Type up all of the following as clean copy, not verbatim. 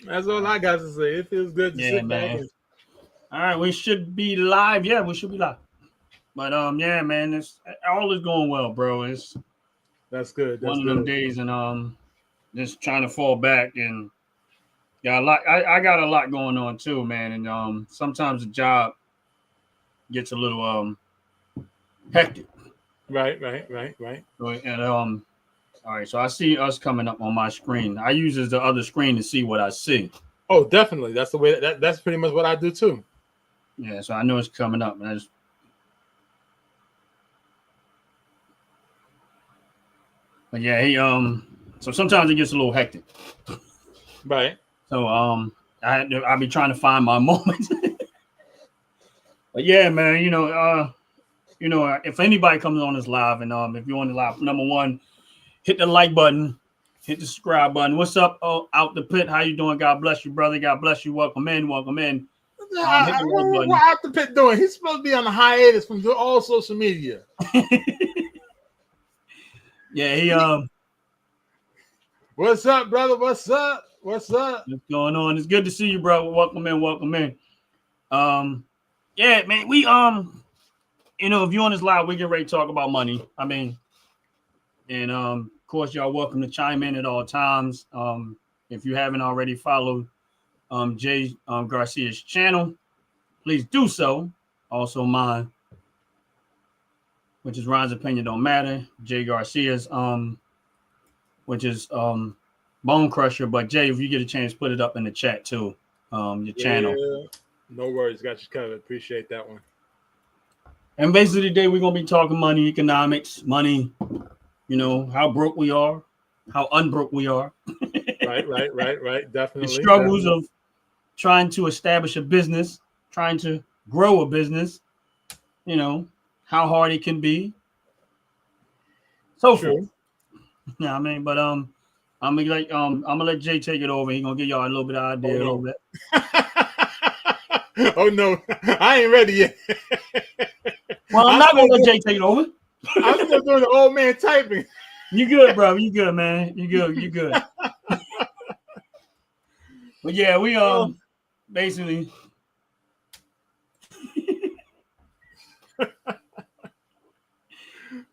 That's all I got to say. It feels good to Yeah, sit back man. and All right, we should be live. Yeah, we should be live. But yeah, man, it's all is going well, bro. It's that's good. one That's of them good. days, and just trying to fall back and got a lot. I got a lot going on too, man, and sometimes the job gets a little hectic. Right. So, and all right, so I see us coming up on my screen. I use the other screen to see what I see. Oh, definitely. That's the way. That's pretty much what I do too. Yeah, so I know it's coming up, and I just. But yeah, he So sometimes it gets a little hectic. Right. So I'll be trying to find my moment. But yeah, man, if anybody comes on this live, and if you're on the live, number one, hit the like button, hit the subscribe button. What's up? Oh, out the pit. How you doing? God bless you, brother. God bless you. Welcome in. Welcome in. Hit the like button. What out the pit doing? He's supposed to be on a hiatus from all social media. Yeah, he What's up, brother? What's up? What's up? What's going on? It's good to see you, bro. Welcome in. Welcome in. Yeah, man. We if you're on this live, we get ready to talk about money. I mean, and of course, y'all welcome to chime in at all times. If you haven't already followed Jay Garcia's channel, please do so. Also mine, which is Ron's Opinion Don't Matter. Jay Garcia's, which is Bone Crusher. But Jay, if you get a chance, put it up in the chat too. Your channel. No worries, got you covered. Appreciate that one. And basically today we're gonna be talking money, economics, money. How broke we are, how unbroke we are. Right. Definitely. The struggles of trying to establish a business, trying to grow a business. How hard it can be. So forth. Yeah, I mean, but I'm gonna let Jay take it over. He's gonna give y'all a little bit of idea, a little bit. Oh no, I ain't ready yet. Well, I'm not gonna let Jay take it over. I'm still doing the old man typing. You good, bro? You good, man? You good? But yeah, we basically.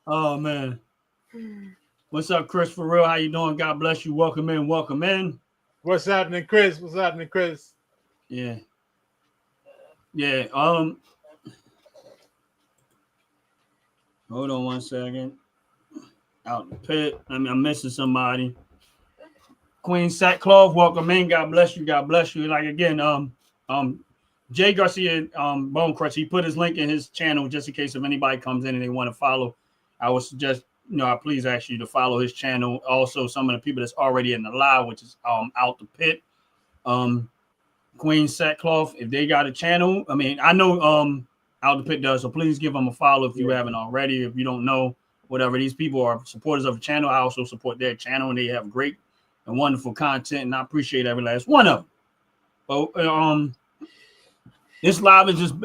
Oh man, what's up, Chris? For real, how you doing? God bless you. Welcome in. Welcome in. What's happening, Chris? What's happening, Chris? Yeah. Hold on one second. Out the pit. I mean, I'm missing somebody. Queen Sackcloth, welcome in. God bless you. God bless you. Like again, Jay Garcia, Bone Crush, he put his link in his channel just in case if anybody comes in and they want to follow. I would suggest, I please ask you to follow his channel. Also, some of the people that's already in the live, which is Out the Pit. Queen Sackcloth, if they got a channel, I mean, I know Out the Pit does, so please give them a follow if you haven't already. If you don't know, whatever, these people are supporters of the channel. I also support their channel, and they have great and wonderful content, and I appreciate every last one of them. But this live is just,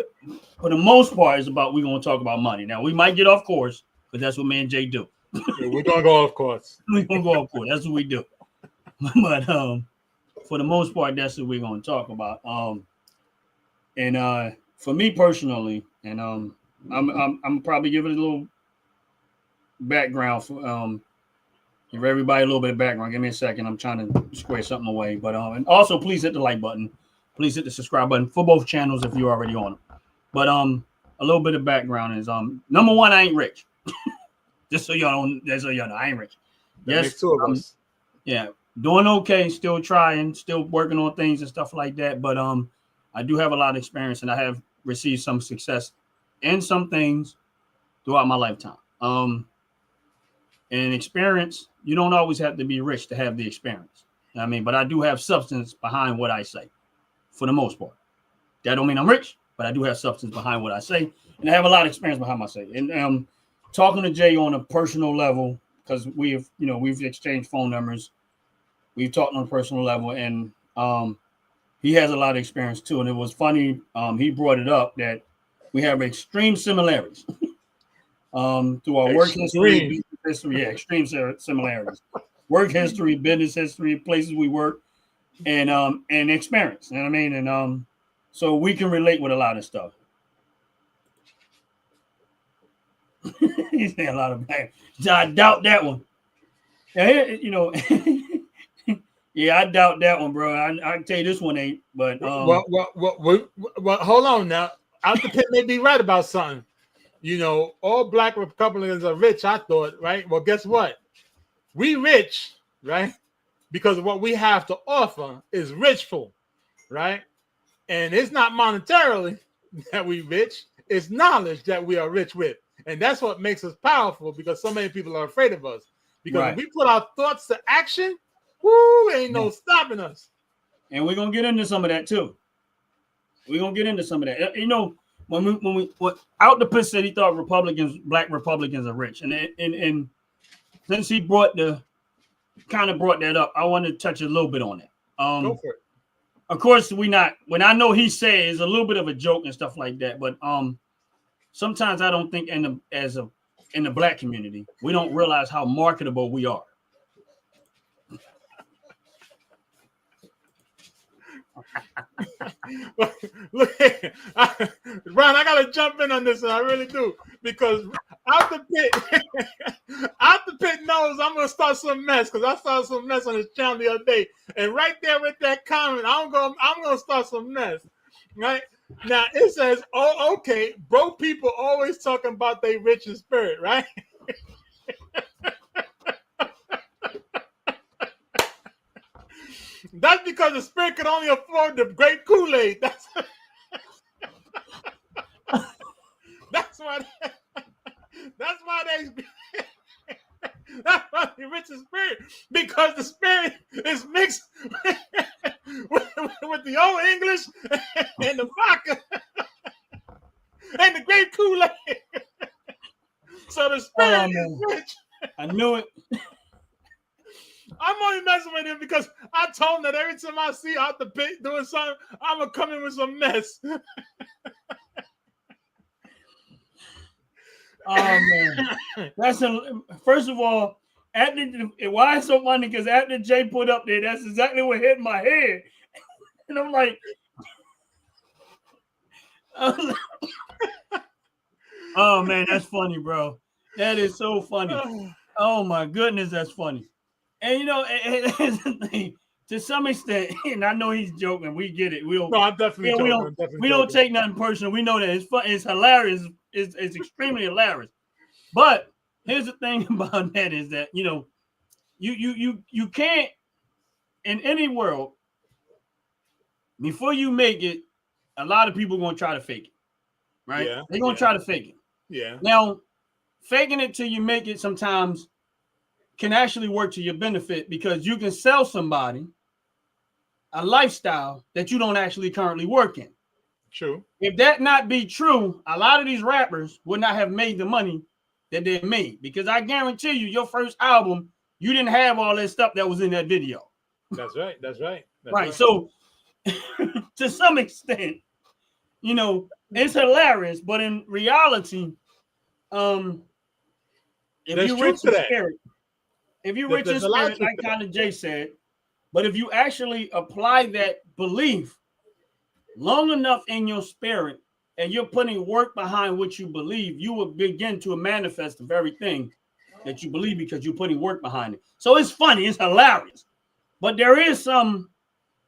for the most part, is about, we're going to talk about money. Now, we might get off course, but that's what me and Jay do. We're going to go off course. We're going to go off course. That's what we do. But for the most part, that's what we're going to talk about. And for me personally, and I'm probably giving it a little background for give everybody a little bit of background. Give me a second. I'm trying to square something away. But and also please hit the like button. Please hit the subscribe button for both channels if you're already on them. But a little bit of background is number one, I ain't rich. Just so y'all know, I ain't rich. Yes, two of us. Yeah, doing okay, still trying, still working on things and stuff like that. But I do have a lot of experience, and I have received some success in some things throughout my lifetime. And experience, you don't always have to be rich to have the experience. I mean, but I do have substance behind what I say, for the most part. That don't mean I'm rich, but I do have substance behind what I say, and I have a lot of experience behind my say. And talking to Jay on a personal level, because we've exchanged phone numbers, we've talked on a personal level, and he has a lot of experience too. And it was funny, he brought it up that we have extreme similarities. through our work history, Extreme. business history, yeah, extreme similarities. Work history, business history, places we work, and experience. You know what I mean? And so we can relate with a lot of stuff. He's saying a lot of bad. I doubt that one. You know, yeah, I doubt that one, bro. I can tell you this one ain't. But well, hold on now. Out the pit may be right about something. You know, all black Republicans are rich, I thought, right? Well, guess what? We rich, right? Because what we have to offer is richful, right? And it's not monetarily that we rich, it's knowledge that we are rich with. And that's what makes us powerful, because so many people are afraid of us. Because Right. when we put our thoughts to action, woo, ain't no stopping us. And we're gonna get into some of that too. We're gonna get into some of that. You know, when out the pit said he thought black Republicans are rich, and since he brought that up, I want to touch a little bit on that. Go for it. Of course, when I know he says a little bit of a joke and stuff like that, but sometimes I don't think in the black community we don't realize how marketable we are. Look, Ron, I gotta jump in on this one. I really do, because out the pit knows I'm gonna start some mess, because I started some mess on his channel the other day, and right there with that comment, I'm gonna start some mess. Right now, it says, "Oh, okay, bro. People always talking about they rich in spirit, right?" That's because the spirit could only afford the grape Kool-Aid. That's why. That's why they rich in spirit, because the spirit is mixed with the old English and the vodka and the grape Kool-Aid. So the spirit is rich. I knew it. I'm only messing with him because I told him that every time I see out the pit doing something, I'm gonna come in with some mess. Oh man, first of all, why it's so funny, because after Jay put up there, that's exactly what hit my head, and I'm like, oh man, that's funny, bro. That is so funny. Oh my goodness, that's funny. And you know, to some extent, and I know he's joking. We get it. No, I'm definitely joking. We don't take nothing personal. We know that it's fun. It's hilarious. It's extremely hilarious. But here's the thing about that is that, you know, you can't, in any world, before you make it, a lot of people are gonna try to fake it, right? Yeah, They're gonna try to fake it. Yeah. Now, faking it till you make it sometimes can actually work to your benefit, because you can sell somebody a lifestyle that you don't actually currently work in. True. If that not be true, a lot of these rappers would not have made the money that they made, because I guarantee you, your first album, you didn't have all that stuff that was in that video. That's right. Right. So to some extent, you know, it's hilarious, but in reality, if you rich in spirit, like kind of Jay said, but if you actually apply that belief long enough in your spirit, and you're putting work behind what you believe, you will begin to manifest the very thing that you believe, because you're putting work behind it. So it's funny, it's hilarious, but there is some,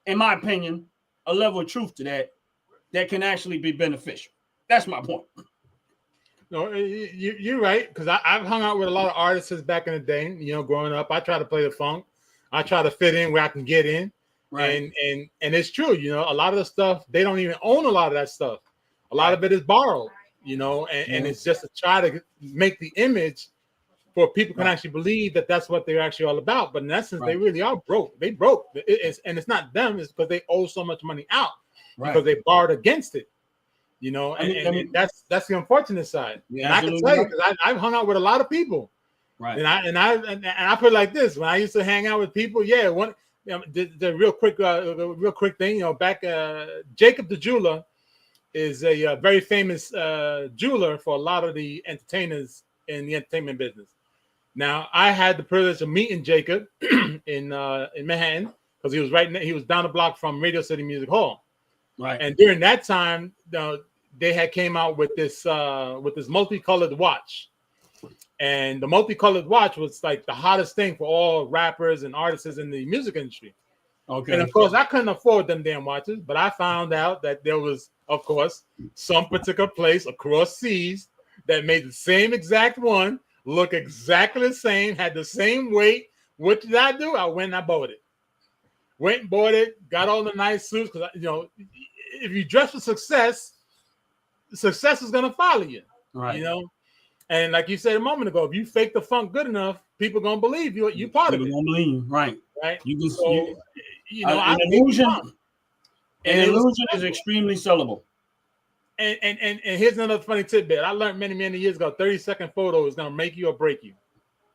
in my opinion, a level of truth to that can actually be beneficial. That's my point. No, you're right, because I've hung out with a lot of artists since back in the day. You know, growing up, I try to play the funk. I try to fit in where I can get in. Right. And it's true, you know, a lot of the stuff, they don't even own a lot of that stuff. A lot of it is borrowed, you know, and it's just to try to make the image for people can actually believe that that's what they're actually all about. But in essence, they really are broke. They broke. And it's not them. It's because they owe so much money out because they borrowed against it, you know. And that's the unfortunate side. And I can tell you, because I've hung out with a lot of people, right? And I put it like this: when I used to hang out with people, the real quick thing, you know, back Jacob the jeweler is a very famous jeweler for a lot of the entertainers in the entertainment business. Now, I had the privilege of meeting Jacob in Manhattan because he was down the block from Radio City Music Hall. Right. And during that time, they had came out with this multicolored watch. And the multicolored watch was like the hottest thing for all rappers and artists in the music industry. Okay. And of course, I couldn't afford them damn watches, but I found out that there was, of course, some particular place across seas that made the same exact one, look exactly the same, had the same weight. What did I do? I went and I bought it. Went and bought it, got all the nice suits, because, you know, if you dress for success is going to follow you. Right. You know? And like you said a moment ago, if you fake the funk good enough, people going to believe you part of it. People going to believe, right. Right? You can So, you know, an illusion is extremely sellable. And here's another funny tidbit. I learned many years ago, 30-second photo is going to make you or break you.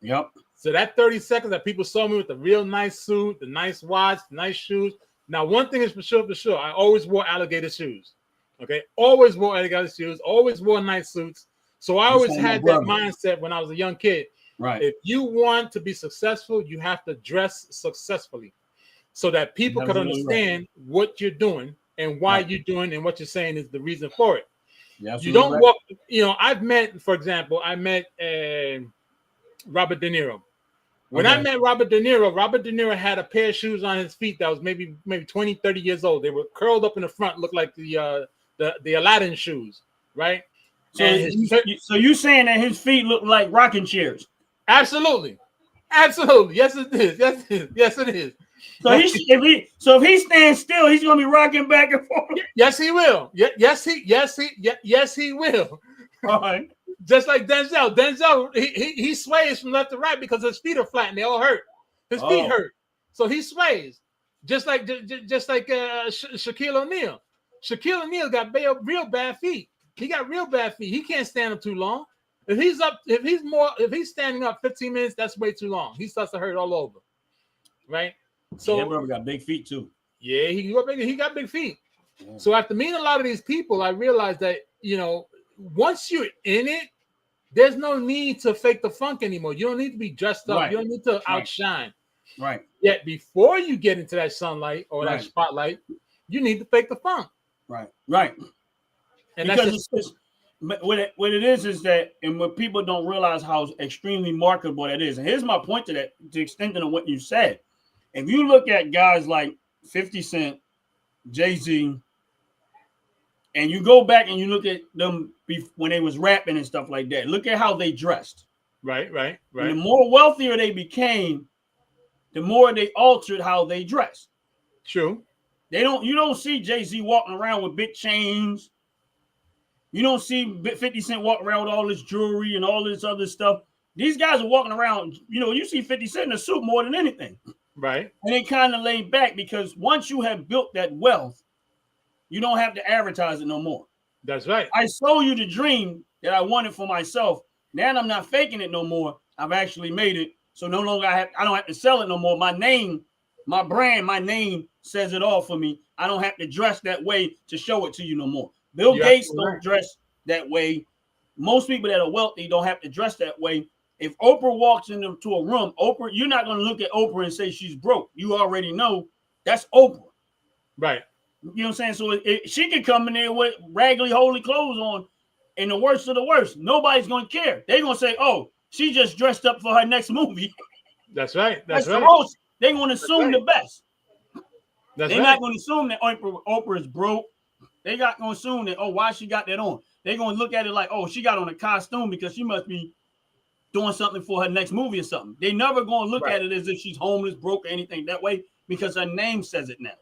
Yep. So that 30 seconds that people saw me with the real nice suit, the nice watch, the nice shoes. Now, one thing is for sure, I always wore alligator shoes. Okay? Always wore alligator shoes, always wore nice suits. So I always had that mindset when I was a young kid. Right. If you want to be successful, you have to dress successfully so that people can understand what you're doing and why you're doing and what you're saying is the reason for it. You don't walk, you know, I met Robert De Niro. When I met Robert De Niro had a pair of shoes on his feet that was maybe 20, 30 years old. They were curled up in the front, looked like the Aladdin shoes, right? So you saying that his feet look like rocking chairs? Absolutely. Yes, it is. Yes, it is. So if he stands still, he's gonna be rocking back and forth. Yes, he will. Yes, he will. All right. Just like Denzel. Denzel, he sways from left to right because his feet are flat and they all hurt. His feet hurt, so he sways. Just like Shaquille O'Neal. Shaquille O'Neal got real bad feet. He got real bad feet. He can't stand up too long. If he's standing up 15 minutes, that's way too long. He starts to hurt all over. Right? So that brother got big feet too. Yeah, he got big feet. Yeah. So after meeting a lot of these people, I realized that, you know, once you're in it, there's no need to fake the funk anymore. You don't need to be dressed up. You don't need to outshine. Right. Yet before you get into that sunlight or that spotlight, you need to fake the funk. Right. Right. And because what it is that, and what people don't realize how extremely marketable that is. And here's my point to that, to the extent of what you said. If you look at guys like 50 Cent, Jay-Z, and you go back and you look at them when they was rapping and stuff like that, look at how they dressed. Right. And the more wealthier they became, the more they altered how they dressed. True. You don't see Jay-Z walking around with big chains. You don't see 50 Cent walking around with all this jewelry and all this other stuff. These guys are walking around, you know, you see 50 Cent in a suit more than anything. Right. And they kind of laid back because once you have built that wealth, you don't have to advertise it no more. That's right. I sold you the dream that I wanted for myself. Now I'm not faking it no more. I've actually made it. So no longer I don't have to sell it no more. My name, my brand, my name says it all for me. I don't have to dress that way to show it to you no more. Bill Gates don't dress that way. Most people that are wealthy don't have to dress that way. If Oprah walks into a room, you're not going to look at Oprah and say she's broke. You already know that's Oprah. Right. You know what I'm saying? So she could come in there with raggedy, holy clothes on, and the worst of the worst. Nobody's going to care. They're going to say, oh, she just dressed up for her next movie. That's right. That's right. They're going to assume the best. They're not going to assume that Oprah is broke. They're not going to assume that, oh, why she got that on? They're going to look at it like, oh, she got on a costume because she must be doing something for her next movie or something. They never going to look at it as if she's homeless, broke, or anything that way because her name says it now.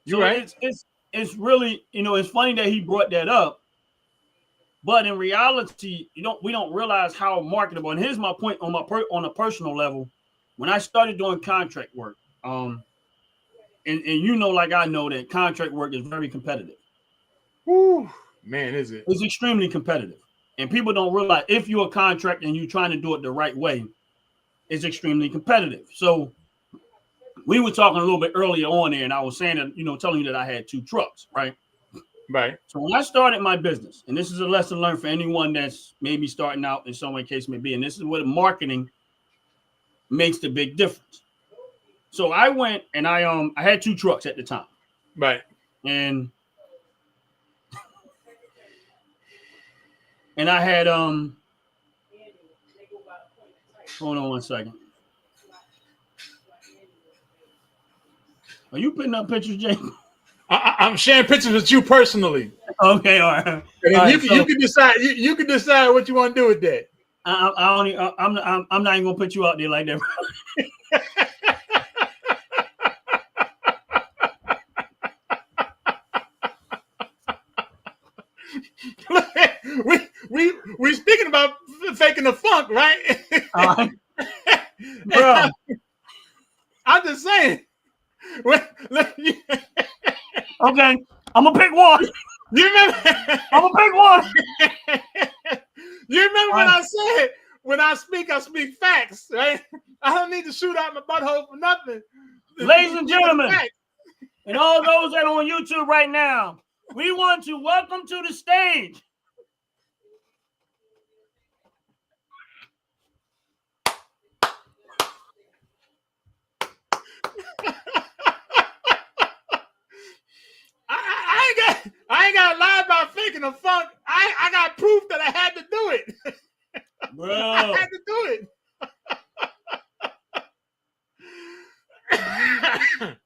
You're right. It's really, you know, it's funny that he brought that up, but in reality, we don't realize how marketable. And here's my point on a personal level. When I started doing contract work, and you know, like I know that contract work is very competitive. Woo, man, is it? It's extremely competitive. And people don't realize if you're a contractor and you're trying to do it the right way, it's extremely competitive. So we were talking a little bit earlier on there, and I was saying that, you know, telling you that I had 2 trucks, right? Right. So when I started my business, and this is a lesson learned for anyone that's maybe starting out in some way case may be, and this is where marketing makes the big difference. So I went and I had 2 trucks at the time. Right. And I had hold on one second. Are you putting up pictures, Jay? I'm sharing pictures with you personally. Okay, all right. And you can decide. You can decide what you want to do with that. I'm not even gonna put you out there like that. we speaking about faking the funk, right? Bro, I'm just saying. Okay, I'm gonna pick one. You remember? I'm gonna pick one. You remember when I said, when I speak facts, right? I don't need to shoot out my butthole for nothing. Ladies and gentlemen, and all those that are on YouTube right now, we want to welcome to the stage I ain't got to lie about faking the funk. I got proof that I had to do it. Bro. I had to do it.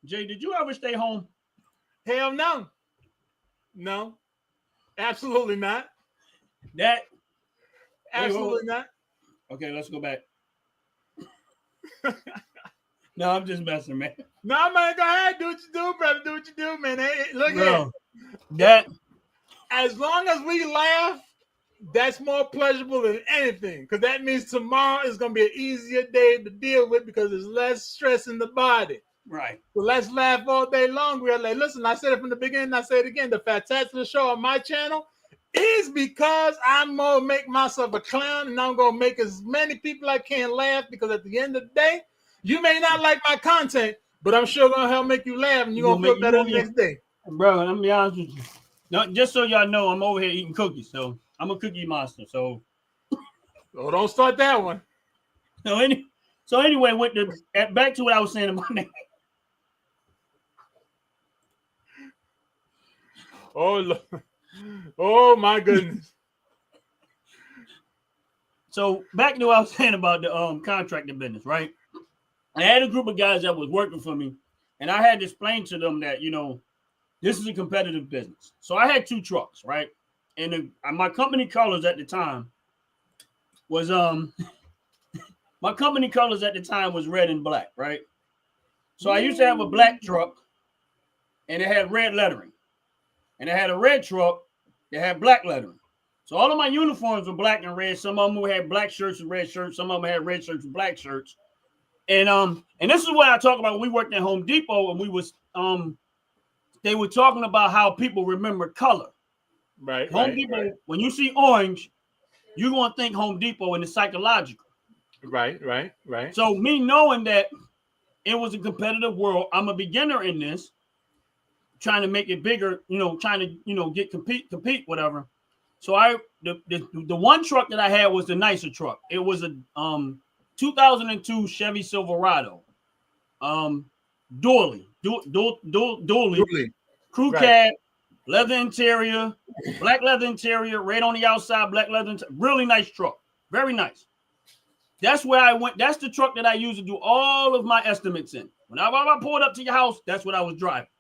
Jay, did you ever stay home? Hell no. No. Absolutely not. Absolutely not. Okay, let's go back. No, I'm just messing, man. No, man, go ahead. Do what you do, brother. Do what you do, man. Hey, look here. As long as we laugh, that's more pleasurable than anything. Because that means tomorrow is going to be an easier day to deal with because there's less stress in the body. Right. So let's laugh all day long. We're like, listen, I said it from the beginning. I say it again. The Fantastic Show on my channel is because I'm going to make myself a clown and I'm going to make as many people I can laugh because at the end of the day, you may not like my content, but I'm sure going to help make you laugh and you're going to feel better the next day. Bro, let me be honest with you. No, just so y'all know, I'm over here eating cookies. So I'm a cookie monster. So don't start that one. So anyway, back to what I was saying about that. Oh my goodness. So back to what I was saying about the contracting business, right? I had a group of guys that was working for me, and I had to explain to them that, this is a competitive business. So I had 2 trucks, right? And my company colors at the time was red and black, right? So I used to have a black truck, and it had red lettering, and I had a red truck that had black lettering. So all of my uniforms were black and red. Some of them had black shirts and red shirts. Some of them had red shirts and black shirts. And this is what I talk about when we worked at Home Depot, and we was they were talking about how people remember color. Right. Home Depot, when you see orange, you're gonna think Home Depot, and it's psychological. Right. So me knowing that it was a competitive world, I'm a beginner in this, trying to make it bigger, trying to get compete, whatever. So the one truck that I had was the nicer truck. It was a 2002 Chevy Silverado, dually, crew cab, leather interior, black leather interior, red on the outside, black leather interior. Really nice truck, very nice. That's where I went. That's the truck that I used to do all of my estimates in. Whenever I pulled up to your house, that's what I was driving.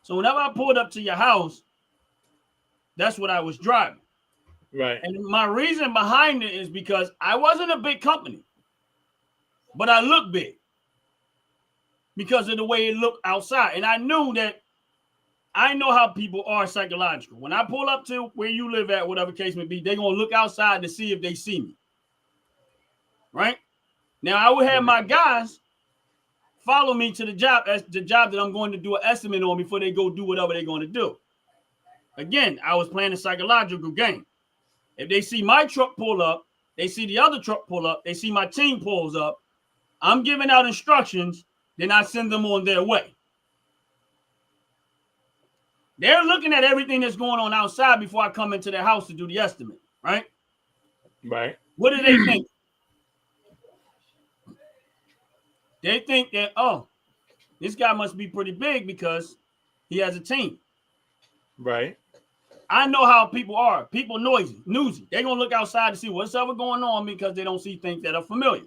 So whenever I pulled up to your house, that's what I was driving. Right. And my reason behind it is because I wasn't a big company, but I looked big because of the way it looked outside. And I knew that I know how people are psychological. When I pull up to where you live at, whatever case may be, they're going to look outside to see if they see me. Right? Now, I would have my guys follow me to the job that I'm going to do an estimate on before they go do whatever they're going to do. Again, I was playing a psychological game. If they see my truck pull up, they see the other truck pull up, they see my team pulls up, I'm giving out instructions, then I send them on their way. They're looking at everything that's going on outside before I come into their house to do the estimate, right? Right. What do they think? They think that, oh, this guy must be pretty big because he has a team. Right. I know how people are. People newsy. They're going to look outside to see what's ever going on because they don't see things that are familiar.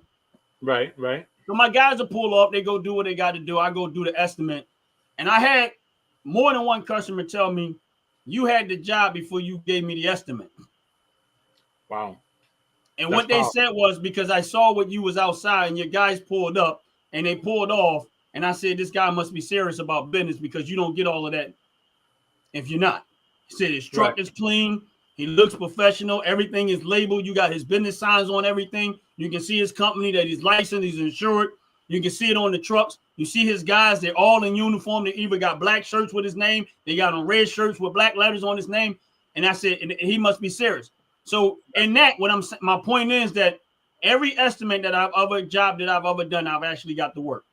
Right. Right. So my guys will pull up. They go do what they got to do. I go do the estimate. And I had more than one customer tell me, you had the job before you gave me the estimate. Wow. And what they said was, because I saw what you was outside and your guys pulled up and they pulled off. And I said, this guy must be serious about business because you don't get all of that if you're not. He said his truck is clean. He looks professional. Everything is labeled. You got his business signs on everything. You can see his company, that he's licensed, he's insured. You can see it on the trucks. You see his guys, they're all in uniform. They either got black shirts with his name. They got on red shirts with black letters on his name. And I said, and he must be serious. So in that, my point is that every estimate that I've ever done, I've actually got to work.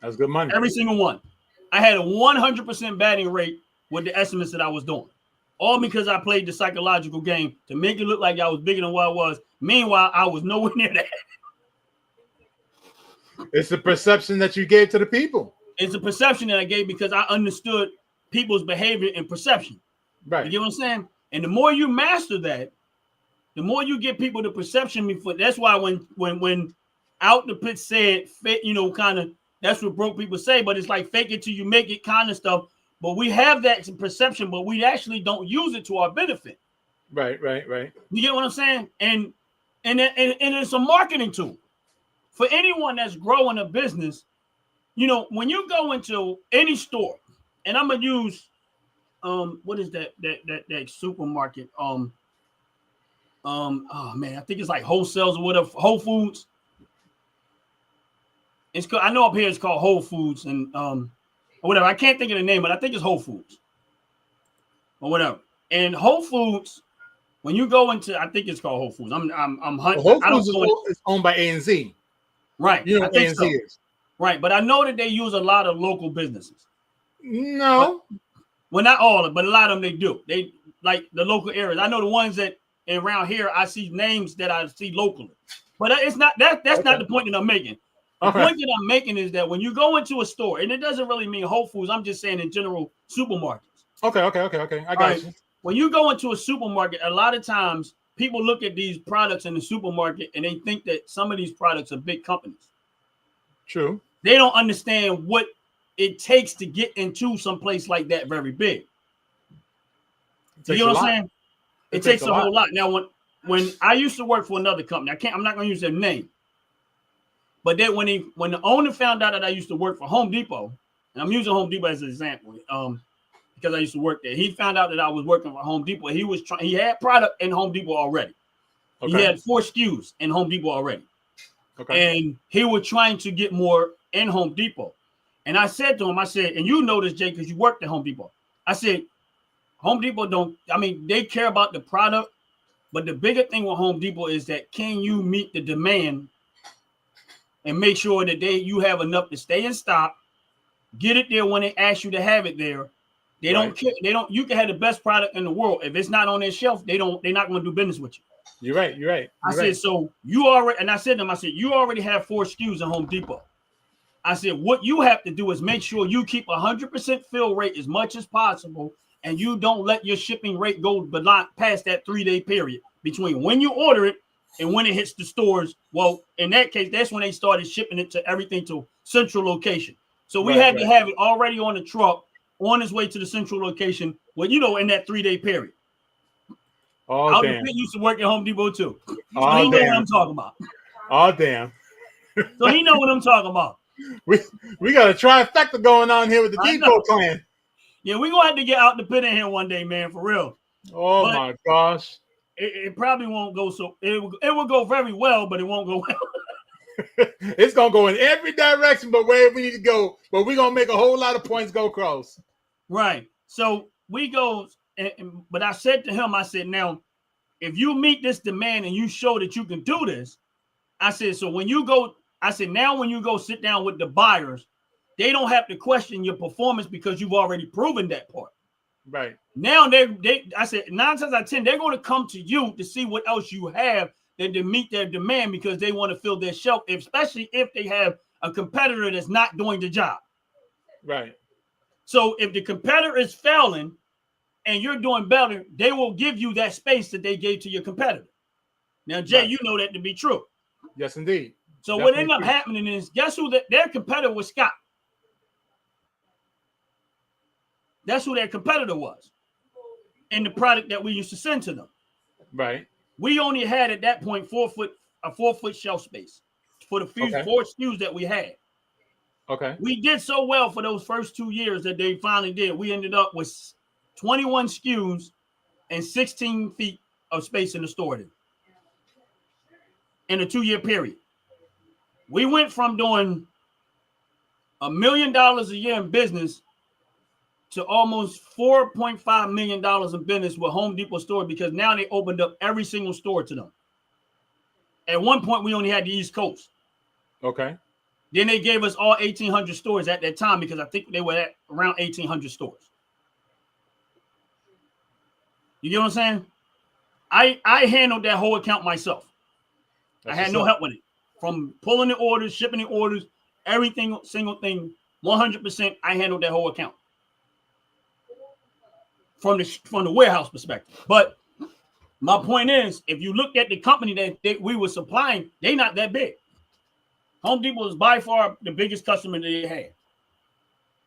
That's good money. Every single one. I had a 100% batting rate with the estimates that I was doing. All because I played the psychological game to make it look like I was bigger than what I was. Meanwhile, I was nowhere near that. It's the perception that you gave to the people. It's a perception that I gave because I understood people's behavior and perception. Right. You get what I'm saying? And the more you master that, the more you get people the perception before. That's why when Out the Pit said, kind of, that's what broke people say, but it's like fake it till you make it kind of stuff. But we have that perception, but we actually don't use it to our benefit. Right. You get what I'm saying? And it's a marketing tool for anyone that's growing a business. When you go into any store, and I'm gonna use what is that supermarket? Oh man, I think it's like Wholesales or whatever, Whole Foods. It's called, I know up here it's called Whole Foods and or whatever. I can't think of the name, but I think it's Whole Foods or whatever. And Whole Foods, when you go into, I think it's called Whole Foods. I'm hunting. Whole Foods is owned by ANZ. Right. You know what ANZ is. Right, but I know that they use a lot of local businesses. No. Well, not all of them, but a lot of them they do. They like the local areas. I know the ones that around here, I see names that I see locally. But it's not that's not the point that I'm making. The point that I'm making is that when you go into a store, and it doesn't really mean Whole Foods, I'm just saying in general supermarkets. Okay. I got you. When you go into a supermarket, a lot of times people look at these products in the supermarket and they think that some of these products are big companies. True. They don't understand what it takes to get into some place like that very big. You know what I'm saying? It takes a whole lot. Now, when I used to work for another company, I'm not going to use their name. But then when the owner found out that I used to work for Home Depot, and I'm using Home Depot as an example, because I used to work there. He found out that I was working for Home Depot. He had product in Home Depot already. Okay. He had 4 SKUs in Home Depot already. Okay. And he was trying to get more in Home Depot. And I said to him, and you know this, Jay, because you worked at Home Depot. I said, Home Depot they care about the product, but the bigger thing with Home Depot is that can you meet the demand and make sure that you have enough to stay in stock, get it there when they ask you to have it there. They don't care. You can have the best product in the world. If it's not on their shelf, they're not going to do business with you. You're right. I said, so you already, and I said to him, you already have 4 SKUs in Home Depot. I said, what you have to do is make sure you keep 100% fill rate as much as possible, and you don't let your shipping rate go past that 3-day period between when you order it and when it hits the stores. Well, in that case, that's when they started shipping it to everything to central location. So we had to have it already on the truck on its way to the central location, in that 3-day period. Oh, damn. He used to work at Home Depot too. So he know what I'm talking about. Oh, damn. So he know what I'm talking about. We got a trifecta going on here with the Depot clan. Yeah, we're going to have to get Out the Pit in here one day, man, for real. Oh, but my gosh. It probably won't go so... It will go very well, but it won't go well. It's going to go in every direction but where we need to go. But we're going to make a whole lot of points go across. Right. So we go... But I said to him, now, if you meet this demand and you show that you can do this, I said, so when you go, I said, now when you go sit down with the buyers, they don't have to question your performance because you've already proven that part. Right. Now I said 9 times out of 10, they're going to come to you to see what else you have that to meet their demand because they want to fill their shelf, especially if they have a competitor that's not doing the job. Right. So if the competitor is failing and you're doing better, they will give you that space that they gave to your competitor. Now, Jay, you know that to be true. Yes, indeed. So what ended up happening is, guess who their competitor was? Scott. That's who their competitor was in the product that we used to send to them. Right. We only had at that point 4 foot shelf space for the few 4 SKUs that we had. Okay. We did so well for those first 2 years that they finally did. We ended up with 21 SKUs and 16 feet of space in the store in a 2-year period. We went from doing $1 million a year in business to almost $4.5 million in business with Home Depot store because now they opened up every single store to them. At one point, we only had the East Coast. Okay. Then they gave us all 1,800 stores at that time because I think they were at around 1,800 stores. You get what I'm saying? I handled that whole account myself. I had no help with it. From pulling the orders, shipping the orders, everything, single thing, 100%, I handled that whole account. From the warehouse perspective. But my point is, if you look at the company that we were supplying, they're not that big. Home Depot is by far the biggest customer that they had.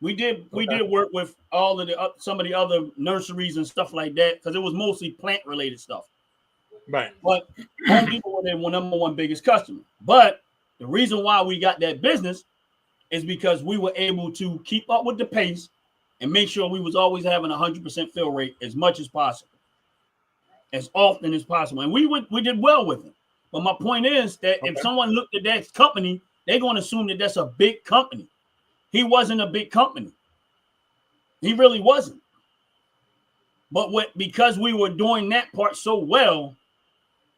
We did work with all of some of the other nurseries and stuff like that because it was mostly plant related stuff. Right. But Home Depot was their number one biggest customer. But the reason why we got that business is because we were able to keep up with the pace and make sure we was always having 100% fill rate as much as possible, as often as possible. And we did well with it. But my point is that if someone looked at that company, they're going to assume that that's a big company. He wasn't a big company. He really wasn't. But because we were doing that part so well,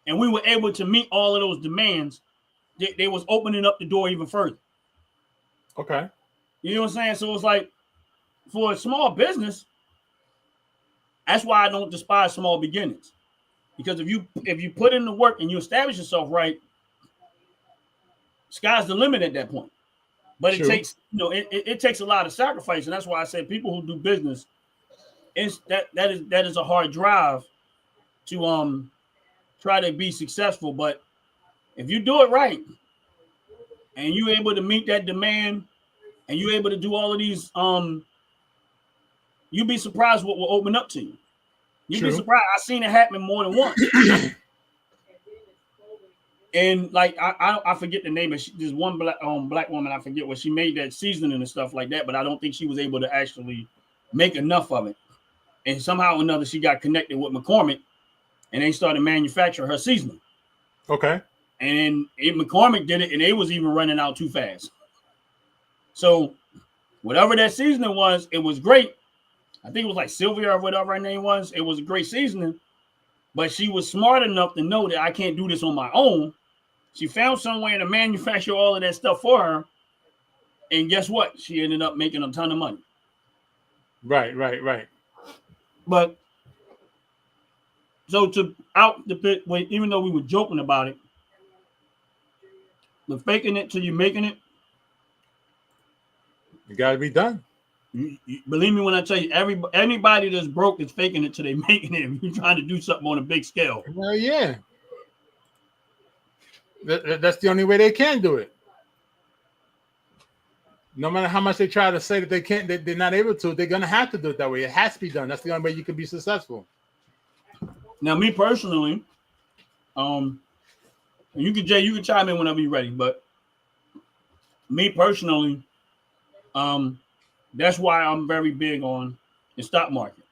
and we were able to meet all of those demands, they was opening up the door even further. Okay. You know what I'm saying? So it's like, for a small business, that's why I don't despise small beginnings. Because if you put in the work and you establish yourself right, sky's the limit at that point. But it takes, it takes a lot of sacrifice, and that's why I say people who do business, that is a hard drive to try to be successful. But if you do it right, and you're able to meet that demand, and you're able to do all of these, you'd be surprised what will open up to you. You'd be surprised. I've seen it happen more than once. And like I forget the name, but there's one black woman, I forget what she made that seasoning and stuff like that, but I don't think she was able to actually make enough of it. And somehow or another, she got connected with McCormick, and they started manufacturing her seasoning. Okay. And McCormick did it, and they was even running out too fast. So whatever that seasoning was, it was great. I think it was like Sylvia or whatever her name was. It was a great seasoning, but she was smart enough to know that I can't do this on my own. She found some way to manufacture all of that stuff for her. And guess what? She ended up making a ton of money. Right. But so to out the pit, even though we were joking about it, the faking it till you're making it, you gotta be done. Believe me when I tell you, anybody that's broke is faking it till they making it. If you're trying to do something on a big scale. Well, yeah. That's the only way they can do it. No matter how much they try to say that they can't, they're not able to, they're gonna have to do it that way. It has to be done. That's the only way you can be successful. Now, me personally, you can chime in whenever you're ready, but me personally, that's why I'm very big on the stock market.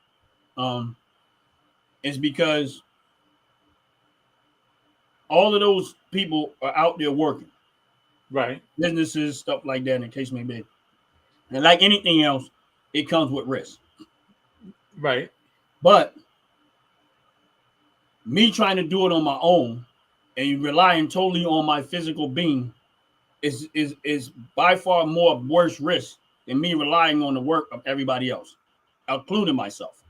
It's because all of those people are out there working. Right. Businesses, stuff like that, in the case may be. And like anything else, it comes with risk. Right. But me trying to do it on my own, and you're relying totally on my physical being, is by far more worse risk than me relying on the work of everybody else, including myself.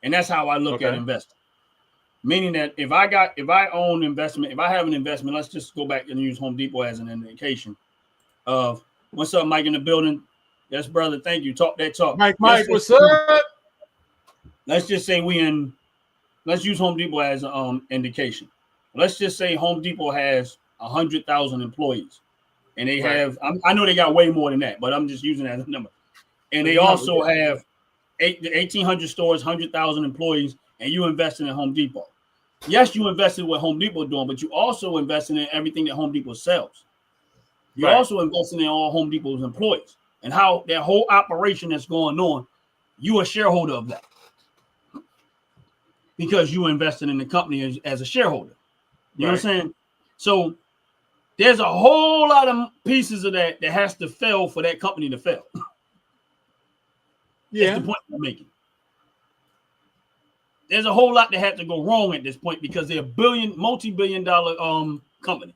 And that's how I look at investing. Meaning that if I own investment, if I have an investment, let's just go back and use Home Depot as an indication of what's up, Mike in the building. Yes, brother. Thank you. Talk that talk. Mike, what's up? Let's just say let's use Home Depot as an indication. Let's just say Home Depot has 100,000 employees, and they have, I know they got way more than that, but I'm just using that as a number. And they also have 1,800 stores, 100,000 employees, and you invested in Home Depot. Yes, you invested in what Home Depot doing, but you also invested in everything that Home Depot sells. You're also investing in all Home Depot's employees and how their whole operation that's going on. You a shareholder of that because you invested in the company as a shareholder. You know what I'm saying? So there's a whole lot of pieces of that has to fail for that company to fail. Yeah, that's the point I'm making. There's a whole lot that had to go wrong at this point because they're a multi-billion-dollar company.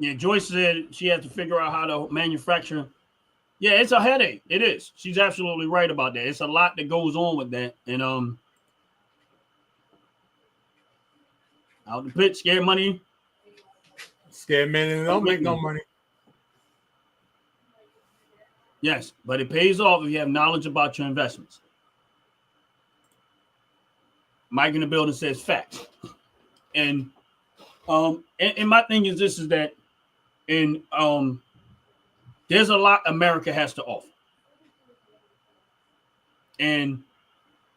Yeah, Joyce said she has to figure out how to manufacture. Yeah, it's a headache. It is. She's absolutely right about that. It's a lot that goes on with that. And out the pit, scared money. Scared men don't make no money. Yes, but it pays off if you have knowledge about your investments. Mike in the building says facts. And my thing is this is that there's a lot America has to offer. And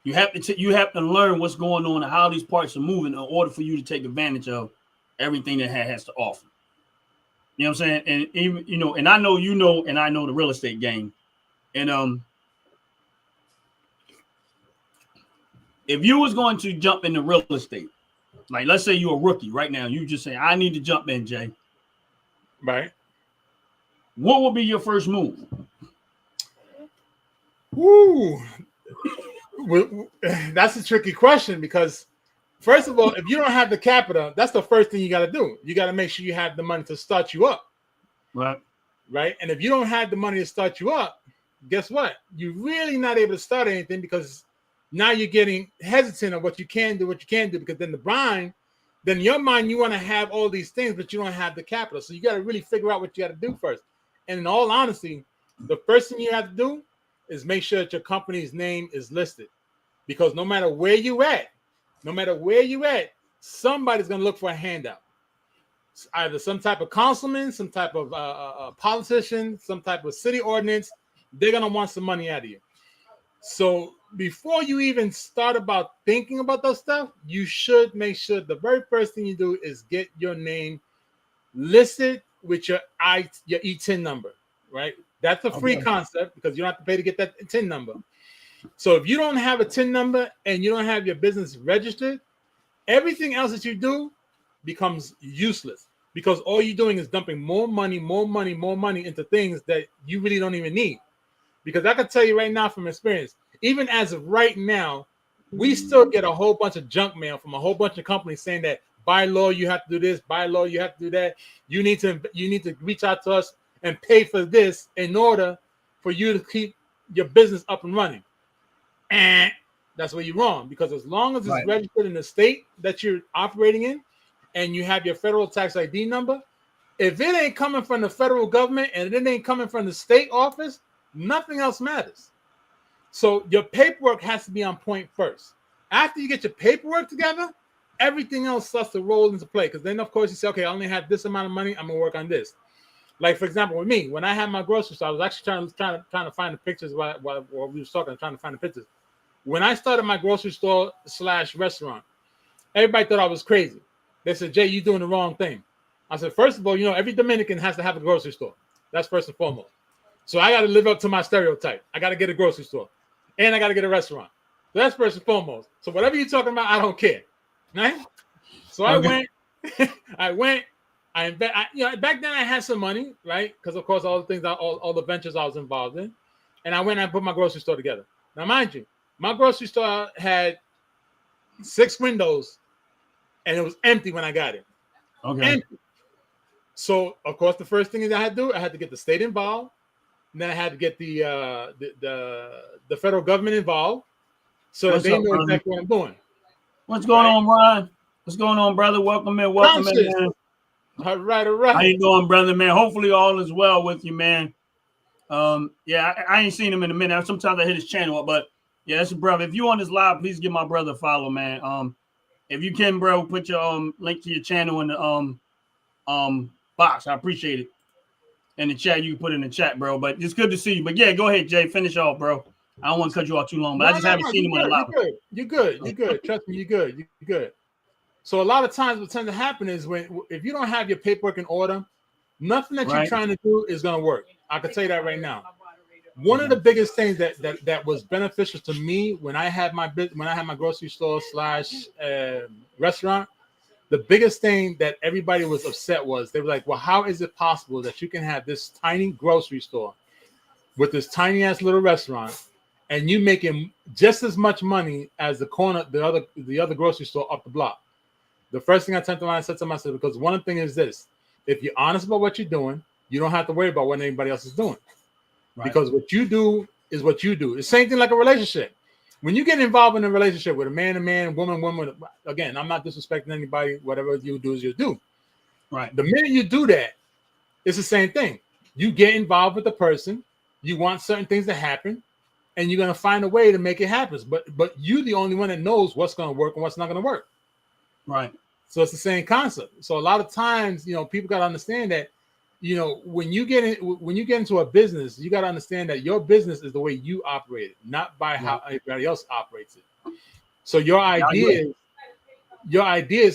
you have to learn what's going on and how these parts are moving in order for you to take advantage of everything that has to offer. You know what I'm saying? And even, and I know and I know the real estate game. And if you was going to jump into real estate, like let's say you're a rookie right now, you just say, I need to jump in, Jay. Right. What would be your first move? Woo. That's a tricky question because first of all, if you don't have the capital, that's the first thing you got to do. You got to make sure you have the money to start you up. Right. Right. And if you don't have the money to start you up, guess what? You're really not able to start anything because now you're getting hesitant of what you can do, because then then in your mind, you want to have all these things, but you don't have the capital. So you got to really figure out what you got to do first. And in all honesty, the first thing you have to do is make sure that your company's name is listed, because no matter where you at, somebody's going to look for a handout. It's either some type of councilman, some type of politician, some type of city ordinance. They're going to want some money out of you. So before you even start about thinking about those stuff, you should make sure the very first thing you do is get your name listed with your ETIN number, right? That's a free concept because you don't have to pay to get that TIN number. So if you don't have a TIN number and you don't have your business registered, everything else that you do becomes useless because all you're doing is dumping more money into things that you really don't even need. Because I can tell you right now from experience, even as of right now, we still get a whole bunch of junk mail from a whole bunch of companies saying that by law you have to do this, by law you have to do that. You need to reach out to us and pay for this in order for you to keep your business up and running. And that's where you're wrong, because as long as it's registered in the state that you're operating in and you have your federal tax ID number, if it ain't coming from the federal government and it ain't coming from the state office, nothing else matters. So your paperwork has to be on point first. After you get your paperwork together, everything else starts to roll into play. Because then, of course, you say, okay, I only have this amount of money. I'm gonna work on this. Like, for example, with me, when I had my grocery store, I was actually trying to find the pictures while we were talking, trying to find the pictures. When I started my grocery store / restaurant, everybody thought I was crazy. They said, Jay, you're doing the wrong thing. I said, first of all, every Dominican has to have a grocery store. That's first and foremost. So I got to live up to my stereotype. I got to get a grocery store and I got to get a restaurant. So that's first and foremost. So whatever you're talking about, I don't care. Right? So I went, back then I had some money, right? Because of course all the things, all the ventures I was involved in, and I went and put my grocery store together. Now, mind you, my grocery store had 6 windows, and it was empty when I got it. Okay. Empty. So of course the first thing that I had to do, I had to get the state involved, and then I had to get the federal government involved, so that they know exactly what I'm doing. What's going on, Brian? What's going on, brother? Welcome in, man. All right. How you doing, brother, man? Hopefully all is well with you, man. Yeah, I ain't seen him in a minute. Sometimes I hit his channel up, but yeah, that's a brother. If you on this live, please give my brother a follow, man. If you can, bro, put your link to your channel in the box. I appreciate it. In the chat, you can put it in the chat, bro. But it's good to see you. But yeah, go ahead, Jay. Finish off, bro. I don't want to cut you off too long, but I just haven't seen him on the live. You're good. Trust me, you're good. So a lot of times what tends to happen is if you don't have your paperwork in order, nothing that you're trying to do is going to work. I can tell you that right now. One of the biggest things that was beneficial to me when I had my grocery store / restaurant, the biggest thing that everybody was upset was they were like, well, how is it possible that you can have this tiny grocery store with this tiny ass little restaurant and you making just as much money as the other grocery store up the block? The first thing I said to myself, because one thing is this: if you're honest about what you're doing, you don't have to worry about what anybody else is doing. Right. Because what you do is what you do. It's the same thing like a relationship. When you get involved in a relationship with a man, woman, again, I'm not disrespecting anybody. Whatever you do is you do. Right. The minute you do that, it's the same thing. You get involved with the person. You want certain things to happen, and you're gonna find a way to make it happen. But you're the only one that knows what's gonna work and what's not gonna work. Right. So it's the same concept. So a lot of times, people got to understand that, when you get into a business, you got to understand that your business is the way you operate it, not by how everybody else operates it. So your ideas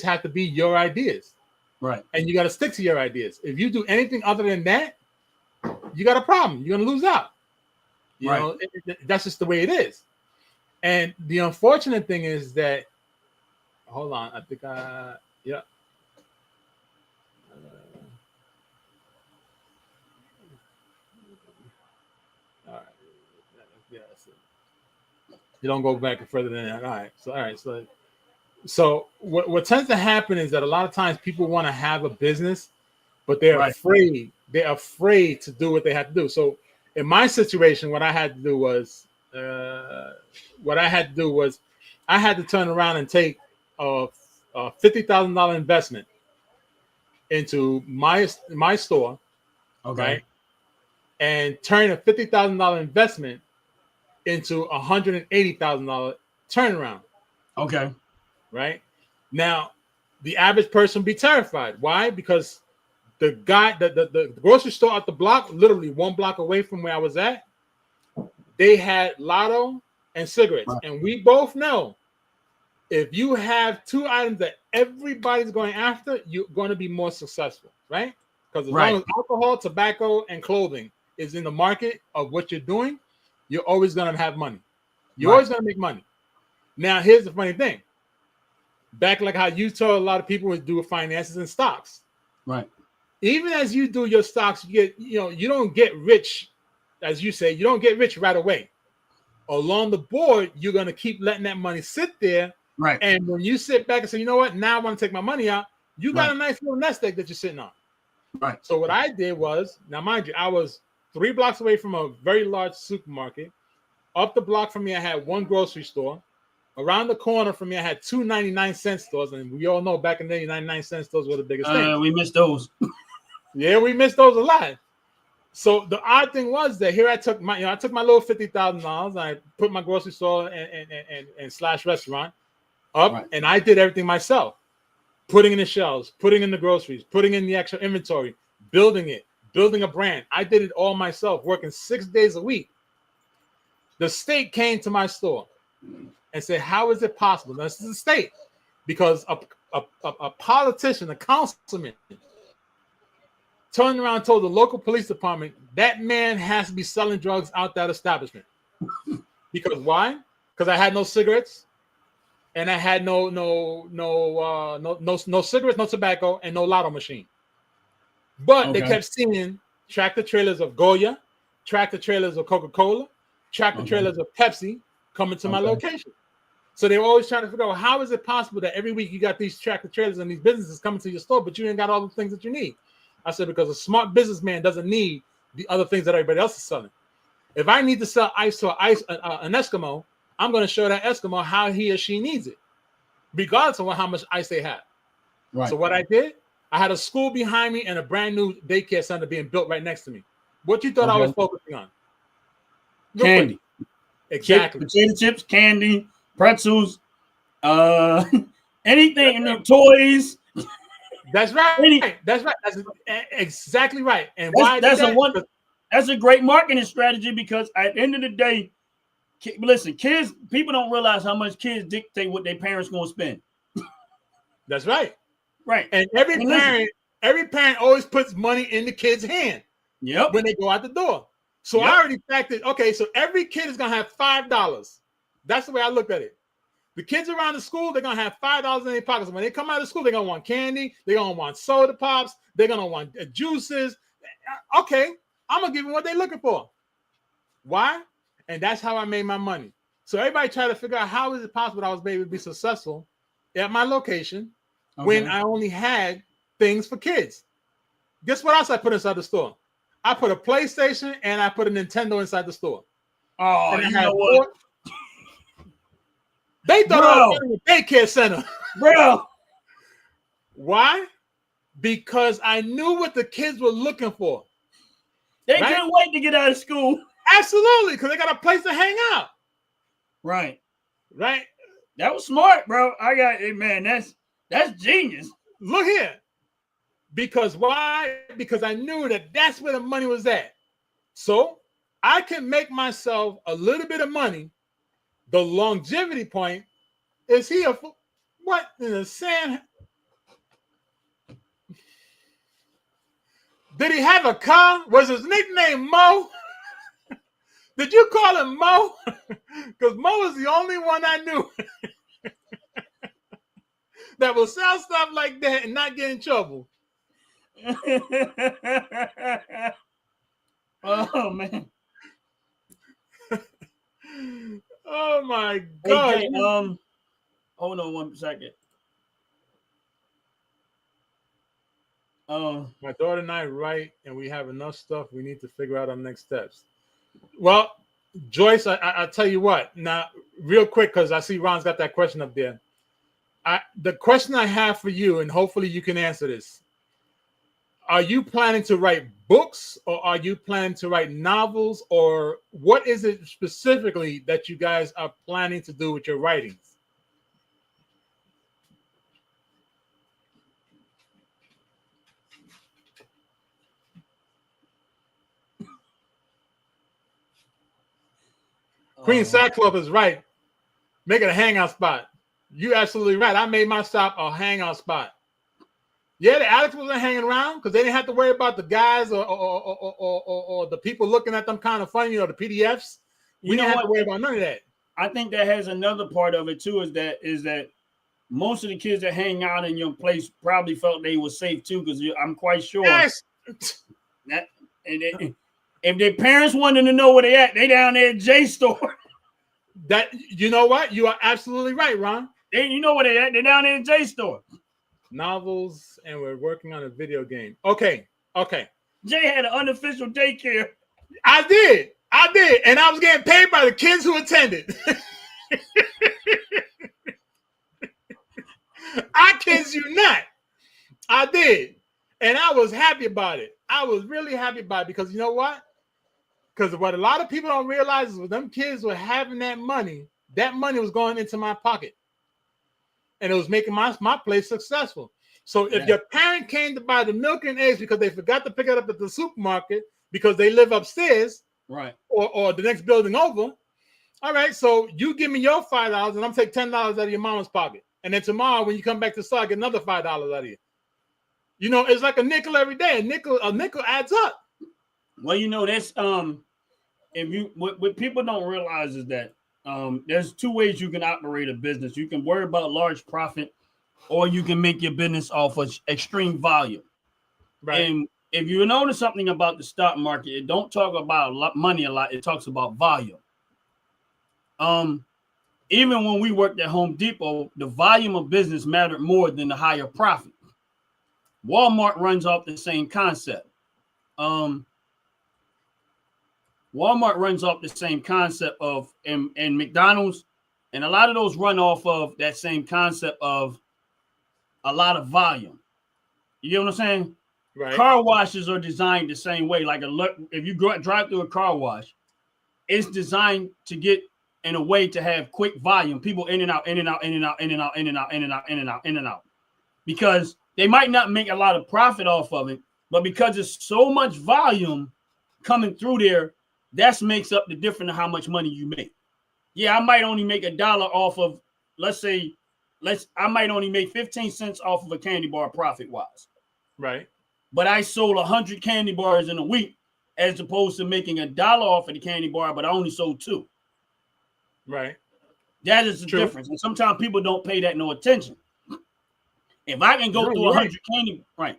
have to be your ideas. Right. And you got to stick to your ideas. If you do anything other than that, you got a problem. You're going to lose out. You know, that's just the way it is. And the unfortunate thing is that, hold on, I think yeah. All right. Yeah, you don't go back further than that. All right. So what tends to happen is that a lot of times people want to have a business, but they're afraid. They're afraid to do what they have to do. So in my situation, what I had to do was I had to turn around and take a $50,000 investment into my store, right? And turn a $50,000 investment into $180,000 turnaround. Okay. Right. Now, the average person would be terrified. Why? Because the guy, the grocery store at the block, literally 1 block away from where I was at, they had lotto and cigarettes. And we both know if you have 2 items that everybody's going after, you're going to be more successful, right? Because as long as alcohol, tobacco, and clothing is in the market of what you're doing, you're always going to have money. You're always going to make money. Now, here's the funny thing. Back like how you told a lot of people would do finances and stocks. Right. Even as you do your stocks, you don't get rich, as you say, you don't get rich right away. Along the board, you're going to keep letting that money sit there. Right. And when you sit back and say, you know what, now I want to take my money out, you got a nice little nest egg that you're sitting on. Right. So what I did was, now mind you, I was 3 blocks away from a very large supermarket. Up the block from me, I had 1 grocery store. Around the corner from me, I had 2 99-cent stores. And we all know back in the day, 99-cent stores were the biggest thing. We missed those. Yeah, we missed those a lot. So the odd thing was that here I took my little $50,000. I put my grocery store and / restaurant up, and I did everything myself. Putting in the shelves, putting in the groceries, putting in the extra inventory, building it, building a brand. I did it all myself, working 6 days a week. The state came to my store and said, how is it possible? Now, this is the state, because a politician, a councilman, turned around and told the local police department that man has to be selling drugs out that establishment. Because why? Because I had no cigarettes, and I had no cigarettes, no tobacco, and no lotto machine. But they kept seeing tractor trailers of Goya, tractor trailers of Coca-Cola, tractor trailers of Pepsi coming to my location. So they were always trying to figure out, how is it possible that every week you got these tractor trailers and these businesses coming to your store, but you ain't got all the things that you need? I said, because a smart businessman doesn't need the other things that everybody else is selling. If I need to sell ice to an Eskimo, I'm going to show that Eskimo how he or she needs it, regardless of how much ice they have. Right. So what I did, I had a school behind me and a brand new daycare center being built right next to me. What you thought I was focusing on? Candy. Exactly. Potato chips, candy, pretzels, anything, toys. That's right. That's right. That's exactly right. And why? That's a great marketing strategy, because at the end of the day, listen, people don't realize how much kids dictate what their parents going to spend. That's right. Right. And every parent always puts money in the kid's hand. Yep. When they go out the door. So I already factored, okay, so every kid is going to have $5. That's the way I looked at it. The kids around the school, they're going to have $5 in their pockets. When they come out of school, they're going to want candy. They're going to want soda pops. They're going to want juices. Okay, I'm going to give them what they're looking for. Why? And that's how I made my money. So everybody try to figure out, how is it possible that I was able to be successful at my location when I only had things for kids? Guess what else I put inside the store? I put a PlayStation and I put a Nintendo inside the store. Oh, and you know what? They thought I was in a daycare center. Bro. Why? Because I knew what the kids were looking for. They couldn't wait to get out of school. Absolutely, because they got a place to hang out. Right. Right. That was smart, bro. That's genius. Look here. Because why? Because I knew that that's where the money was at. So I can make myself a little bit of money. The longevity point is here. What in the sand? Did he have a car? Was his nickname Mo? Did you call him Mo? Because Mo is the only one I knew that will sell stuff like that and not get in trouble. Oh man. Oh my God. Hey, hold on 1 second. My daughter and I write, and we have enough stuff. We need to figure out our next steps. Well, Joyce, I'll tell you what. Now, real quick, because I see Ron's got that question up there. The question I have for you, and hopefully you can answer this. Are you planning to write books, or are you planning to write novels, or what is it specifically that you guys are planning to do with your writings? Queen Sackcloth is right. Make it a hangout spot. You're absolutely right. I made my shop a hangout spot. Yeah, the Alex wasn't hanging around because they didn't have to worry about the guys or the people looking at them kind of funny, the PDFs. We didn't have to worry about none of that. I think that has another part of it too, is that most of the kids that hang out in your place probably felt they were safe too, because I'm quite sure that if their parents wanted to know where they at, they down there at J store. That, you know what? You are absolutely right, Ron. You know where they at? They're down there at J store. Novels, and we're working on a video game. Okay. Jay had an unofficial daycare. I did, and I was getting paid by the kids who attended. I kid you not. I did, and I was happy about it. I was really happy about it because you know what? Because what a lot of people don't realize is when them kids were having that money was going into my pocket. And it was making my place successful. So if your parent came to buy the milk and eggs because they forgot to pick it up at the supermarket because they live upstairs, right, or the next building over, all right, so you give me your $5 and I'm take $10 out of your mama's pocket. And then tomorrow when you come back to the store, I get another $5 out of you. You know, it's like a nickel every day. A nickel adds up. Well, you know, that's what people don't realize is that there's two ways you can operate a business. You can worry about large profit, or you can make your business off of extreme volume. Right. And if you notice something about the stock market, it don't talk about money a lot. It talks about volume. Even when we worked at Home Depot, the volume of business mattered more than the higher profit. Walmart runs off the same concept. Walmart runs off the same concept of, and McDonald's, and a lot of those run off of that same concept of a lot of volume. You get what I'm saying? Right. Car washes are designed the same way. Like if you drive through a car wash, it's designed to get in a way to have quick volume. People in and out, in and out, in and out, in and out, in and out, in and out, in and out, in and out. Because they might not make a lot of profit off of it, but because it's so much volume coming through there, that makes up the difference of how much money you make. Yeah, I might only make $1 off of, I might only make 15 cents off of a candy bar profit-wise. Right. But I sold 100 candy bars in a week as opposed to making $1 off of the candy bar, but I only sold 2. Right. That is the difference. And sometimes people don't pay that no attention. If I can go through 100 candy, right,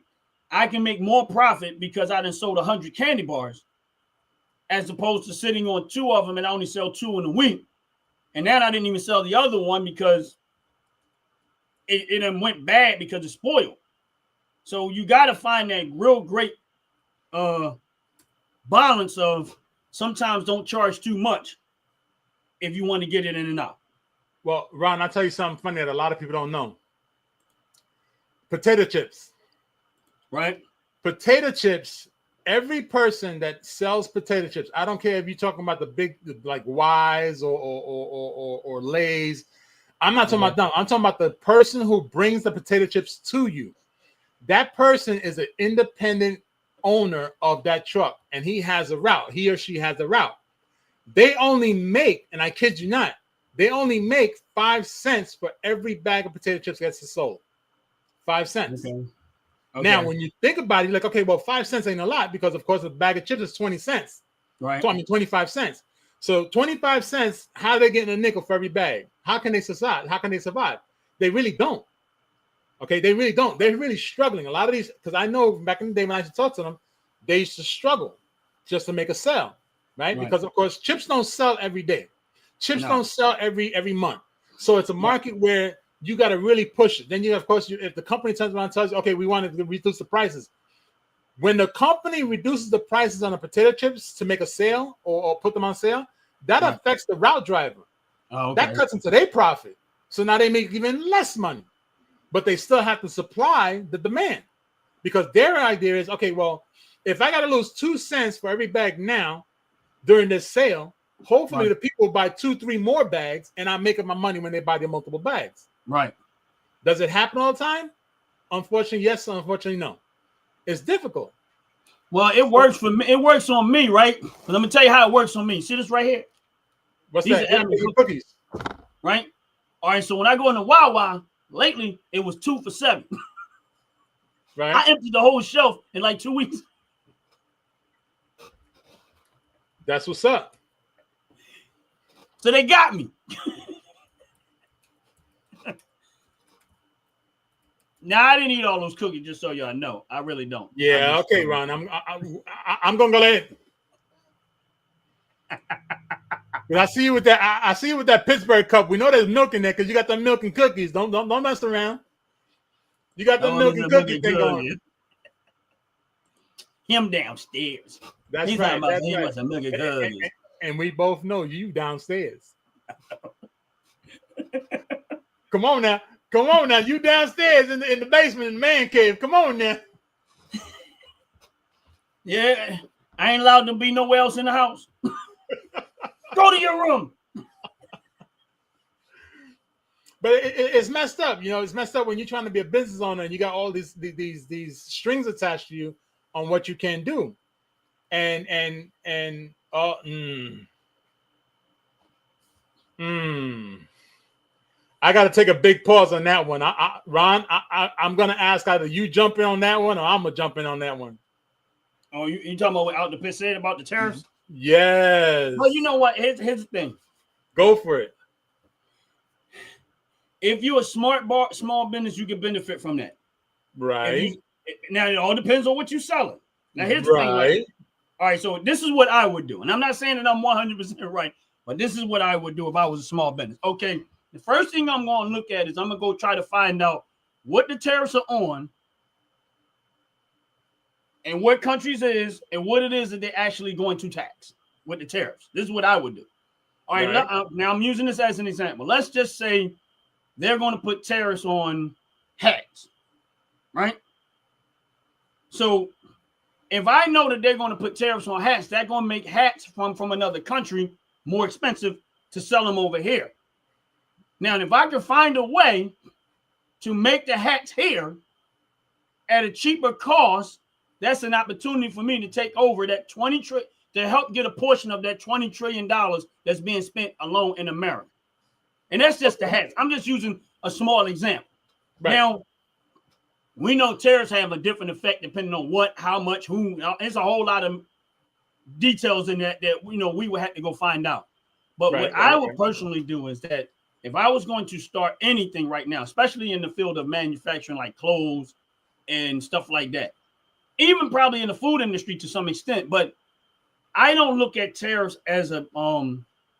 I can make more profit because I done sold 100 candy bars as opposed to sitting on 2 of them and I only sell 2 in a week. And then I didn't even sell the other one because it done went bad because it's spoiled. So you got to find that real great balance of sometimes don't charge too much if you want to get it in and out. Well, Ron, I'll tell you something funny that a lot of people don't know. Potato chips. Right? Potato chips, every person that sells potato chips, I don't care if you're talking about the big, like Wise or Lay's. I'm not talking about them. I'm talking about the person who brings the potato chips to you. That person is an independent owner of that truck, and he has a route. He or she has a route. They only make, and I kid you not, they only make 5 cents for every bag of potato chips gets sold. 5 cents. Okay. Now, when you think about it, you're like, okay, well, 5 cents ain't a lot because, of course, a bag of chips is 20 cents. Right. So, 25 cents. So 25 cents, how are they getting a nickel for every bag? How can they survive? They really don't. Okay, they really don't. They're really struggling. A lot of these, because I know back in the day when I used to talk to them, they used to struggle just to make a sale, right? Because, of course, chips don't sell every day. Chips don't sell every month. So it's a market where you got to really push it. Then of course, if the company turns around and tells you, okay, we want to reduce the prices. When the company reduces the prices on the potato chips to make a sale or put them on sale, that affects the route driver. That cuts into their profit. So now they make even less money, but they still have to supply the demand because their idea is, okay, well, if I got to lose 2 cents for every bag now during this sale, hopefully the people buy 2-3 more bags and I'm making my money when they buy their multiple bags. Right. Does it happen all the time? Unfortunately, yes. Unfortunately, no. It's difficult. Well, it works for me. It works on me, right? But let me tell you how it works on me. See this right here? What's These that? Are cookies. Right? All right. So when I go into Wawa, lately it was 2 for $7. Right. I emptied the whole shelf in like 2 weeks. That's what's up. So they got me. Now I didn't eat all those cookies, just so y'all know. I really don't. Yeah, okay, Ron. I'm gonna go ahead. I see you with that. I see you with that Pittsburgh cup. We know there's milk in there because you got the milk and cookies. Don't mess around. You got the milk and cookies thing going. Him downstairs. That's He's right. That's right. And we both know you downstairs. Come on now. Come on now. You downstairs in the basement in the man cave. Come on now. Yeah. I ain't allowed to be nowhere else in the house. Go to your room. But it's messed up. You know, it's messed up when you're trying to be a business owner and you got all these strings attached to you on what you can do. I got to take a big pause on that one. Ron, I'm going to ask either you jump in on that one or I'm going to jump in on that one. Oh, you talking about what Out the Pit said about the tariffs? Yes. Well, you know what? Here's the thing. Go for it. If you're a small business, you can benefit from that. Right. Now, it all depends on what you're selling. Now, here's the thing. Like, all right, so this is what I would do. And I'm not saying that I'm 100% right, but this is what I would do if I was a small business. Okay, the first thing I'm going to look at is I'm going to go try to find out what the tariffs are on and what countries it is and what it is that they're actually going to tax with the tariffs. This is what I would do. All right, now I'm using this as an example. Let's just say they're going to put tariffs on hats, right? So if I know that they're going to put tariffs on hats, that's going to make hats from another country more expensive to sell them over here. Now, if I can find a way to make the hats here at a cheaper cost, that's an opportunity for me to take over that to help get a portion of that $20 trillion that's being spent alone in America. And that's just the hats. I'm just using a small example. Right. Now, we know tariffs have a different effect depending on what, how much, who. There's a whole lot of details in that we would have to go find out. But what I would personally do is that if I was going to start anything right now, especially in the field of manufacturing like clothes and stuff like that, even probably in the food industry to some extent, but I don't look at tariffs as a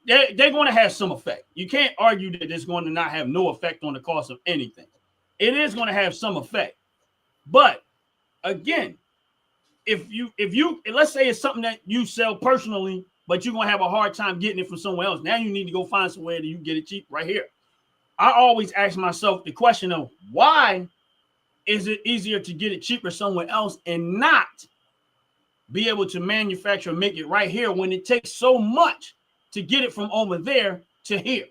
they're going to have some effect. You can't argue that it's going to not have no effect on the cost of anything. It is going to have some effect. But again, if you let's say it's something that you sell personally, but you're going to have a hard time getting it from somewhere else. Now you need to go find somewhere that you get it cheap right here. I always ask myself the question of why is it easier to get it cheaper somewhere else and not be able to manufacture and make it right here when it takes so much to get it from over there to here?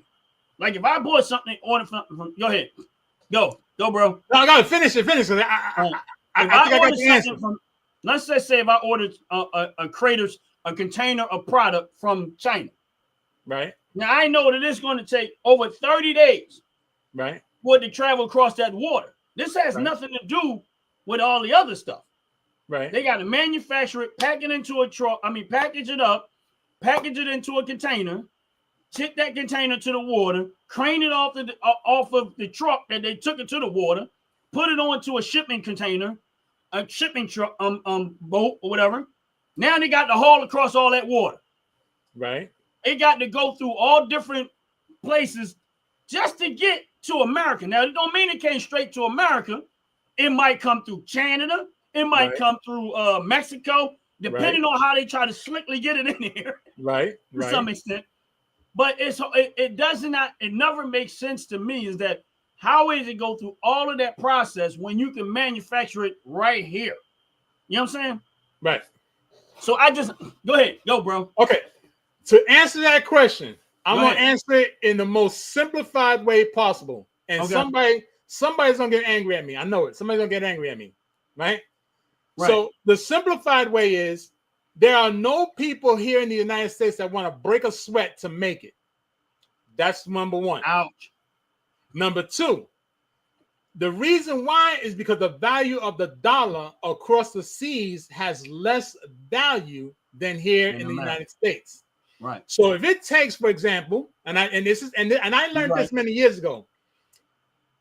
Like if I bought something, order from go ahead. Go, bro. No, I gotta finish it. I think I got the answer. Let's just say if I ordered a container of product from China. Right. Now I know that it's going to take over 30 days. Right. For it to travel across that water. This has nothing to do with all the other stuff. Right. They got to manufacture it, pack it into a truck. Package it up, package it into a container, take that container to the water, crane it off of the truck that they took it to the water, put it onto a shipping container, a shipping truck, boat or whatever. Now they got to haul across all that water. Right. It got to go through all different places just to get to America. Now, it don't mean it came straight to America. It might come through Canada. It might come through Mexico, depending on how they try to slickly get it in here. Right. To some extent. But it never makes sense to me is that how is it go through all of that process when you can manufacture it right here? You know what I'm saying? Right. So go ahead. Go, bro. Okay. To answer that question, I'm going to answer it in the most simplified way possible. And somebody's going to get angry at me. I know it. Somebody's going to get angry at me. Right? So the simplified way is there are no people here in the United States that want to break a sweat to make it. That's number one. Ouch. Number two, the reason why is because the value of the dollar across the seas has less value than here in the United States. Right. So if it takes, for example, and I learned this many years ago,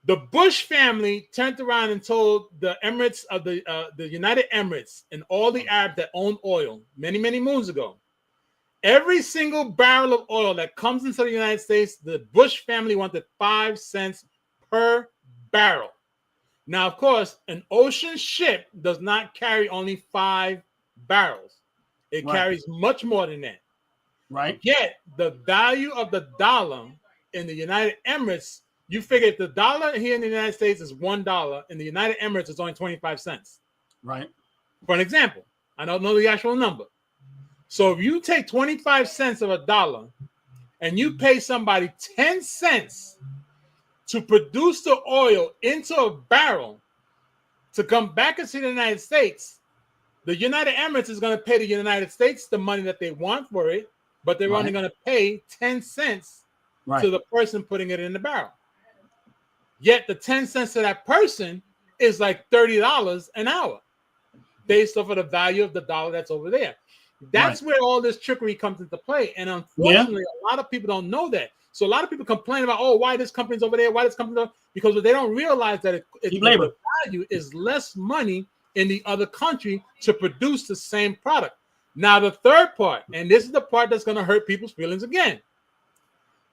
the Bush family turned around and told the Emirates of the United Emirates and all the Arabs that owned oil many, many moons ago, every single barrel of oil that comes into the United States, the Bush family wanted 5 cents per barrel. Now, of course, an ocean ship does not carry only 5 barrels. It carries much more than that. Right. Yet the value of the dollar in the United Emirates, you figure if the dollar here in the United States is $1, in the United Emirates it's only 25 cents. Right. For an example, I don't know the actual number. So if you take 25 cents of a dollar and you pay somebody 10 cents to produce the oil into a barrel to come back into the United States, the United Emirates is going to pay the United States the money that they want for it, but they're only going to pay 10 cents to the person putting it in the barrel. Yet the 10 cents to that person is like $30 an hour based off of the value of the dollar that's over there. That's where all this trickery comes into play. And unfortunately, a lot of people don't know that. So a lot of people complain about, why this company's over there, why this company's over there, because they don't realize that the value is less money in the other country to produce the same product. Now, the third part, and this is the part that's going to hurt people's feelings again.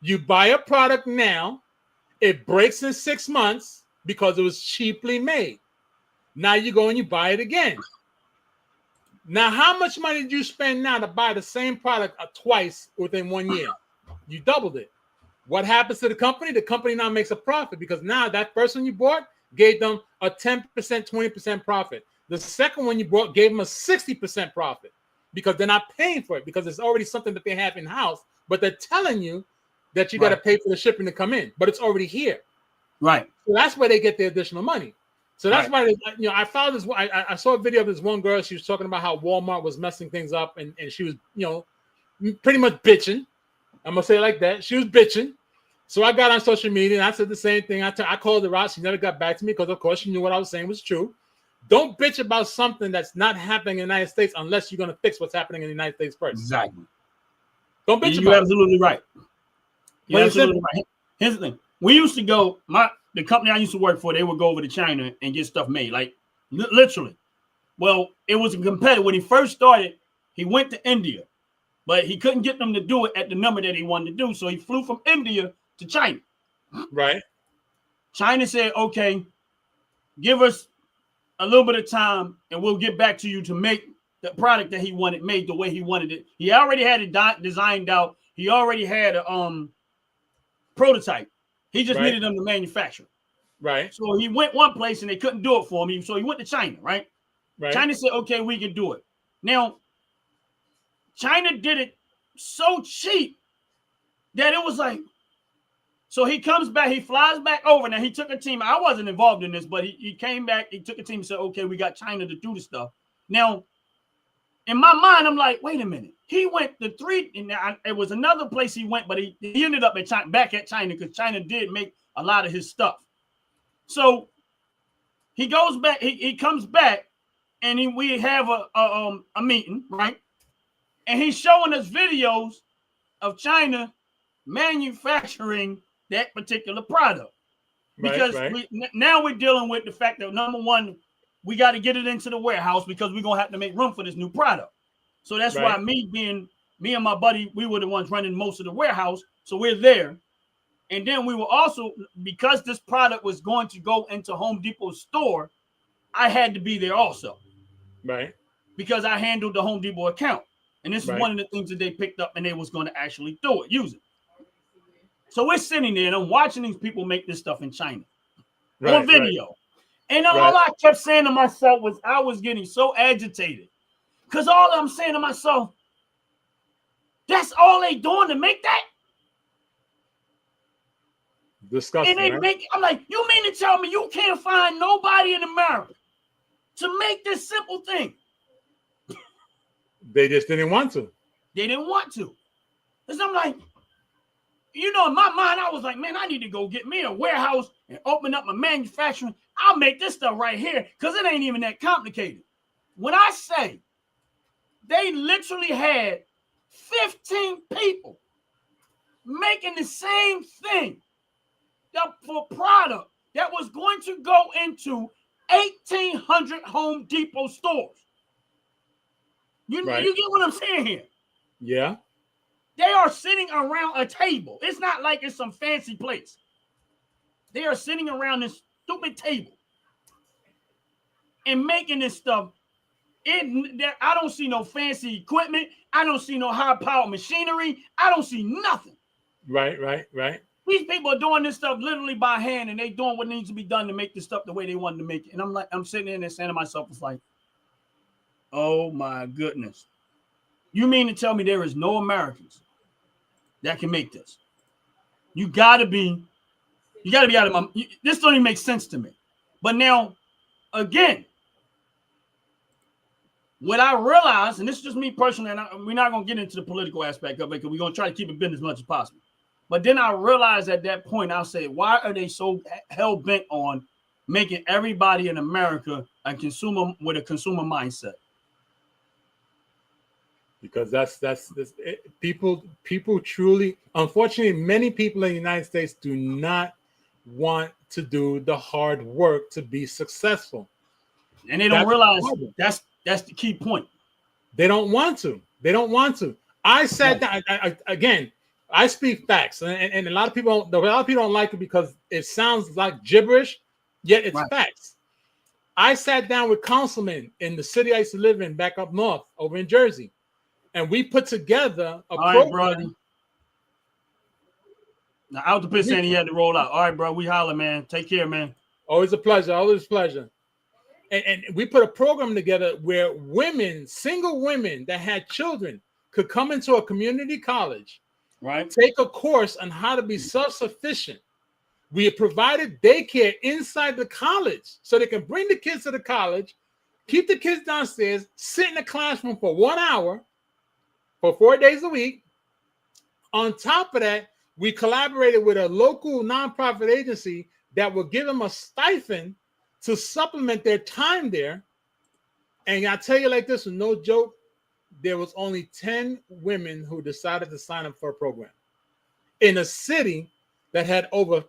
You buy a product now, it breaks in 6 months because it was cheaply made. Now you go and you buy it again. Now, how much money did you spend now to buy the same product twice within 1 year? You doubled it. What happens to the company? The company now makes a profit because now that first one you bought gave them a 10%, 20% profit. The second one you bought gave them a 60% profit because they're not paying for it because it's already something that they have in-house, but they're telling you that you got to pay for the shipping to come in, but it's already here. Right. So that's where they get the additional money. So that's why, I found this. I saw a video of this one girl. She was talking about how Walmart was messing things up, and she was, pretty much bitching. I'm gonna say it like that. She was bitching. So I got on social media and I said the same thing. I called her out. She never got back to me because, of course, she knew what I was saying was true. Don't bitch about something that's not happening in the United States unless you're gonna fix what's happening in the United States first. Exactly. Don't bitch about it. You're absolutely right. You're absolutely right. Here's the thing. We used to go. The company I used to work for, they would go over to China and get stuff made, like literally. Well, it was a competitor. When he first started, he went to India, but he couldn't get them to do it at the number that he wanted to do. So he flew from India to China. Right. China said, okay, give us a little bit of time and we'll get back to you to make the product that he wanted made the way he wanted it. He already had it designed out. He already had a prototype. He just needed them to manufacture. Right. So he went one place and they couldn't do it for him. So he went to China, right? China said, okay, we can do it. Now, China did it so cheap that it was like, so he comes back, he flies back over. Now, he took a team. I wasn't involved in this, but he came back, he took a team and said, okay, we got China to do the stuff. Now, in my mind, I'm like, wait a minute. He went to three, and it was another place he went, but he ended up back at China because China did make a lot of his stuff. So he goes back, he comes back, and we have a meeting, right? And he's showing us videos of China manufacturing that particular product. Because now we're dealing with the fact that, number one, we got to get it into the warehouse because we're going to have to make room for this new product. So that's why me and my buddy, we were the ones running most of the warehouse. So we're there. And then we were also, because this product was going to go into Home Depot's store, I had to be there also. Right. Because I handled the Home Depot account. And this is one of the things that they picked up and they was going to actually do it, use it. So we're sitting there and I'm watching these people make this stuff in China on video. And all I kept saying to myself was I was getting so agitated. Because all I'm saying to myself, that's all they doing to make that? Disgusting. And I'm like, you mean to tell me you can't find nobody in America to make this simple thing? They just didn't want to. They didn't want to. Because I'm like, in my mind, I was like, man, I need to go get me a warehouse and open up my manufacturing. I'll make this stuff right here because it ain't even that complicated. When I say they literally had 15 people making the same thing for product that was going to go into 1,800 Home Depot stores. You get what I'm saying here? Yeah. They are sitting around a table. It's not like it's some fancy place. They are sitting around this stupid table and making this stuff. I don't see no fancy equipment. I don't see no high-powered machinery. I don't see nothing. Right. These people are doing this stuff literally by hand, and they doing what needs to be done to make this stuff the way they wanted to make it. And I'm sitting there and saying to myself, it's like, oh my goodness. You mean to tell me there is no Americans that can make this? You gotta be out of my. This don't even make sense to me. But now, again, what I realized, and this is just me personally, and we're not gonna get into the political aspect of it because we're gonna try to keep it business as much as possible. But then I realized at that point, I said, why are they so hell bent on making everybody in America a consumer with a consumer mindset? Because that's people truly, unfortunately, many people in the United States do not want to do the hard work to be successful. And they don't realize that's the key point. They don't want to. They don't want to. I said that again. I speak facts, and a lot of people don't like it because it sounds like gibberish, yet it's facts. I sat down with councilmen in the city I used to live in back up north, over in Jersey, and we put together a program. Right, bro. Now, out the pitch saying he had to roll out. All right, bro. We holler, man. Take care, man. Always a pleasure. Always a pleasure. And we put a program together where women, single women that had children, could come into a community college, right? Take a course on how to be self-sufficient. We provided daycare inside the college so they can bring the kids to the college, keep the kids downstairs, sit in the classroom for 1 hour for 4 days a week. On top of that, we collaborated with a local nonprofit agency that will give them a stipend to supplement their time there. And I tell you like this, no joke, there was only 10 women who decided to sign up for a program in a city that had over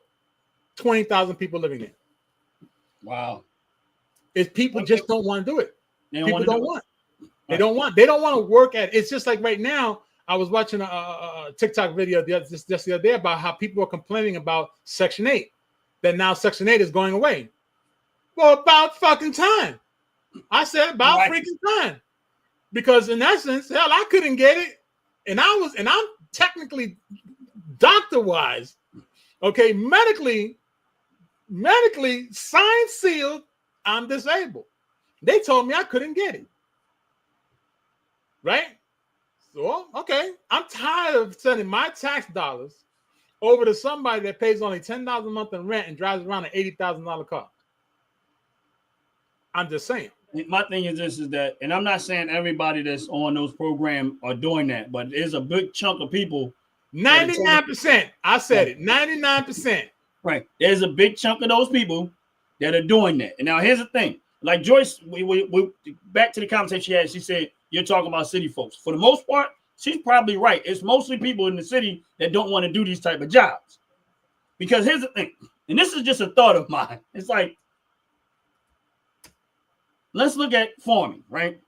20,000 people living there. Wow. If people just don't want to do it. They don't want. They don't want to work at it. It's just like right now, I was watching a TikTok video just the other day about how people are complaining about Section 8, that now Section 8 is going away. Well, about fucking time. I said about freaking time. Because in essence, hell, I couldn't get it. And I'm technically doctor-wise, okay, medically signed, sealed, I'm disabled. They told me I couldn't get it. Right? So, okay, I'm tired of sending my tax dollars over to somebody that pays only $10,000 a month in rent and drives around an $80,000 car. I'm just saying. My thing is this, is that, and I'm not saying everybody that's on those programs are doing that, but there's a big chunk of people. 99%. I said it. 99%. Right. There's a big chunk of those people that are doing that. And now here's the thing. Like Joyce, we back to the conversation she had. She said, you're talking about city folks. For the most part, she's probably right. It's mostly people in the city that don't want to do these type of jobs. Because here's the thing, and this is just a thought of mine. It's like, let's look at farming, right?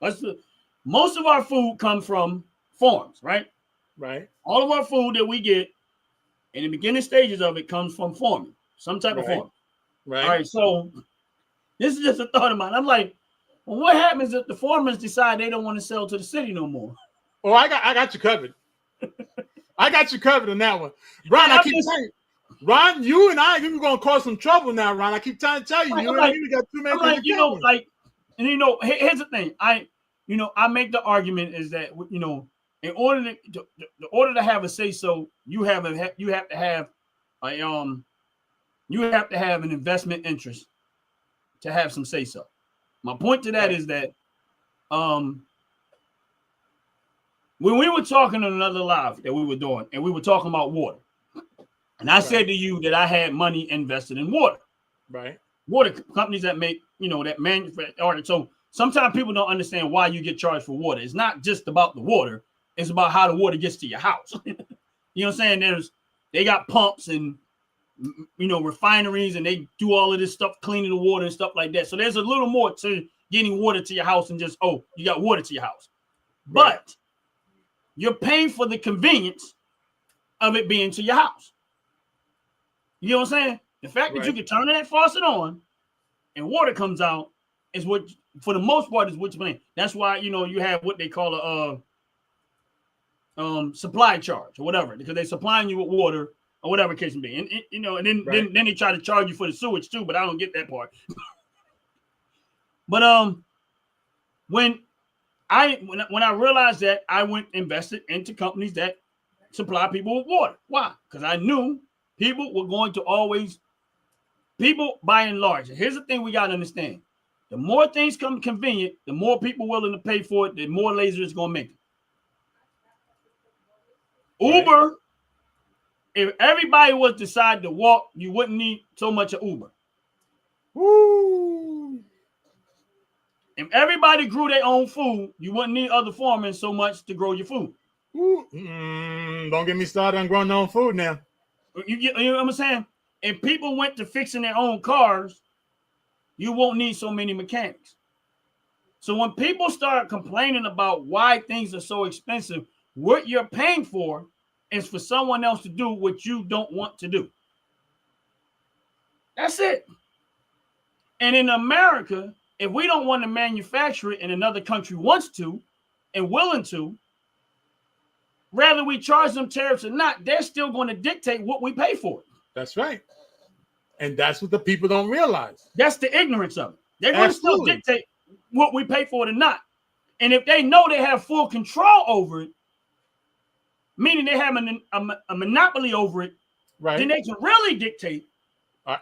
Most of our food comes from farms, right? Right. All of our food that we get in the beginning stages of it comes from farming, some type of farming. Right. All right. So this is just a thought of mine. I'm like, well, what happens if the farmers decide they don't want to sell to the city no more? Oh, I got you covered. I got you covered on that one. Ron, I keep saying, Ron, you and I, you're going to cause some trouble now, Ron. I keep trying to tell you, you got too many things. Here's the thing. I make the argument is that, in order to have a say so, you have to have an investment interest to have some say so. My point to that is that when we were talking on another live that we were doing, and we were talking about water, and I said to you that I had money invested in water, right? Water companies that make, that manufacture. So sometimes people don't understand why you get charged for water. It's not just about the water. It's about how the water gets to your house. You know what I'm saying? They got pumps and, refineries, and they do all of this stuff, cleaning the water and stuff like that. So there's a little more to getting water to your house than just, oh, you got water to your house. Right. But you're paying for the convenience of it being to your house. You know what I'm saying? The fact that you can turn that faucet on and water comes out is what, for the most part, is what you're paying. That's why, you have what they call a supply charge or whatever, because they're supplying you with water or whatever case may be. And then they try to charge you for the sewage too, but I don't get that part. But when I realized that, I went invested into companies that supply people with water. Why? Because I knew people were going to people by and large. And here's the thing we got to understand. The more things come convenient, the more people willing to pay for it, the more lazy it's going to make it. Uber, if everybody was to decide to walk, you wouldn't need so much of Uber. Woo. If everybody grew their own food, you wouldn't need other farmers so much to grow your food. Don't get me started on growing their own food now. You know what I'm saying? If people went to fixing their own cars, you won't need so many mechanics. So when people start complaining about why things are so expensive, what you're paying for is for someone else to do what you don't want to do. That's it. And in America, if we don't want to manufacture it and another country wants to and willing to, whether we charge them tariffs or not, they're still going to dictate what we pay for it. That's right. And that's what the people don't realize. That's the ignorance of it. They're going to still dictate what we pay for it or not. And if they know they have full control over it, meaning they have a monopoly over it, right, then they can really dictate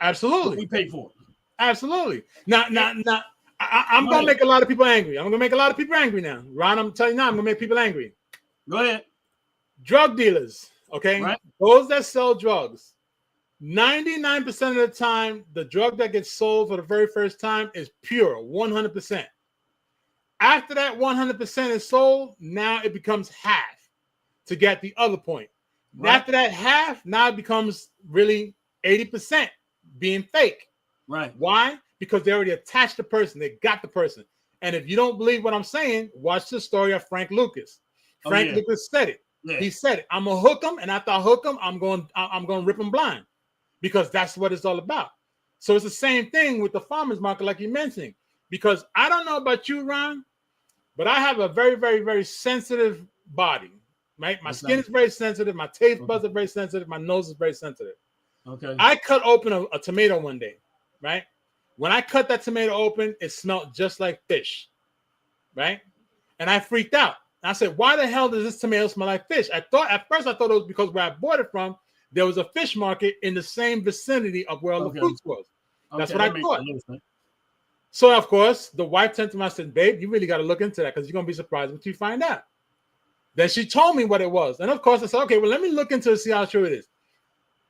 absolutely what we pay for it. Absolutely. Now, I'm going to make a lot of people angry. I'm going to make a lot of people angry now. Ron, I'm telling you now, I'm going to make people angry. Go ahead. Drug dealers, okay? Right. Those that sell drugs, 99% of the time, the drug that gets sold for the very first time is pure, 100%. After that 100% is sold, now it becomes half to get the other point. Right. After that half, now it becomes really 80% being fake. Right. Why? Because they already attached the person. They got the person. And if you don't believe what I'm saying, watch the story of Frank Lucas. Frank Lucas said it. Yeah. He said it. I'm gonna hook him, and after I hook him, I'm going to rip him blind, because that's what it's all about. So it's the same thing with the farmers market, like you mentioned. Because I don't know about you, Ron, but I have a very, very, very sensitive body. Right, my skin is very sensitive. My taste buds are very sensitive. My nose is very sensitive. Okay. I cut open a tomato one day. Right, when I cut that tomato open, it smelled just like fish. Right, and I freaked out. I said, why the hell does this tomato smell like fish? At first I thought it was because where I bought it from, there was a fish market in the same vicinity of where all the fruits was. That's what I thought. So, of course, the wife turned to me and said, babe, you really got to look into that, because you're going to be surprised what you find out. Then she told me what it was. And, of course, I said, okay, well, let me look into it, see how true it is.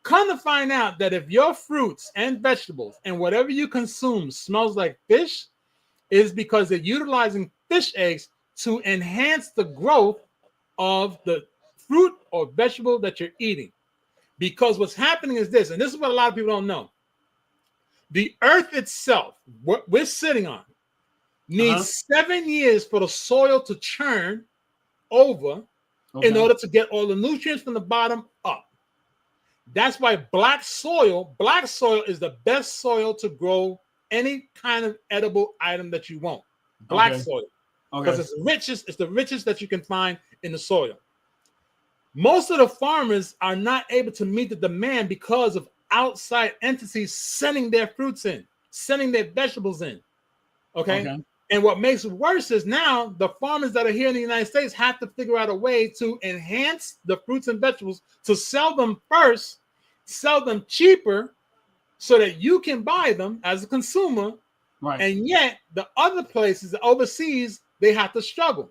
Come to find out that if your fruits and vegetables and whatever you consume smells like fish, is because they're utilizing fish eggs to enhance the growth of the fruit or vegetable that you're eating. Because what's happening is this, and this is what a lot of people don't know. The earth itself, what we're sitting on, needs 7 years for the soil to churn over in order to get all the nutrients from the bottom up. That's why black soil is the best soil to grow any kind of edible item that you want. Black soil. Because it's the richest that you can find in the soil. Most of the farmers are not able to meet the demand because of outside entities sending their fruits in, sending their vegetables in. Okay. And what makes it worse is now the farmers that are here in the United States have to figure out a way to enhance the fruits and vegetables, to sell them first, sell them cheaper, so that you can buy them as a consumer. Right. And yet the other places overseas, they have to struggle,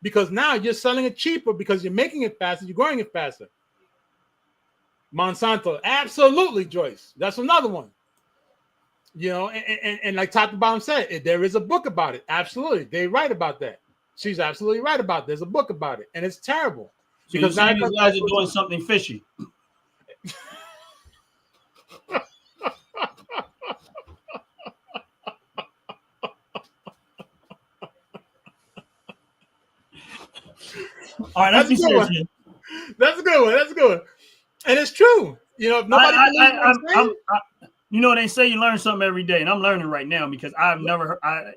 because now you're selling it cheaper because you're making it faster, you're growing it faster. Monsanto, absolutely, Joyce. That's another one. You know, and like Top to Bottom said, there is a book about it. Absolutely, they write about that. She's absolutely right about it. There's a book about it, and it's terrible. So because now these guys are doing something fishy. All right, that's a good one. That's a good one. That's a good one. And it's true. You know, if nobody you know, they say you learn something every day, and I'm learning right now because I've never heard.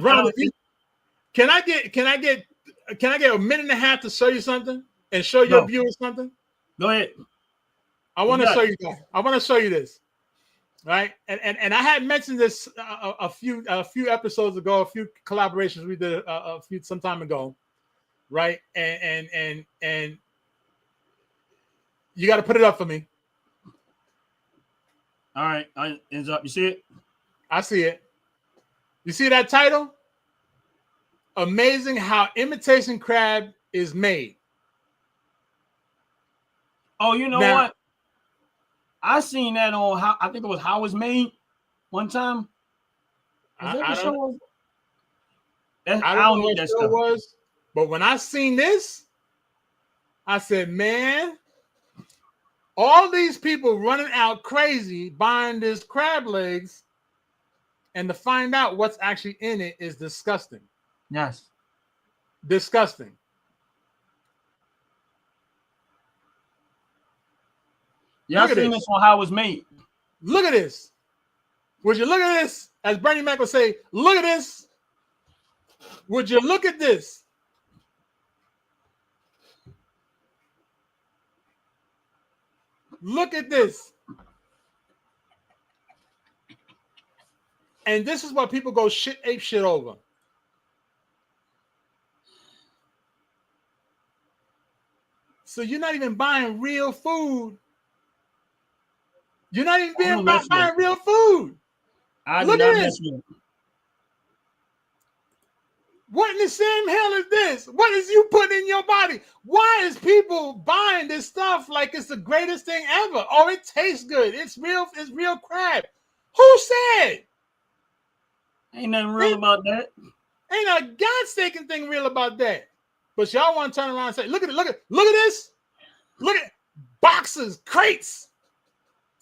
Ron, can I get a minute and a half to show you something and show your viewers something? Go ahead. I want to show you that. I want to show you this. Right, and I had mentioned this a few episodes ago, a few collaborations we did some time ago, right? And you got to put it up for me. All right, it's up. You see it? I see it. You see that title? Amazing how imitation crab is made. Oh, you know what? I seen that on I think it was How It's Made one time. I don't know what that show was, but when I seen this, I said, man, all these people running out crazy buying this crab legs and to find out what's actually in it is disgusting. Yes. Disgusting. Y'all seen this on how it was made. Look at this. Would you look at this? As Bernie Mac would say, look at this. Would you look at this? Look at this. And this is what people go ape shit over. So you're not even buying real food. You're not even buying real food. Look at this. What in the same hell is this? What is you putting in your body? Why is people buying this stuff like it's the greatest thing ever? Oh, it tastes good. It's real crab. Who said? Ain't nothing real about that. Ain't a godstaking thing real about that. But y'all want to turn around and say, look at this. Look at boxes, crates.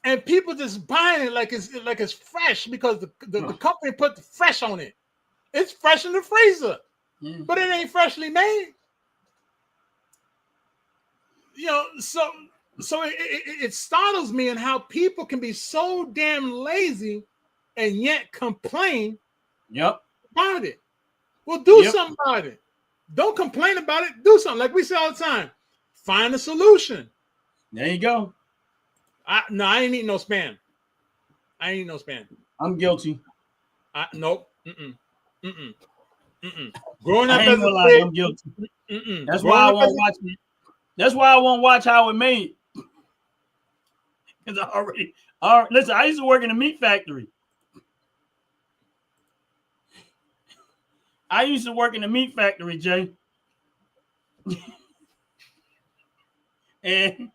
And people just buying it like it's fresh because the company put the fresh on it. It's fresh in the freezer, but it ain't freshly made. You know, so it startles me in how people can be so damn lazy and yet complain about it. Well, do something about it. Don't complain about it. Do something. Like we say all the time, find a solution. There you go. I ain't eating no spam. I'm guilty. Nope. Growing up as a kid, I'm guilty. That's why I won't watch it. That's why I won't watch How It Made. Because I already listen. I used to work in a meat factory. Jay. And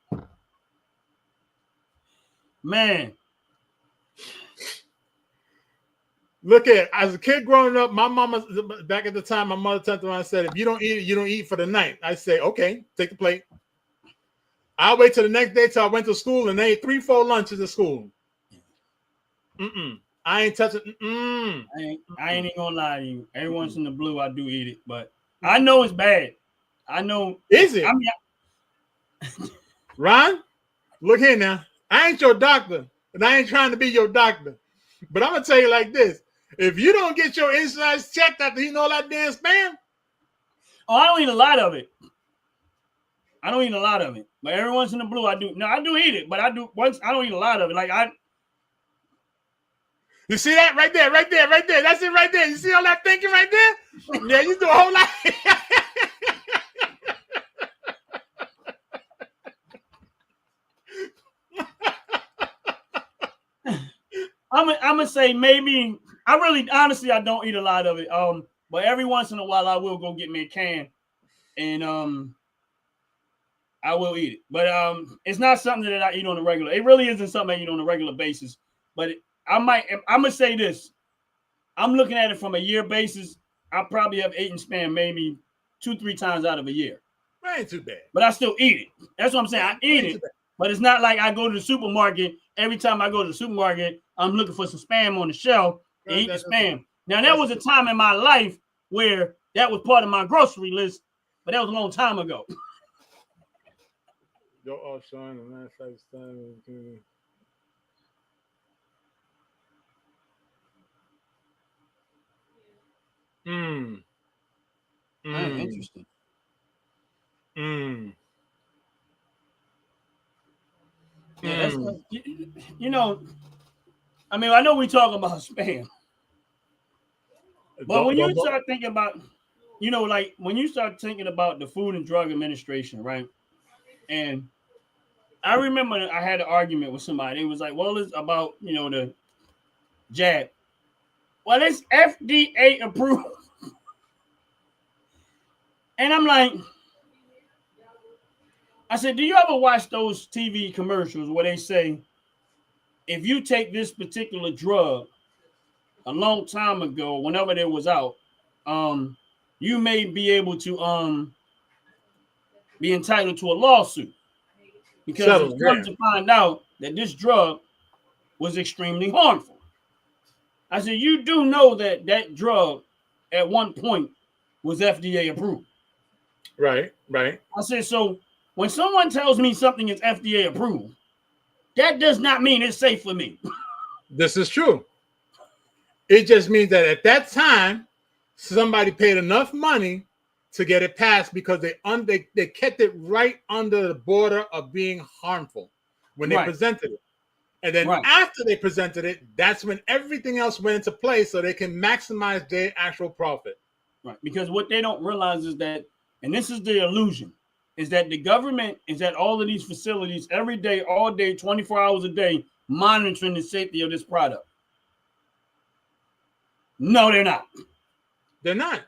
man. Look at, as a kid growing up, my mama, back at the time, my mother turned around and said, if you don't eat it, you don't eat for the night. I say, okay, take the plate. I'll wait till the next day till I went to school and they ate 3-4 lunches at school. I ain't touching. I ain't even gonna lie to you. Every once in the blue, I do eat it, but I know it's bad. I know. Is it? Ron, look here now. I ain't your doctor, and I ain't trying to be your doctor. But I'm gonna tell you like this: if you don't get your insides checked after eating all that damn spam, I don't eat a lot of it. But every once in the blue, I do. No, I do eat it, but I don't eat a lot of it. Like you see that right there. That's it right there. You see all that thinking right there? Yeah, you do a whole lot. I'm gonna say maybe honestly I don't eat a lot of it. But every once in a while I will go get me a can, and I will eat it. But it's not something that I eat on a regular. It really isn't something I eat on a regular basis. But I'm gonna say this. I'm looking at it from a year basis. I probably have eaten spam maybe 2-3 times out of a year. That ain't too bad. But I still eat it. That's what I'm saying. I eat it. But it's not like I go to the supermarket. Every time I go to the supermarket, I'm looking for some spam on the shelf and eat the spam. Now, there was a time in my life where that was part of my grocery list, but that was a long time ago. Your offshore and last lifestyle. Interesting. Yeah, you know, I mean, I know we talk about spam, but when you start thinking about, like when you start thinking about the Food and Drug Administration, right? And I remember I had an argument with somebody. It was like, well, it's about, the jab. Well, it's FDA approved. And I'm like, I said, do you ever watch those TV commercials where they say, if you take this particular drug a long time ago, whenever it was out, you may be able to be entitled to a lawsuit because it's come to find out that this drug was extremely harmful. I said, you do know that that drug at one point was FDA approved. Right, right. I said, so when someone tells me something is FDA approved, that does not mean it's safe for me. This is true. It just means that at that time, somebody paid enough money to get it passed because they kept it right under the border of being harmful when they presented it. And then after they presented it, that's when everything else went into place so they can maximize their actual profit. Right. Because what they don't realize is that, and this is the illusion, is that the government is at all of these facilities every day, all day, 24 hours a day, monitoring the safety of this product. No, they're not. They're not.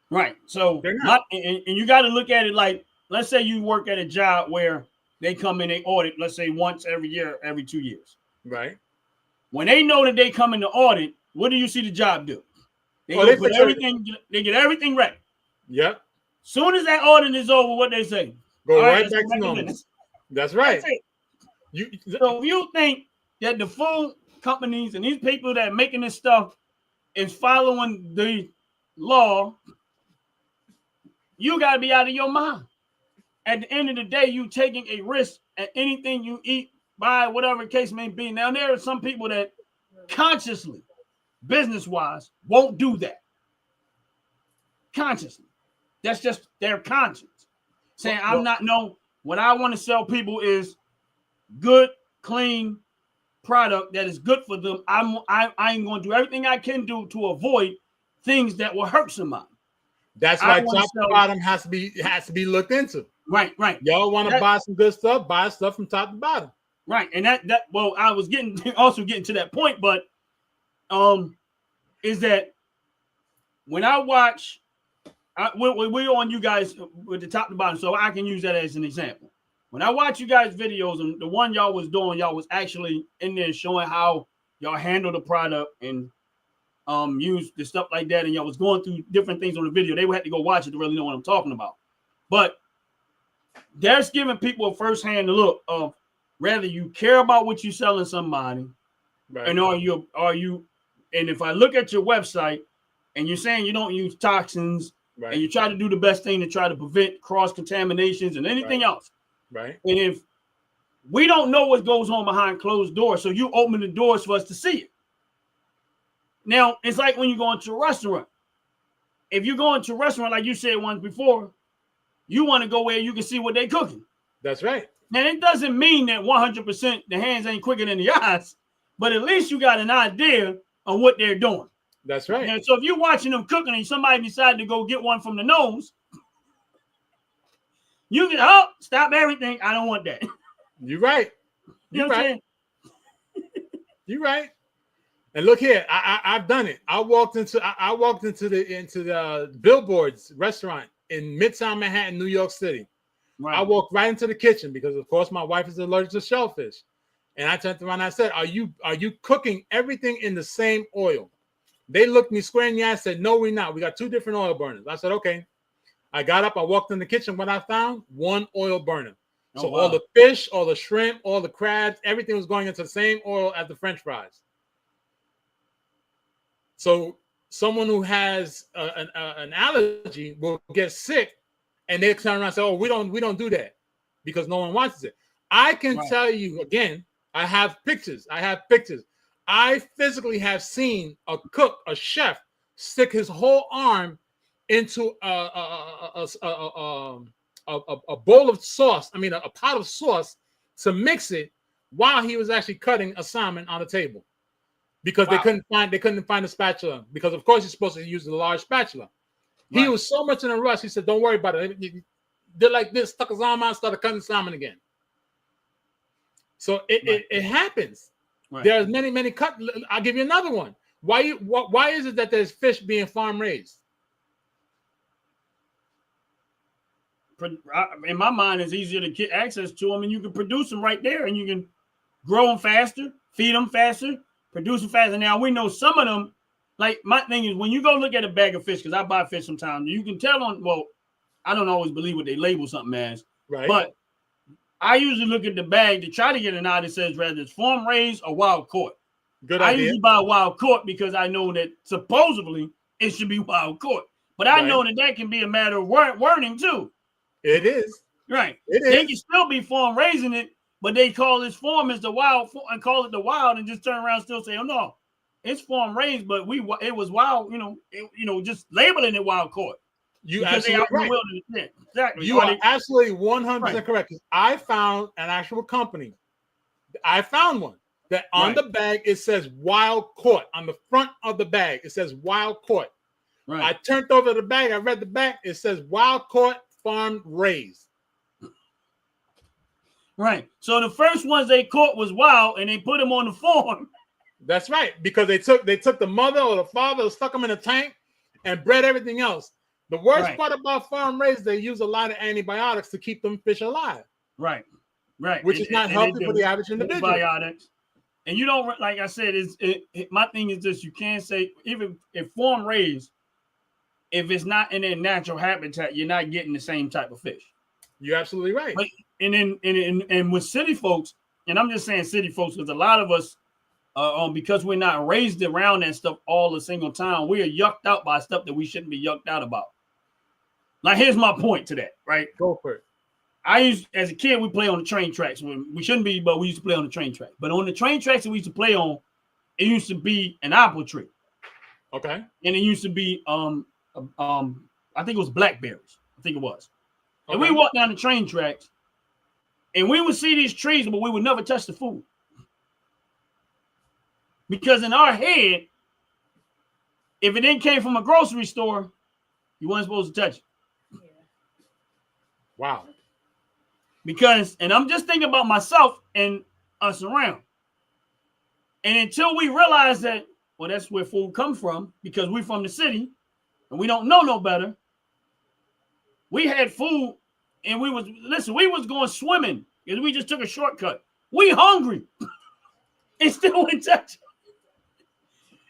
Right. So, and you got to look at it like, let's say you work at a job where they come in, they audit, let's say once every year, every 2 years. Right. When they know that they come in to audit, what do you see the job do? They put everything, they get everything ready. Yep. Soon as that audit is over, what they say? Go right back to normal. That's right. So if you think that the food companies and these people that are making this stuff is following the law, you got to be out of your mind. At the end of the day, you taking a risk at anything you eat, buy, whatever the case may be. Now, there are some people that consciously, business-wise, won't do that. Consciously. That's just their conscience. Saying, what I want to sell people is good, clean product that is good for them. I ain't going to do everything I can do to avoid things that will hurt somebody. That's why top to bottom has to be looked into. Right. Y'all want to buy some good stuff, buy stuff from top to bottom. Right. And I was getting to that point, but is that when I watch we're on you guys with the top to bottom, so I can use that as an example. When I watch you guys' videos, and the one y'all was doing, y'all was actually in there showing how y'all handle the product and use the stuff like that, and y'all was going through different things on the video. They would have to go watch it to really know what I'm talking about. But that's giving people a first-hand look of whether you care about what you're selling somebody, and are you, and if I look at your website and you're saying you don't use toxins, and you try to do the best thing to try to prevent cross-contaminations and anything else. Right. And if we don't know what goes on behind closed doors, so you open the doors for us to see it. Now, it's like when you go into a restaurant. If you go into a restaurant, like you said once before, you want to go where you can see what they're cooking. That's right. Now, it doesn't mean that 100% the hands ain't quicker than the eyes, but at least you got an idea of what they're doing. That's right. And so if you're watching them cooking and somebody decided to go get one from the nose, you can stop everything. I don't want that. You're right. You're right. You're right. And look here, I've done it. I walked into the Billboards restaurant in Midtown Manhattan, New York City. Right. I walked right into the kitchen because, of course, my wife is allergic to shellfish. And I turned around and I said, "Are you cooking everything in the same oil?" They looked me square in the eye and said, "No, we're not. We got 2 different oil burners." I said, "Okay." I got up, I walked in the kitchen. What I found, 1 oil burner. So all the fish, all the shrimp, all the crabs, everything was going into the same oil as the French fries. So someone who has an allergy will get sick, and they turn around and say, "Oh, we don't do that because no one wants it." I can tell you again, I have pictures. I physically have seen a chef, stick his whole arm into a bowl of sauce. I mean, a pot of sauce to mix it while he was actually cutting a salmon on the table, because they couldn't find a spatula, because of course you're supposed to use the large spatula. He was so much in a rush. He said, "Don't worry about it." They're like this, stuck his arm out, started cutting salmon again. So it happens. Right. There's many cut. I'll give you another one. Why is it that there's fish being farm raised? In my mind, it's easier to get access to them, and you can produce them right there, and you can grow them faster, feed them faster, produce them faster. Now, we know some of them, like my thing is when you go look at a bag of fish, because I buy fish sometimes, you can tell I don't always believe what they label something as, right? But I usually look at the bag to try to get an eye that says whether it's farm raised or wild caught. Good I idea. usually buy wild caught because I know that supposedly it should be wild caught. But I know that can be a matter of wording too. It is. Right. It They is. can still be farm raising it, but they call this farm as the wild and call it the wild and just turn around and still say, oh no, it's farm raised, but it was wild, just labeling it wild caught. You because they absolutely out in the right. wilderness. Yeah, exactly. You are absolutely 100% Right. correct. 'Cause I found an actual company. I found one that on the bag it says wild caught. On the front of the bag it says wild caught. Right. I turned over the bag. I read the back. It says wild caught, farm raised. Right. So the first ones they caught was wild, and they put them on the farm. That's right, because they took the mother or the father, stuck them in a tank, and bred everything else. The worst part about farm raised, they use a lot of antibiotics to keep them fish alive. Right. Right. Which is not healthy for the average individual. Antibiotics. And you don't, like I said, my thing is this: you can't say even if farm raised, if it's not in their natural habitat, you're not getting the same type of fish. You're absolutely right. But and with city folks, and I'm just saying city folks because a lot of us, because we're not raised around that stuff all the single time, we are yucked out by stuff that we shouldn't be yucked out about. Like, here's my point to that, right? Go for it. As a kid, we play on the train tracks. We shouldn't be, but we used to play on the train track. But on the train tracks that we used to play on, it used to be an apple tree. Okay. And it used to be, I think it was blackberries. I think it was. Okay. And we walked down the train tracks, and we would see these trees, but we would never touch the food. Because in our head, if it didn't came from a grocery store, you weren't supposed to touch it. Yeah. Wow. Because, and I'm just thinking about myself and us around. And until we realize that, well, that's where food comes from, because we're from the city and we don't know no better. We had food and we was going swimming because we just took a shortcut. We hungry and still wouldn't touch it.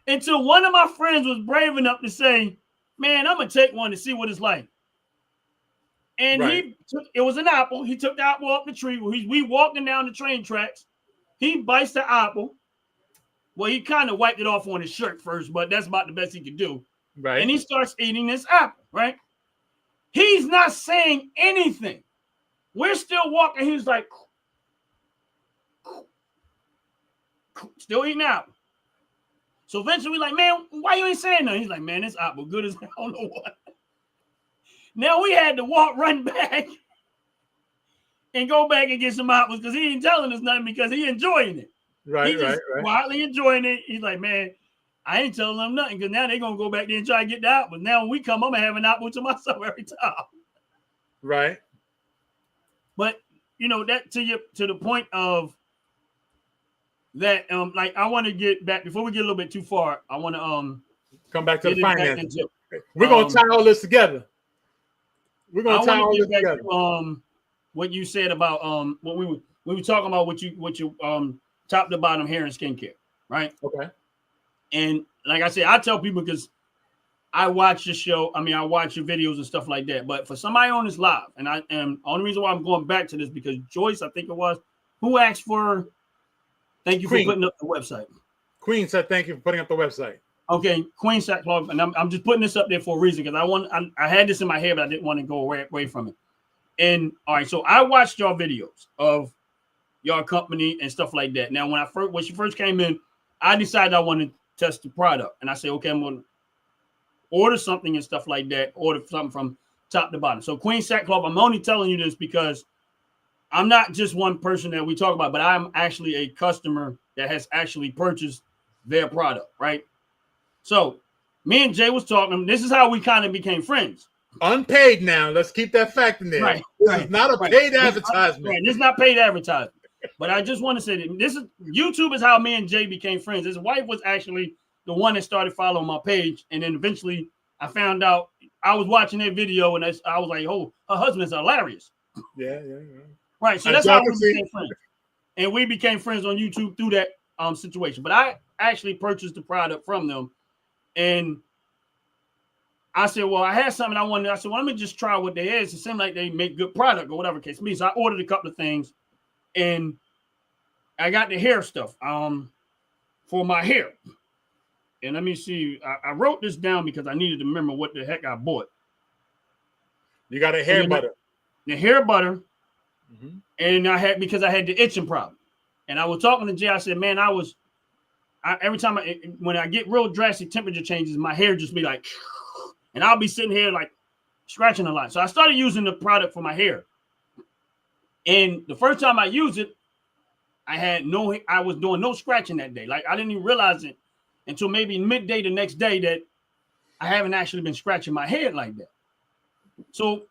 Until one of my friends was brave enough to say, man, I'm going to take one to see what it's like. And it was an apple. He took the apple off the tree. We walking down the train tracks. He bites the apple. Well, he kind of wiped it off on his shirt first, but that's about the best he could do. Right. And he starts eating this apple, right? He's not saying anything. We're still walking. He's like, still eating apple. So eventually we're like, man, why you ain't saying nothing? He's like, man, this apple good as I don't know what. Now we had to run back and go back and get some apples because he ain't telling us nothing because he enjoying it. Right, He's just quietly enjoying it. He's like, man, I ain't telling them nothing because now they're going to go back there and try to get the apples. Now when we come, I'm going to have an apple to myself every time. Right. But, that to the point of that, like, I want to get back, before we get a little bit too far, I want to come back to the finances. We're going to tie all this together. We're going to tie all this together. To, what you said about what we were talking about what you top to bottom hair and skincare, right? Okay. And like I said, I tell people because I watch the show. I mean, I watch your videos and stuff like that. But for somebody on this live, and the only reason why I'm going back to this because Joyce, I think it was, who asked for thank you Queen. for putting up the website. Queen said thank you for putting up the website. Okay, Queen Sackcloth, and I'm just putting this up there for a reason because I had this in my head, but I didn't want to go away from it. And all right, so I watched your videos of your company and stuff like that. Now, when she first came in, I decided I wanted to test the product, and I said, okay, I'm going to order something and stuff like that. Order something from top to bottom. So Queen Sackcloth, I'm only telling you this because I'm not just one person that we talk about, but I'm actually a customer that has actually purchased their product, right? So me and Jay was talking. This is how we kind of became friends. Unpaid now. Let's keep that fact in there. Right. This is not a paid advertisement. Right. This is not paid advertisement. But I just want to say that YouTube is how me and Jay became friends. His wife was actually the one that started following my page. And then eventually I found out I was watching that video and I was like, oh, her husband's hilarious. Yeah. Right. So that's how we became friends. And we became friends on YouTube through that situation. But I actually purchased the product from them. And I said, well, I had something I wanted. I said, well, let me just try what they is. It seemed like they make good product or whatever case me. So I ordered a couple of things and I got the hair stuff. for my hair. And let me see. I wrote this down because I needed to remember what the heck I bought. You got a hair butter. The hair butter. Mm-hmm. And because I had the itching problem. And I was talking to Jay. I said, man, every time when I get real drastic temperature changes, my hair just be like, and I'll be sitting here like scratching a lot. So I started using the product for my hair. And the first time I used it, I was doing no scratching that day. Like I didn't even realize it until maybe midday the next day that I haven't actually been scratching my head like that. So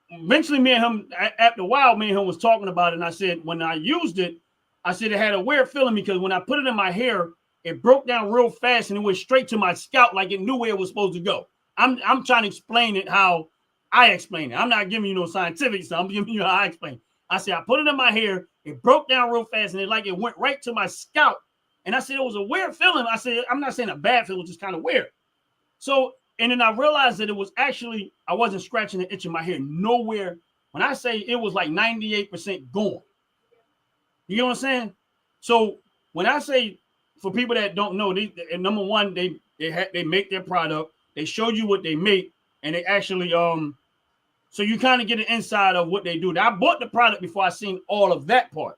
eventually me and him, after a while, me and him was talking about it. And I said, when I used it, I said it had a weird feeling because when I put it in my hair, it broke down real fast and it went straight to my scalp like it knew where it was supposed to go. I'm trying to explain it how I explain it. I'm not giving you no scientific stuff. I'm giving you how I explain it. I said, I put it in my hair. It broke down real fast and it went right to my scalp. And I said, it was a weird feeling. I said, I'm not saying a bad feeling, it was just kind of weird. So, and then I realized that it was actually, I wasn't scratching and itching my hair nowhere. When I say it was like 98% gone. You know what I'm saying? So when I say, for people that don't know, number one, they make their product. They show you what they make, and they actually so you kind of get an inside of what they do. Now, I bought the product before I seen all of that part.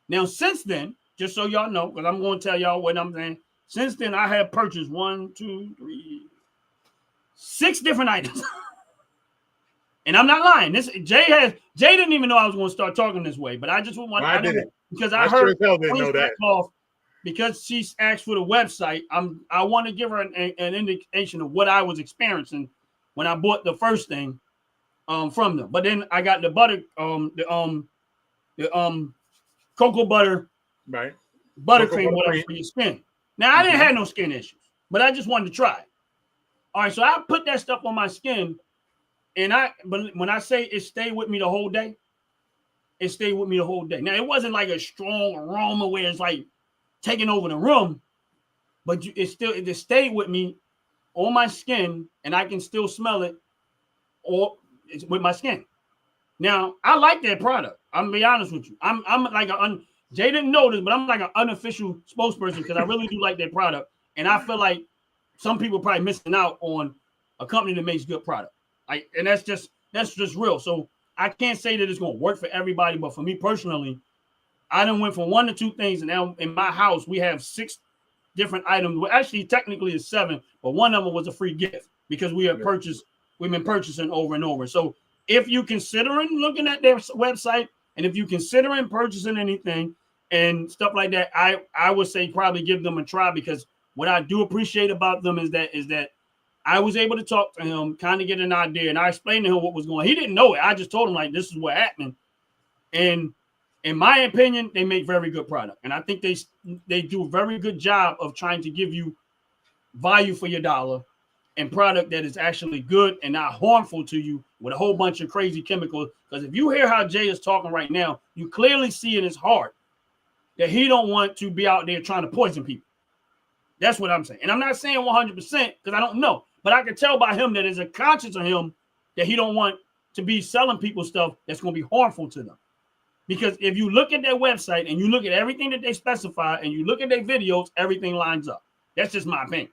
Now, since then, just so y'all know, because I'm going to tell y'all what I'm saying. Since then, I have purchased 6 different items. And I'm not lying. Jay didn't even know I was going to start talking this way, but I just want because I heard sure because she asked for the website. I want to give her an indication of what I was experiencing when I bought the first thing from them. But then I got the butter, the cocoa butter, right? Buttercream, whatever for your skin. Now I didn't have no skin issues, but I just wanted to try it. All right, so I put that stuff on my skin, but when I say it stayed with me the whole day, it stayed with me the whole day. Now it wasn't like a strong aroma where it's like taking over the room, but it stayed with me on my skin, and I can still smell it, or it's with my skin. Now I like that product. I'm gonna be honest with you. I'm like Jay didn't know this, but I'm like an unofficial spokesperson because I really do like that product, and I feel like some people probably missing out on a company that makes good product. And that's just real. So I can't say that it's gonna work for everybody, but for me personally, I done went from 1 to 2 things, and now in my house we have 6 different items. Well, actually, technically it's 7, but one of them was a free gift because we've been purchasing over and over. So if you're considering looking at their website, and if you're considering purchasing anything and stuff like that, I would say probably give them a try, because what I do appreciate about them is that I was able to talk to him, kind of get an idea, and I explained to him what was going on. He didn't know it. I just told him, like, this is what happened. And in my opinion, they make very good product. And I think they do a very good job of trying to give you value for your dollar and product that is actually good and not harmful to you with a whole bunch of crazy chemicals. Because if you hear how Jay is talking right now, you clearly see in his heart that he don't want to be out there trying to poison people. That's what I'm saying. And I'm not saying 100% because I don't know. But I can tell by him that there's a conscience of him that he don't want to be selling people stuff that's going to be harmful to them. Because if you look at their website and you look at everything that they specify and you look at their videos, everything lines up. That's just my opinion.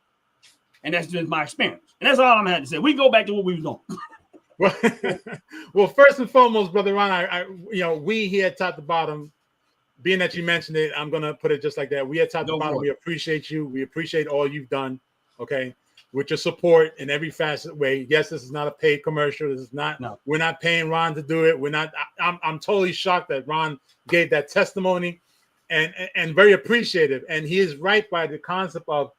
And that's just my experience. And that's all I'm having to say. We go back to what we was doing. Well, first and foremost, Brother Ron, we here at Top to Bottom, being that you mentioned it, I'm going to put it just like that. We at Top to Bottom, we appreciate you. We appreciate all you've done, okay, with your support in every facet way. Yes, this is not a paid commercial. This is not, We're not paying Ron to do it. We're not, I'm totally shocked that Ron gave that testimony and very appreciative. And he is right by the concept of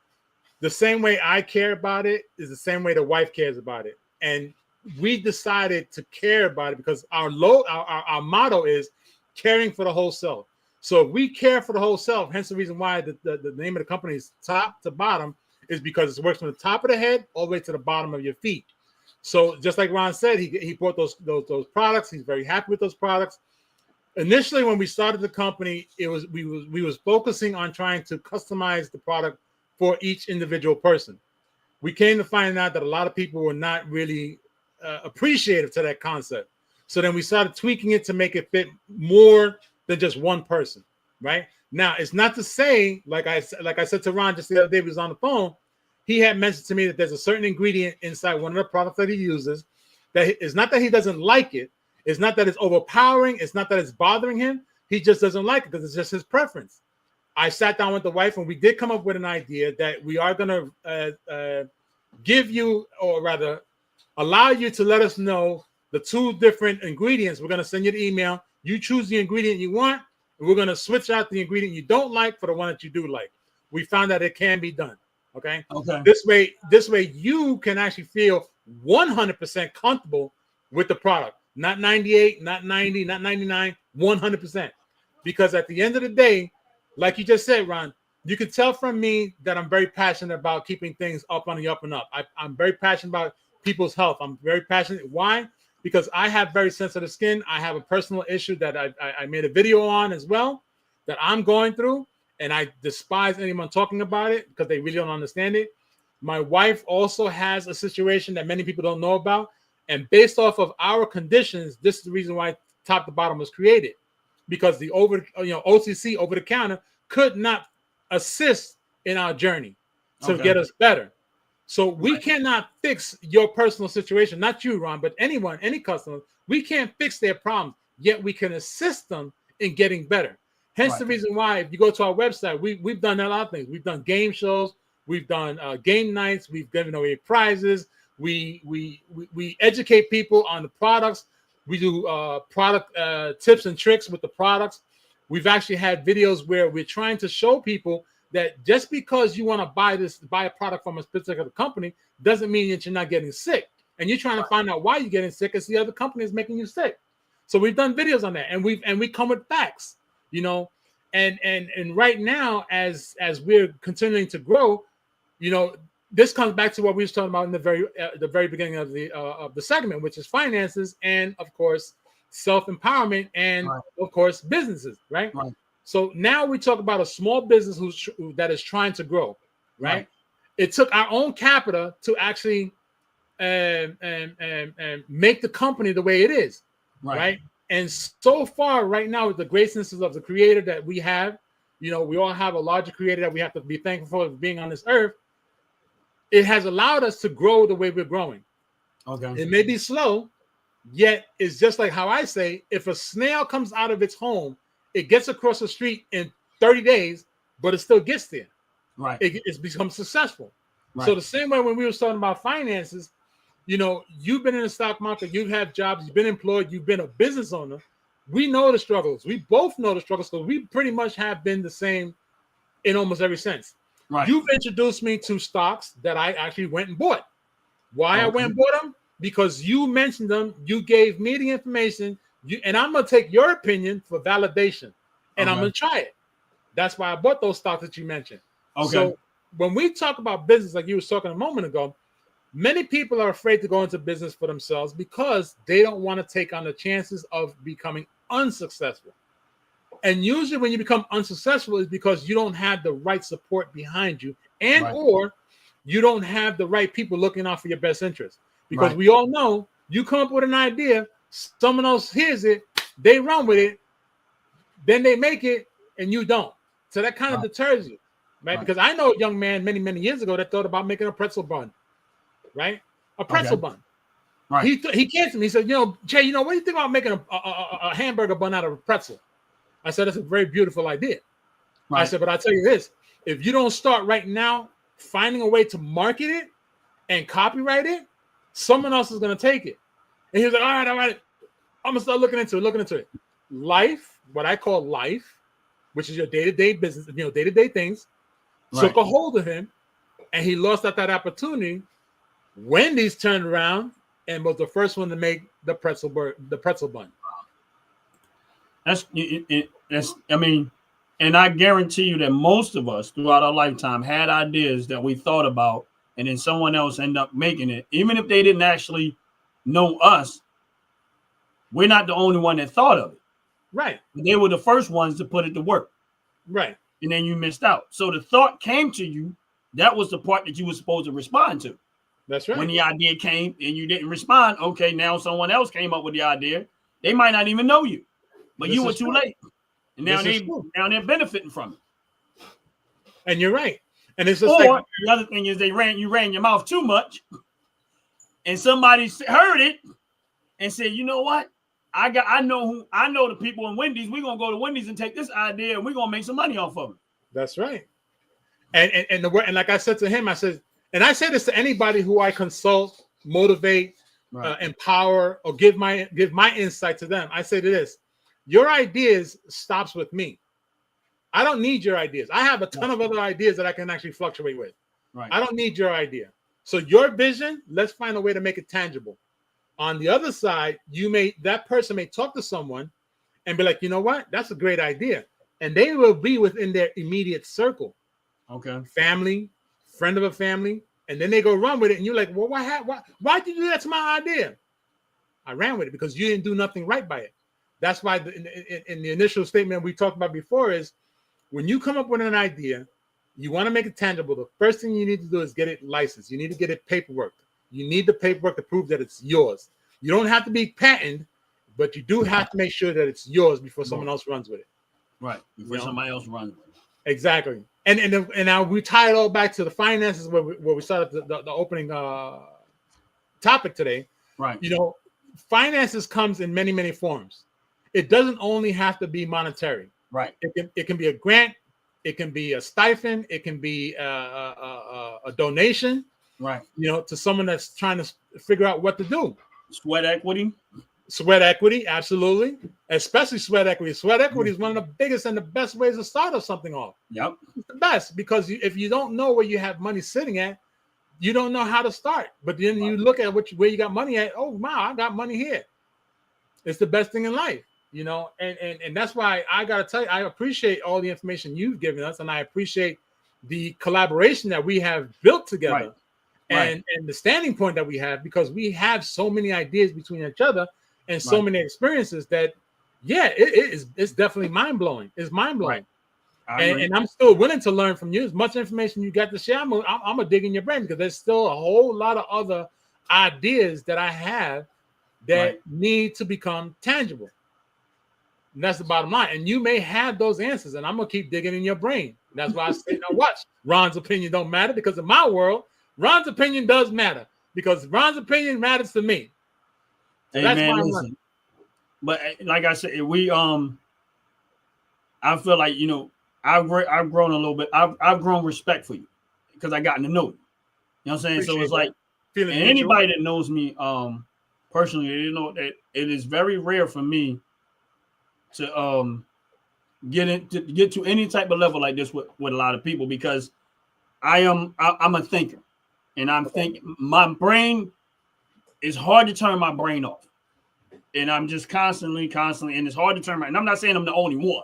the same way I care about it is the same way the wife cares about it. And we decided to care about it because our motto is caring for the whole self. So if we care for the whole self, hence the reason why the name of the company is Top to Bottom, is because it works from the top of the head all the way to the bottom of your feet. So just like Ron said, he bought those products. He's very happy with those products. Initially, when we started the company, we was focusing on trying to customize the product for each individual person. We came to find out that a lot of people were not really appreciative to that concept. So then we started tweaking it to make it fit more than just one person. right? Now, it's not to say, like I said to Ron just the other day, he was on the phone. He had mentioned to me that there's a certain ingredient inside one of the products that he uses that it's not that he doesn't like it. It's not that it's overpowering. It's not that it's bothering him. He just doesn't like it because it's just his preference. I sat down with the wife and we did come up with an idea that we are going to give you, or rather allow you to let us know the 2 different ingredients. We're going to send you the email. You choose the ingredient you want, and we're going to switch out the ingredient you don't like for the one that you do like. We found that it can be done. Okay. This way you can actually feel 100% comfortable with the product. Not 98, not 90, not 99, 100%. Because at the end of the day, like you just said, Ron, you can tell from me that I'm very passionate about keeping things up on the up and up. I'm very passionate about people's health. I'm very passionate. Why? Because I have very sensitive skin. I have a personal issue that I made a video on as well that I'm going through. And I despise anyone talking about it because they really don't understand it. My wife also has a situation that many people don't know about. And based off of our conditions, this is the reason why Top to Bottom was created. Because the OTC, over the counter, could not assist in our journey to get us better. So we cannot fix your personal situation, not you, Ron, but anyone, any customer. We can't fix their problems, yet we can assist them in getting better. Hence the reason why, if you go to our website, we've done a lot of things. We've done game shows, we've done game nights, we've given away prizes. We educate people on the products. We do product tips and tricks with the products. We've actually had videos where we're trying to show people that just because you want to buy a product from a particular company doesn't mean that you're not getting sick. And you're trying to find out why you're getting sick because the other company is making you sick. So we've done videos on that, and we come with facts, and right now as we're continuing to grow, this comes back to what we were talking about in the very beginning of the segment, which is finances and of course self-empowerment and of course businesses, right? So now we talk about a small business that is trying to grow, right? It took our own capital to actually make the company the way it is, right? And so far, right now, with the graciousness of the creator that we have, we all have a larger creator that we have to be thankful for being on this earth. It has allowed us to grow the way we're growing. It may be slow, yet it's just like how I say, if a snail comes out of its home, it gets across the street in 30 days, but it still gets there. It's become successful. So the same way when we were talking about finances, you've been in the stock market, you have jobs, you've been employed, you've been a business owner. We know the struggles. We both know the struggles, because we pretty much have been the same in almost every sense. You've introduced me to stocks that I actually went and bought. Why I went and bought them? Because you mentioned them, you gave me the information, and I'm going to take your opinion for validation, and I'm going to try it. That's why I bought those stocks that you mentioned. So when we talk about business, like you were talking a moment ago, many people are afraid to go into business for themselves because they don't want to take on the chances of becoming unsuccessful. And usually when you become unsuccessful is because you don't have the right support behind you, and or you don't have the right people looking out for your best interest. Because we all know, you come up with an idea, someone else hears it, they run with it, then they make it, and you don't. So that kind of deters you, right? Because I know a young man many, many years ago that thought about making a pretzel bun, right? A pretzel bun. He came to me, he said, Jay, what do you think about making a hamburger bun out of a pretzel? I said, that's a very beautiful idea. I said, but I'll tell you this, if you don't start right now finding a way to market it and copyright it, someone else is going to take it. And he was like, all right, I'm going to start looking into it. Life, what I call life, which is your day-to-day business, day-to-day things, took a hold of him, and he lost out that opportunity. Wendy's turned around and was the first one to make the pretzel bun. And I guarantee you that most of us throughout our lifetime had ideas that we thought about, and then someone else ended up making it. Even if they didn't actually know us, we're not the only one that thought of it. They were the first ones to put it to work. And then you missed out. So the thought came to you. That was the part that you were supposed to respond to. That's right. When the idea came and you didn't respond, okay, now someone else came up with the idea. They might not even know you, but you were too late. and now they're benefiting from it. And you're right. And it's just or the other thing is you ran your mouth too much, and somebody heard it and said, you know what? I know the people in Wendy's. We're gonna go to Wendy's and take this idea, and we're gonna make some money off of it. That's right. And like I said to him, I said this to anybody who I consult, motivate, empower, or give my insight to them. I say to this: your ideas stops with me. I don't need your ideas. I have a ton of other ideas that I can actually fluctuate with. Right. I don't need your idea. So your vision, let's find a way to make it tangible. On the other side, that person may talk to someone and be like, you know what? That's a great idea. And they will be within their immediate circle. Okay. Family, friend of a family. And then they go run with it. And you're like, well, why'd you do that to my idea? I ran with it because you didn't do nothing right by it. That's why in the initial statement we talked about before is when you come up with an idea, you want to make it tangible. The first thing you need to do is get it licensed. You need to get it paperwork. You need the paperwork to prove that it's yours. You don't have to be patented, but you do have to make sure that it's yours before someone else runs with it. Right. Before somebody else runs with it. Exactly. And now we tie it all back to the finances where we started the opening topic today. Right. You know, finances comes in many, many forms. It doesn't only have to be monetary. Right. It can be a grant. It can be a stipend. It can be a donation. Right. You know, to someone that's trying to figure out what to do. Sweat equity. Sweat equity, absolutely. Especially sweat equity. Sweat equity is one of the biggest and the best ways to start something off. Yep. It's the best because if you don't know where you have money sitting at, you don't know how to start. But then you look at where you got money at. Oh, wow, I got money here. It's the best thing in life, you know. And that's why I got to tell you, I appreciate all the information you've given us. And I appreciate the collaboration that we have built together. Right. And the standing point that we have, because we have so many ideas between each other and so many experiences that, it's definitely mind-blowing. It's mind-blowing. Right. And I'm still willing to learn from you. As much information you got to share, I'm gonna dig in your brain because there's still a whole lot of other ideas that I have that need to become tangible. And that's the bottom line. And you may have those answers, and I'm gonna keep digging in your brain. And that's why I say, now watch. Ron's opinion don't matter because in my world, Ron's opinion does matter because Ron's opinion matters to me. So hey man, listen. But like I said, I feel like, you know, I've grown a little bit. I've grown respect for you because I gotten to know you. You know what I'm saying? Appreciate so it's like, and anybody that knows me personally, you know that it is very rare for me to get to any type of level like this with a lot of people because I'm a thinker. And I'm thinking my brain is hard to turn my brain off. And I'm just constantly, and it's hard to turn and I'm not saying I'm the only one.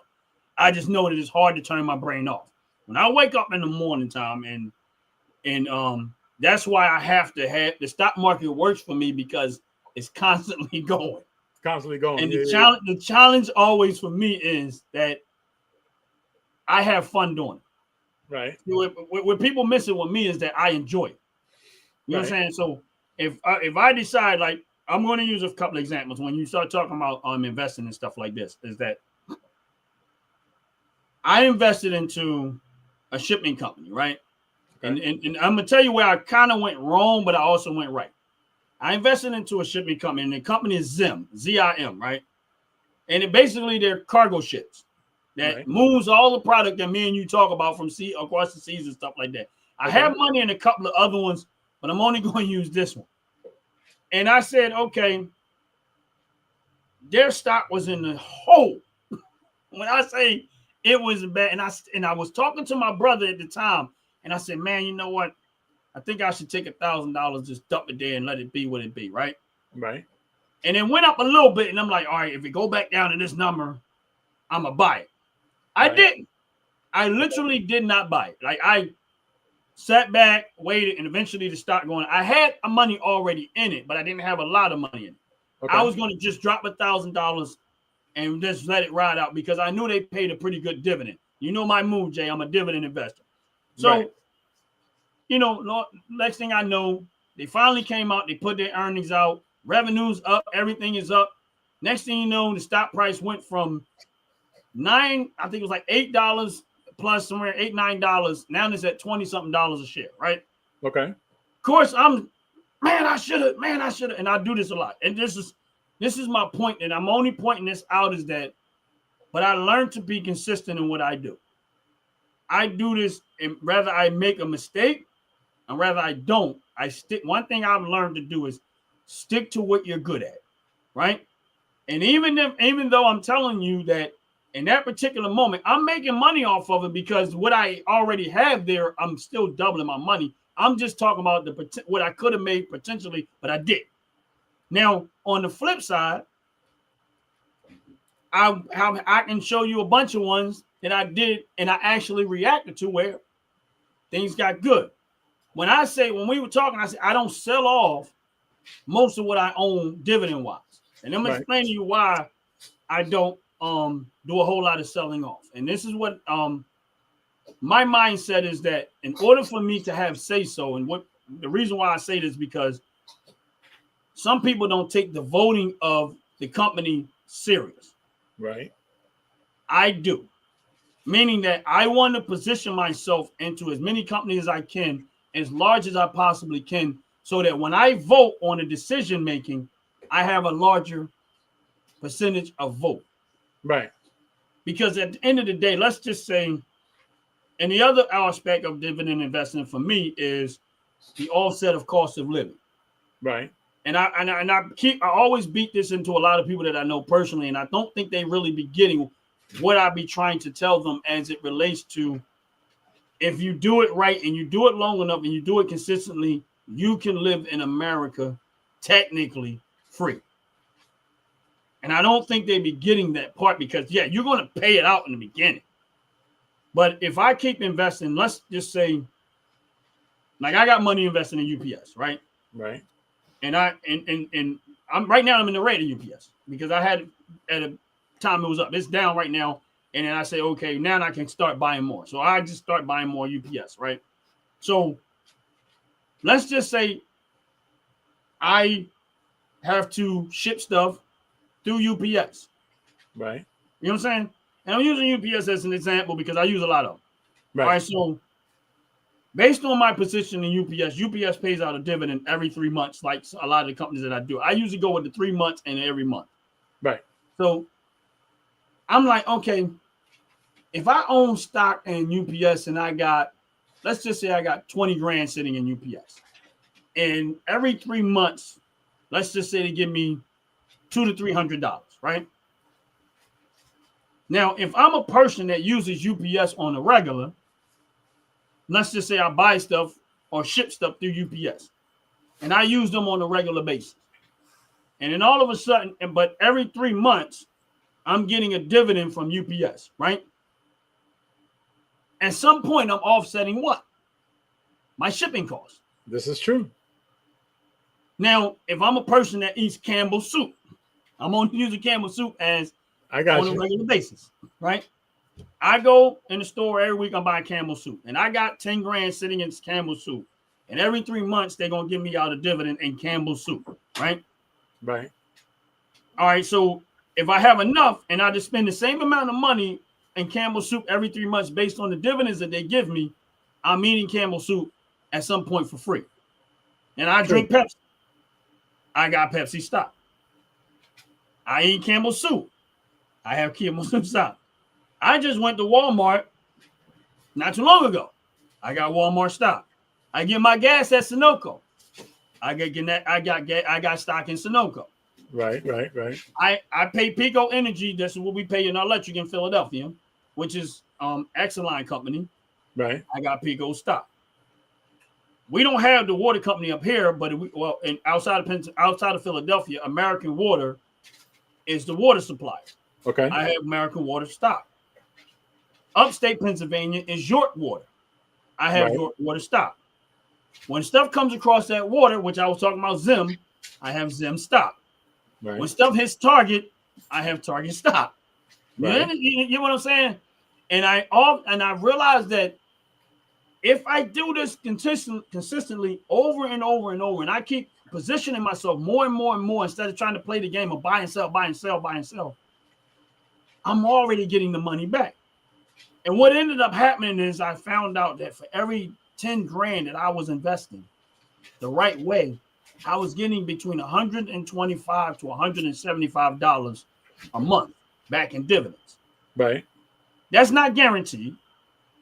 I just know that it's hard to turn my brain off. When I wake up in the morning time and that's why I have the stock market works for me because it's constantly going. It's constantly going. And the challenge always for me is that I have fun doing it. Right. What people miss it with me is that I enjoy it. You know what I'm saying? So if I decide, like, I'm going to use a couple of examples when you start talking about investing and stuff like this, is that I invested into a shipping company, right? Okay. And I'm going to tell you where I kind of went wrong, but I also went right. I invested into a shipping company, and the company is Zim, Z-I-M, right? And it basically, they're cargo ships that moves all the product that me and you talk about from sea across the seas and stuff like that. I have money in a couple of other ones, but I'm only going to use this one. And I said, okay, their stock was in the hole. When I say it was bad, and I was talking to my brother at the time, and I said, man, you know what? I think I should take $1,000, just dump it there and let it be what it be, right? Right. And it went up a little bit, and I'm like, all right, if it go back down to this number, I'm going to buy it. I didn't. I literally did not buy it. Like, I sat back, waited, and eventually the stock going. I had money already in it, but I didn't have a lot of money in it. Okay. I was going to just drop $1,000 and just let it ride out because I knew they paid a pretty good dividend. You know my move, Jay. I'm a dividend investor. So, you know, next thing I know, they finally came out. They put their earnings out. Revenue's up. Everything is up. Next thing you know, the stock price went from I think it was like $8 plus somewhere $8-9. Now it's at $20-something a share, right? Okay. Of course, I should have, and I do this a lot. And this is my point, and I'm only pointing this out is that, but I learned to be consistent in what I do. I do this, and rather I make a mistake, and rather I don't, I stick. One thing I've learned to do is stick to what you're good at, right? And even though I'm telling you that in that particular moment, I'm making money off of it because what I already have there, I'm still doubling my money. I'm just talking about what I could have made potentially, but I did. Now, on the flip side, I can show you a bunch of ones that I did and I actually reacted to where things got good. When we were talking, I said, I don't sell off most of what I own dividend wise. And I'm explaining to you why I don't do a whole lot of selling off. And this is what my mindset is, that in order for me to have say so, and what the reason why I say this, because some people don't take the voting of the company serious. Right. I do. Meaning that I want to position myself into as many companies as I can, as large as I possibly can, so that when I vote on a decision making, I have a larger percentage of vote. Right. Because at the end of the day, let's just say, and the other aspect of dividend investing for me is the offset of cost of living. Right. And I always beat this into a lot of people that I know personally, and I don't think they really be getting what I be trying to tell them as it relates to, if you do it right and you do it long enough and you do it consistently, you can live in America technically free. And I don't think they be getting that part, because you're going to pay it out in the beginning. But if I keep investing, let's just say, like I got money investing in UPS, right? Right. And I'm right now I'm in the red of UPS because I had at a time it was up. It's down right now. And then I say, okay, now I can start buying more. So I just start buying more UPS, right? So let's just say I have to ship stuff through UPS. Right. You know what I'm saying? And I'm using UPS as an example because I use a lot of them. Right. All right, so based on my position in UPS pays out a dividend every 3 months, like a lot of the companies that I do. I usually go with the 3 months and every month. Right. So I'm like, okay, if I own stock in UPS and let's just say I got 20 grand sitting in UPS, and every 3 months, let's just say they give me $200 to $300, right? Now, if I'm a person that uses UPS on a regular, let's just say I buy stuff or ship stuff through UPS, and I use them on a regular basis. And then all of a sudden, but every 3 months, I'm getting a dividend from UPS, right? At some point, I'm offsetting what? My shipping costs. This is true. Now, if I'm a person that eats Campbell's soup, I'm only using Campbell's soup as on a regular basis, right? I go in the store every week, I'm buying Campbell's soup, and I got 10 grand sitting in Campbell's soup. And every 3 months, they're going to give me out a dividend in Campbell's soup, right? Right. All right, so if I have enough and I just spend the same amount of money in Campbell's soup every 3 months based on the dividends that they give me, I'm eating Campbell's soup at some point for free. And I drink Pepsi. I got Pepsi stock. I eat Campbell's soup. I have Campbell's soup stock. I just went to Walmart not too long ago. I got Walmart stock. I get my gas at Sunoco. I got stock in Sunoco. Right. I pay Pico Energy. That's what we pay in our electric in Philadelphia, which is Exelon company. Right. I got Pico stock. We don't have the water company up here, but outside of Philadelphia, American Water is the water supplier. Okay. I have American Water stock. Upstate Pennsylvania is York Water. I have York Water stock. When stuff comes across that water, which I was talking about Zim, I have Zim stock. Right. When stuff hits Target, I have Target stock. Right. You know what I'm saying? And I realized that if I do this consistently over and over and over, and I keep positioning myself more and more and more instead of trying to play the game of buy and sell, I'm already getting the money back. And what ended up happening is I found out that for every 10 grand that I was investing the right way, I was getting between $125 to $175 a month back in dividends. Right. That's not guaranteed.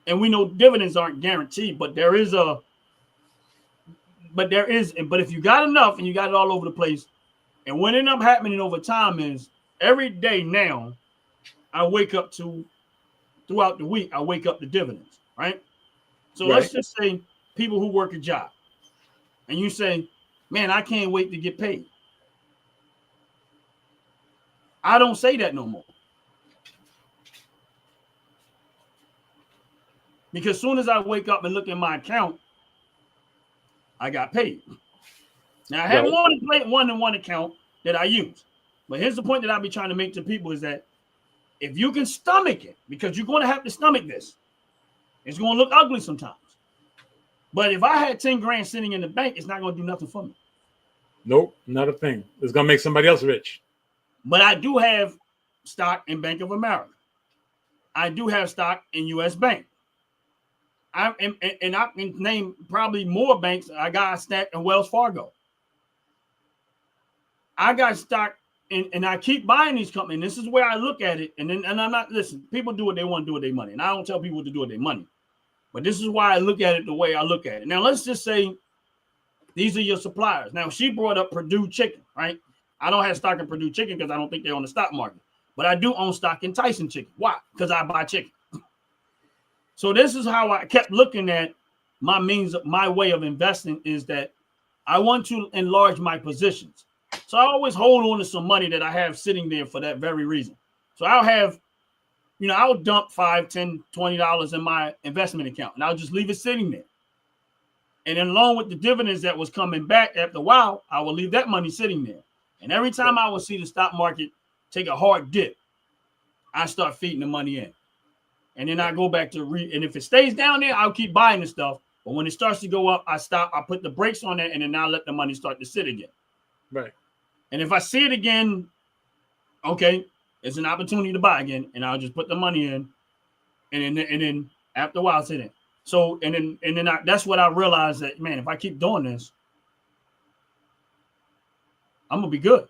And we know dividends aren't guaranteed, but but if you got enough and you got it all over the place, and what ended up happening over time is every day now, I wake up to throughout the week, I wake up to dividends, right? So let's just say people who work a job, and you say, man, I can't wait to get paid. I don't say that no more. Because as soon as I wake up and look at my account, I got paid. Now, I have more than one account that I use. But here's the point that I'll be trying to make to people is that if you can stomach it, because you're going to have to stomach this, it's going to look ugly sometimes. But if I had 10 grand sitting in the bank, it's not going to do nothing for me. Nope, not a thing. It's going to make somebody else rich. But I do have stock in Bank of America. I do have stock in U.S. Bank. I can name probably more banks. I got a stack in Wells Fargo. I got stock and I keep buying these companies. This is where I look at it. And I'm not, listen, people do what they want to do with their money. And I don't tell people what to do with their money. But this is why I look at it the way I look at it. Now, let's just say these are your suppliers. Now, she brought up Purdue Chicken, right? I don't have stock in Purdue Chicken because I don't think they're on the stock market. But I do own stock in Tyson Chicken. Why? Because I buy chicken. So this is how I kept looking at my way of investing is that I want to enlarge my positions. So I always hold on to some money that I have sitting there for that very reason. So I'll have, I'll dump $5, $10, $20 in my investment account and I'll just leave it sitting there. And then along with the dividends that was coming back after a while, I will leave that money sitting there. And every time I will see the stock market take a hard dip, I start feeding the money in. And then I go back to and if it stays down there, I'll keep buying the stuff. But when it starts to go up, I stop. I put the brakes on it, and then I'll let the money start to sit again. Right. And if I see it again, okay, it's an opportunity to buy again, and I'll just put the money in, and then after a while, sit in. So and then that's what I realized that, man, if I keep doing this, I'm gonna be good.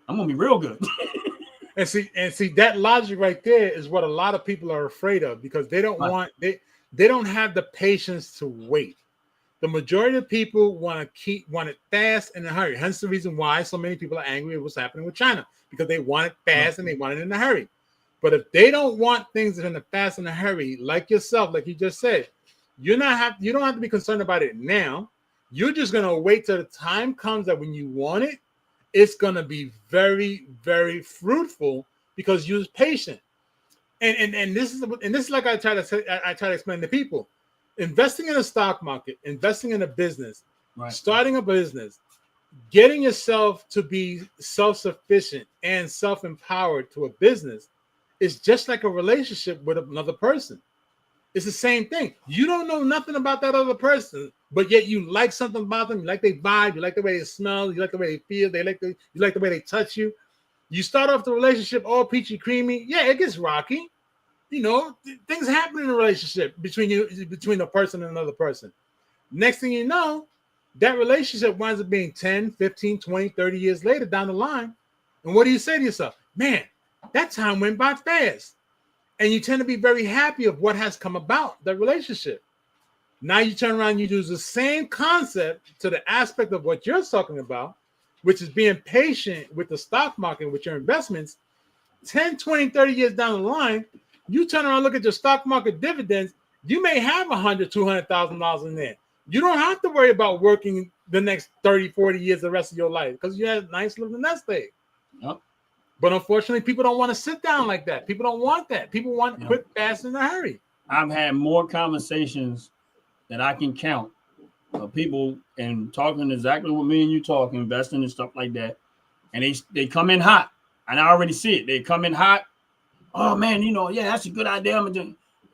I'm gonna be real good. And see that logic right there is what a lot of people are afraid of because they don't they don't have the patience to wait. The majority of people want it fast and in a hurry. Hence the reason why so many people are angry at what's happening with China because they want it fast and they want it in a hurry. But if they don't want things in a fast and a hurry, like yourself, like you just said, you don't have to be concerned about it now. You're just gonna wait till the time comes that when you want it, it's gonna be very, very fruitful because you're patient. And this is like I try to explain to people. Investing in a stock market, investing in a business, starting a business, getting yourself to be self-sufficient and self-empowered to a business is just like a relationship with another person. It's the same thing. You don't know nothing about that other person, but yet you like something about them. You like their vibe. You like the way they smell. You like the way they feel. You like the way they touch you. You start off the relationship all peachy creamy. Yeah, it gets rocky. Things happen in a relationship between a person and another person. Next thing you know, that relationship winds up being 10, 15, 20, 30 years later down the line. And what do you say to yourself? Man, that time went by fast. And you tend to be very happy of what has come about that relationship. Now you turn around and you use the same concept to the aspect of what you're talking about, which is being patient with the stock market, with your investments. 10, 20, 30 years down the line, you turn around and look at your stock market dividends, you may have $100,000, $200,000 in there. You don't have to worry about working the next 30, 40 years the rest of your life because you had a nice living nest egg. Yep. But unfortunately, people don't want to sit down like that. People don't want that. People want quick, fast, in a hurry. I've had more conversations that I can count of people and talking exactly what me and you talk, investing and stuff like that. And they come in hot. And I already see it. They come in hot. Oh, man, that's a good idea.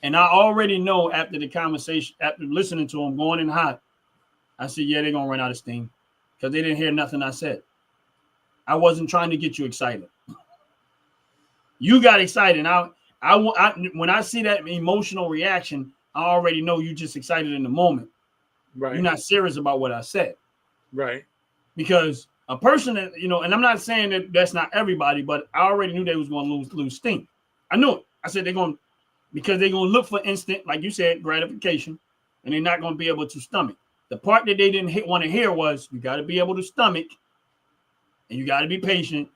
And I already know after the conversation, after listening to them going in hot, I said, yeah, they're going to run out of steam because they didn't hear nothing I said. I wasn't trying to get you excited. You got excited. When I see that emotional reaction, I already know you just excited in the moment. Right. You're not serious about what I said. Right. Because a person that, and I'm not saying that that's not everybody, but I already knew they was going to lose steam. I knew it. I said they're going to look for instant, like you said, gratification, and they're not going to be able to stomach. The part that they didn't want to hear was you got to be able to stomach, and you got to be patient,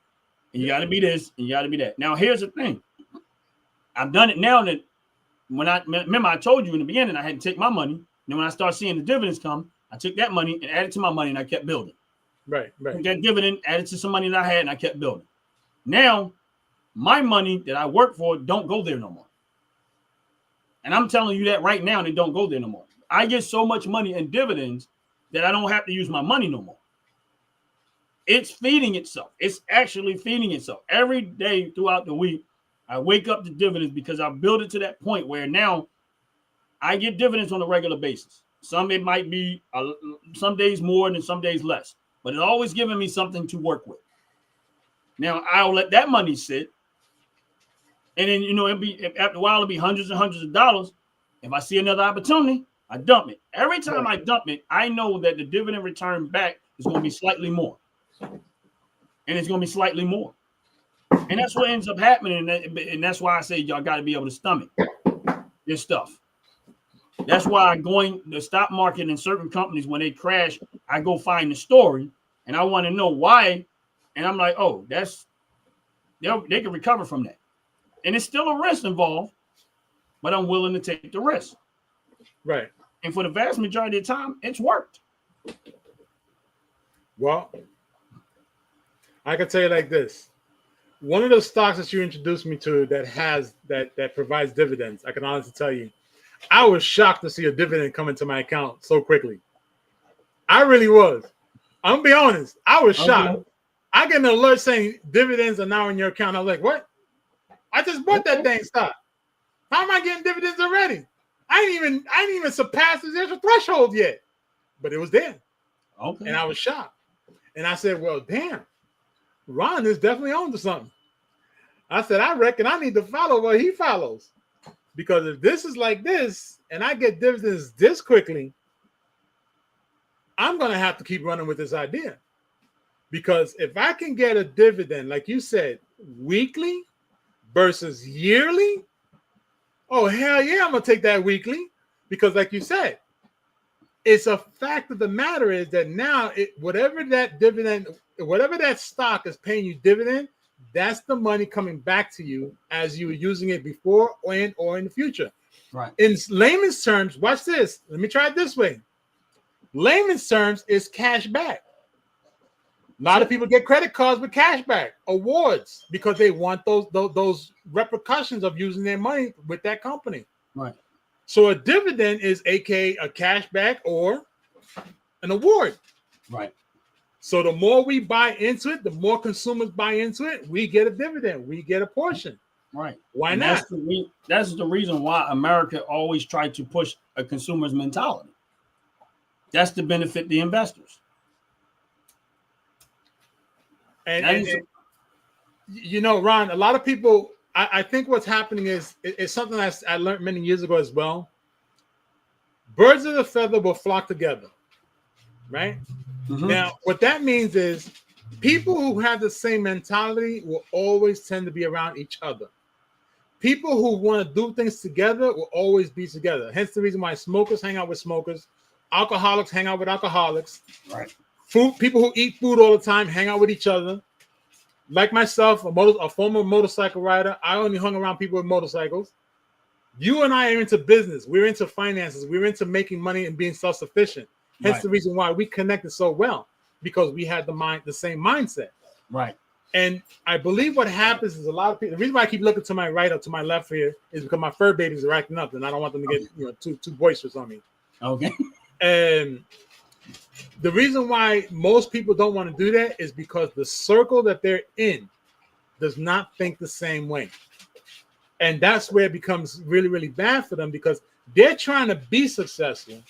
and you got to be this, and you got to be that. Now, here's the thing. I've done it now that I told you in the beginning I had to take my money. Then when I start seeing the dividends come, I took that money and added to my money, and I kept building. Right. Took that dividend, added to some money that I had, and I kept building. Now, my money that I work for don't go there no more. And I'm telling you that right now, and it don't go there no more. I get so much money in dividends that I don't have to use my money no more. It's feeding itself. It's actually feeding itself. Every day throughout the week, I wake up to dividends because I built it to that point where now I get dividends on a regular basis. It might be some days more and some days less, but it's always giving me something to work with. Now I'll let that money sit, and then after a while it'll be hundreds and hundreds of dollars. If I see another opportunity, I dump it. Every time I dump it, I know that the dividend return back is going to be slightly more, and it's going to be slightly more, and that's what ends up happening. And that's why I say y'all got to be able to stomach this stuff. That's why the stock market in certain companies, when they crash, I go find the story and I want to know why. And I'm like, oh, they can recover from that. And it's still a risk involved, but I'm willing to take the risk. Right. And for the vast majority of the time, it's worked. Well, I can tell you like this. One of those stocks that you introduced me to that provides dividends, I can honestly tell you, I was shocked to see a dividend come into my account so quickly. I really was. I'm going to be honest. I was shocked. I get an alert saying dividends are now in your account. I was like, what? I just bought that dang stock. How am I getting dividends already? I ain't even surpassed the initial threshold yet. But it was there. Okay. And I was shocked. And I said, well, damn. Ron is definitely on to something. I said, I reckon I need to follow what he follows. Because if this is like this and I get dividends this quickly, I'm going to have to keep running with this idea. Because if I can get a dividend, like you said, weekly versus yearly, oh, hell yeah, I'm going to take that weekly. Because like you said, it's a fact of the matter is that now whatever that stock is paying you dividend, that's the money coming back to you as you were using it before or in the future. Right. In layman's terms, watch this. Let me try it this way. Layman's terms is cash back. A lot of people get credit cards with cash back, awards, because they want those repercussions of using their money with that company. Right. So a dividend is aka a cash back or an award. Right. So the more we buy into it, the more consumers buy into it, we get a dividend, we get a portion. Right. Why not? That's the reason why America always tried to push a consumer's mentality. That's to benefit the investors. And Ron, a lot of people, I think what's happening is something I learned many years ago as well. Birds of a feather will flock together, right? Mm-hmm. Now, what that means is people who have the same mentality will always tend to be around each other. People who want to do things together will always be together. Hence the reason why smokers hang out with smokers, alcoholics hang out with alcoholics. Right. People who eat food all the time hang out with each other. Like myself, a former motorcycle rider, I only hung around people with motorcycles. You and I are into business. We're into finances. We're into making money and being self-sufficient. Hence the reason why we connected so well, because we had the same mindset. Right. And I believe what happens is a lot of people, the reason why I keep looking to my right or to my left here is because my fur babies are acting up and I don't want them to get too boisterous on me. Okay. And the reason why most people don't want to do that is because the circle that they're in does not think the same way. And that's where it becomes really, really bad for them, because they're trying to be successful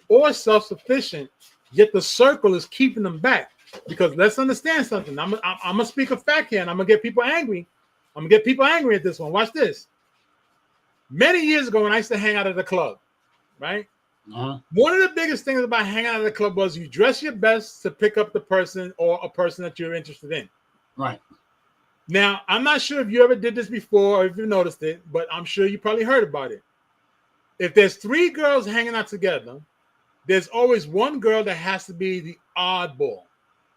or self-sufficient, yet the circle is keeping them back. Because let's understand something. I'm going to speak a fact here, and I'm going to get people angry. I'm gonna get people angry at this one. Watch this. Many years ago, when I used to hang out at the club, right? Uh-huh. One of the biggest things about hanging out at the club was you dress your best to pick up the person or a person that you're interested in. Right. Now, I'm not sure if you ever did this before or if you noticed it, but I'm sure you probably heard about it. If there's 3 girls hanging out together, there's always one girl that has to be the oddball,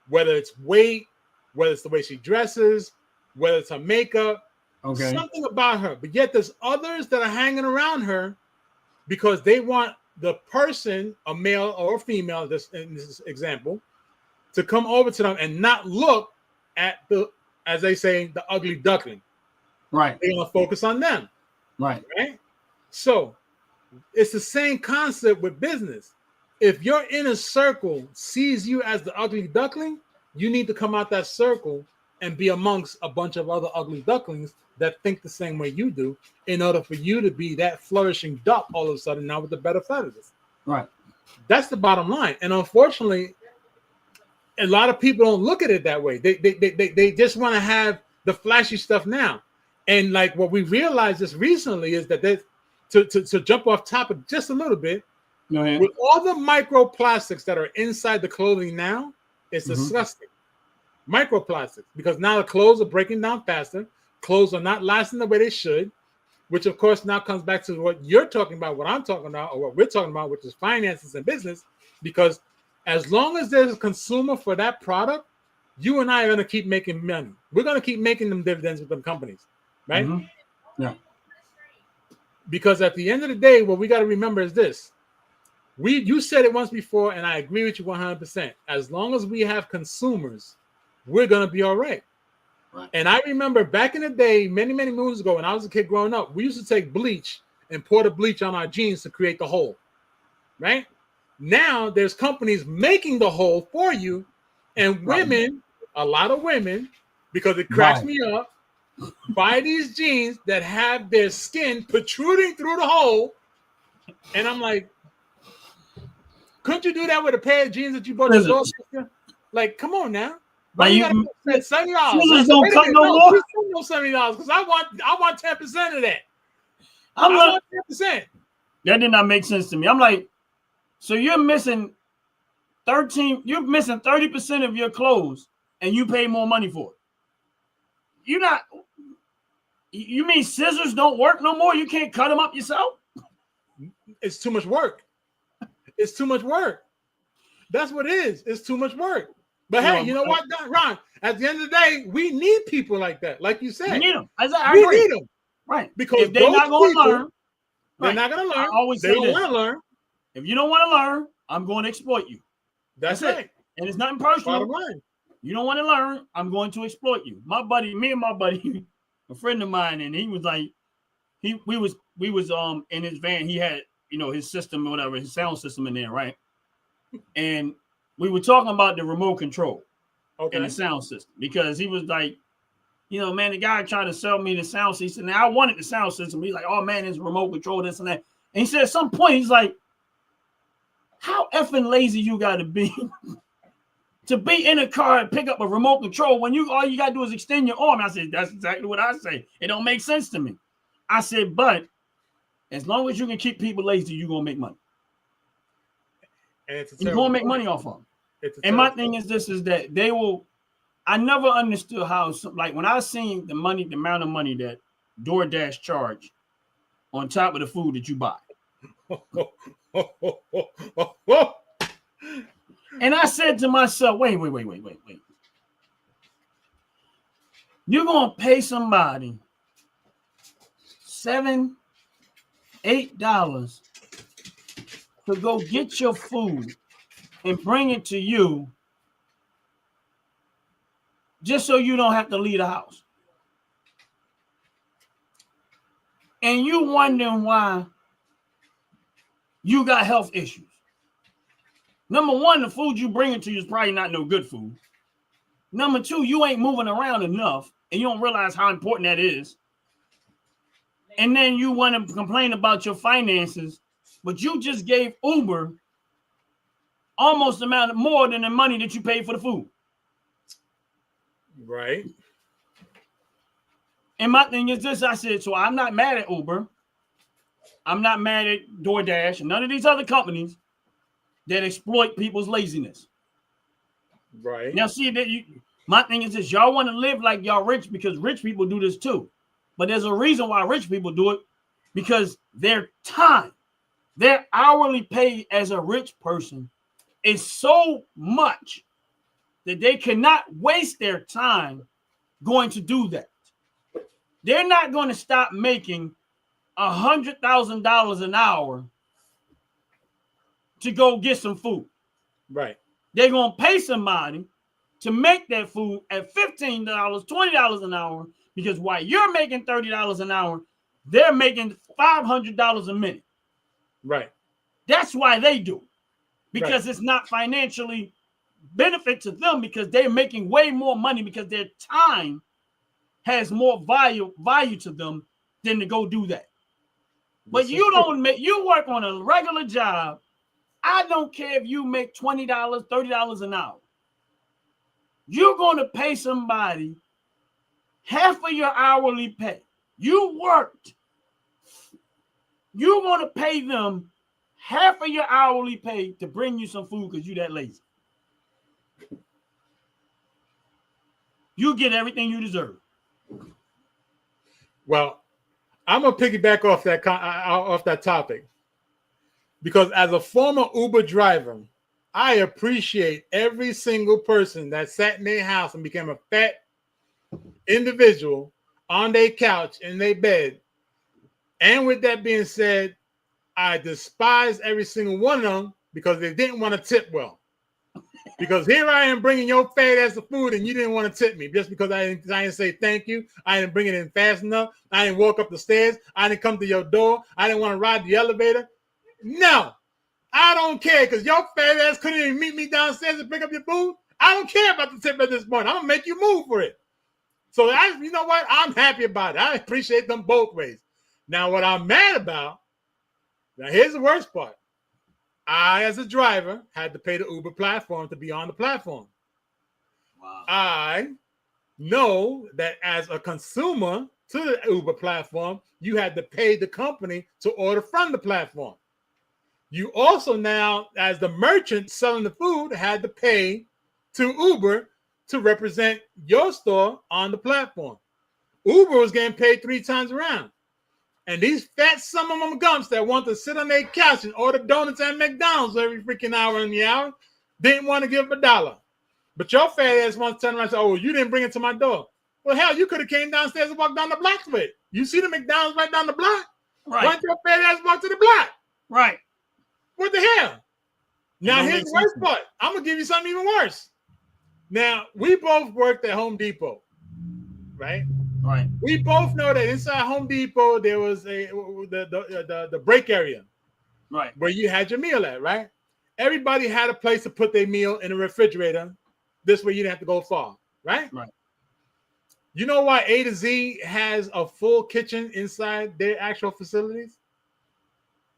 whether it's weight, whether it's the way she dresses, whether it's her makeup, something about her. But yet there's others that are hanging around her because they want the person, a male or a female, in this example, to come over to them and not look at the, as they say, the ugly duckling. Right. They're going to focus on them. Right. Right. So it's the same concept with business. If your inner circle sees you as the ugly duckling, you need to come out that circle and be amongst a bunch of other ugly ducklings that think the same way you do in order for you to be that flourishing duck all of a sudden now with the better feathers. Right. That's the bottom line. And unfortunately, a lot of people don't look at it that way. They just want to have the flashy stuff now. And like what we realized just recently is that to jump off topic just a little bit, with all the microplastics that are inside the clothing now, it's disgusting. Microplastics, because now the clothes are breaking down faster. Clothes are not lasting the way they should, which of course now comes back to what you're talking about, what I'm talking about, or what we're talking about, which is finances and business. Because as long as there's a consumer for that product, you and I are going to keep making money. We're going to keep making them dividends with them companies, right? Yeah. Because at the end of the day, what we got to remember is this. You said it once before, and I agree with you 100%. As long as we have consumers, we're going to be all right. Right. And I remember back in the day, many, many moons ago, when I was a kid growing up, we used to take bleach and pour the bleach on our jeans to create the hole, right? Now there's companies making the hole for you, and women, a lot of women, because it cracks me up, buy these jeans that have their skin protruding through the hole. And I'm like, couldn't you do that with a pair of jeans that you bought your dog? Like, come on now. Like you gotta spend $70. Scissors don't cut no more. No $70 because I want 10% of that. I want 10%. That did not make sense to me. I'm like, so you're missing 30% of your clothes, and you pay more money for it. You mean scissors don't work no more? You can't cut them up yourself? It's too much work. It's too much work. That's what it is. It's too much work. But hey, you know what, Ron? At the end of the day, we need people like that. Like you said, we need them. We need them. Right. Because if they're not going to learn, they're not going to learn. I always they say don't want to learn. If you don't want to learn, I'm going to exploit you. That's right. And it's nothing personal. Bottom line. You don't want to learn, I'm going to exploit you. Me and my buddy, a friend of mine, and he was like, we was in his van. He had, his system or whatever, his sound system in there, right? And we were talking about the remote control and the sound system, because he was like, man, the guy tried to sell me the sound system. He said, now I wanted the sound system. He's like, oh man, it's remote control, this and that. And he said at some point, he's like, how effing lazy you gotta be to be in a car and pick up a remote control when all you gotta do is extend your arm. I said, that's exactly what I say. It don't make sense to me. I said, but as long as you can keep people lazy, you're gonna make money. And you're gonna make money off of them. And my thing is this, is that they will. I never understood how, like when I seen the amount of money that DoorDash charge on top of the food that you buy. And I said to myself, wait. You're gonna pay somebody $7, $8 to go get your food and bring it to you just so you don't have to leave the house. And you wondering why you got health issues. Number one, the food you bring it to you is probably not no good food. Number two, you ain't moving around enough and you don't realize how important that is. And then you want to complain about your finances, but you just gave Uber almost amount more than the money that you paid for the food. Right. And my thing is this, I said, so I'm not mad at Uber. I'm not mad at DoorDash and none of these other companies that exploit people's laziness. Right. Now, see that my thing is this, y'all want to live like y'all rich because rich people do this too. But there's a reason why rich people do it, because their time, their hourly pay as a rich person is so much that they cannot waste their time going to do that. They're not going to stop making $100,000 an hour to go get some food. Right. They're going to pay somebody to make that food at $15, $20 an hour, because while you're making $30 an hour, they're making $500 a minute. Right. That's why they do it, because Right. it's not financially benefit to them, because they're making way more money because their time has more value to them than to go do that. But you don't make, you work on a regular job. I don't care if you make $20, $30 an hour. You're going to pay somebody half of your hourly pay. You worked. You're going to pay them half of your hourly pay to bring you some food because you're that lazy. You get everything you deserve. Well, I'm gonna piggyback off that topic, because as a former Uber driver, I appreciate every single person that sat in their house and became a fat individual on their couch in their bed. And with that being said, I despise every single one of them because they didn't want to tip well. Because here I am bringing your fat ass the food and you didn't want to tip me just because I didn't say thank you. I didn't bring it in fast enough. I didn't walk up the stairs. I didn't come to your door. I didn't want to ride the elevator. No, I don't care, because your fat ass couldn't even meet me downstairs and pick up your food. I don't care about the tip at this point. I'm going to make you move for it. So you know what? I'm happy about it. I appreciate them both ways. Now, what I'm mad about, now here's the worst part. I, as a driver, had to pay the Uber platform to be on the platform. Wow. I know that as a consumer to the Uber platform, you had to pay the company to order from the platform. You also now, as the merchant selling the food, had to pay to Uber to represent your store on the platform. Uber was getting paid 3 times around. And these fat some of them gumps that want to sit on their couch and order donuts at McDonald's every freaking hour in the hour didn't want to give $1. But your fat ass wants to turn around and say, oh, you didn't bring it to my door. Well, hell, you could have came downstairs and walked down the block with it. You see the McDonald's right down the block? Right. Why don't your fat ass walk to the block? Right. What the hell? Now, here's the worst part. I'm going to give you something even worse. Now, we both worked at Home Depot, right? Right. We both know that inside Home Depot there was the break area, right, where you had your meal at, right? Everybody had a place to put their meal in the refrigerator. This way you didn't have to go far, right? Right. You know why A to Z has a full kitchen inside their actual facilities?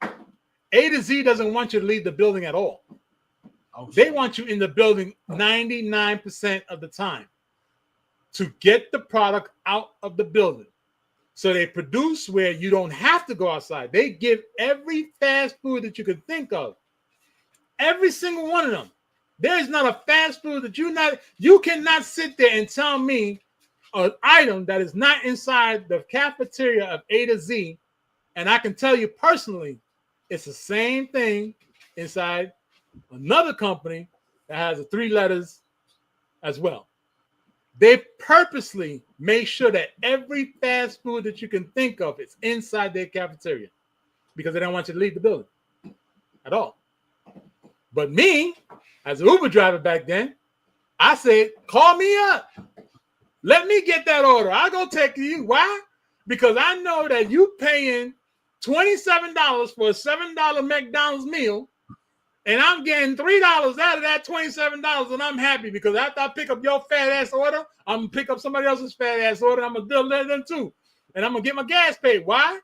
A to Z doesn't want you to leave the building at all. Oh, they want you in the building 99% of the time to get the product out of the building. So they produce where you don't have to go outside. They give every fast food that you could think of. Every single one of them. There's not a fast food that you cannot sit there and tell me an item that is not inside the cafeteria of A to Z. And I can tell you personally, it's the same thing inside another company that has 3 letters as well. They purposely make sure that every fast food that you can think of is inside their cafeteria because they don't want you to leave the building at all. But me, as an Uber driver back then, I said, call me up. Let me get that order. I'll go take you. Why? Because I know that you paying $27 for a $7 McDonald's meal, and I'm getting $3 out of that $27, and I'm happy because after I pick up your fat ass order, I'm gonna pick up somebody else's fat ass order. I'm gonna deliver them too, and I'm gonna get my gas paid. Why?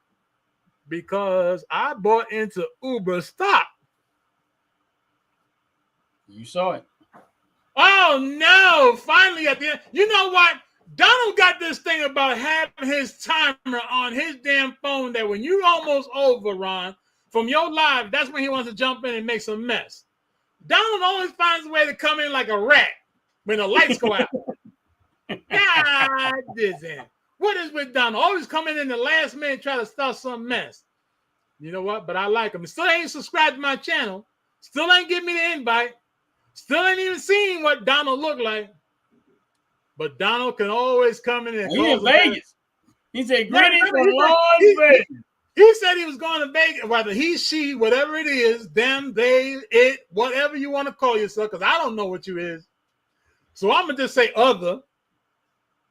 Because I bought into Uber stock. You saw it. Oh no! Finally, at the end, you know what? Donald got this thing about having his timer on his damn phone that when you almost over, Ron, from your live, that's when he wants to jump in and make some mess. Donald always finds a way to come in like a rat when the lights go out. God, what is with Donald? Always coming in the last minute try to start some mess. You know what? But I like him. Still ain't subscribed to my channel. Still ain't give me the invite. Still ain't even seen what Donald looked like. But Donald can always come in and he in Vegas. He said, "Greetings from Las Vegas." He said he was going to Vegas, whether he, she, whatever it is, them, they, it, whatever you want to call yourself, because I don't know what you is. So I'm going to just say other.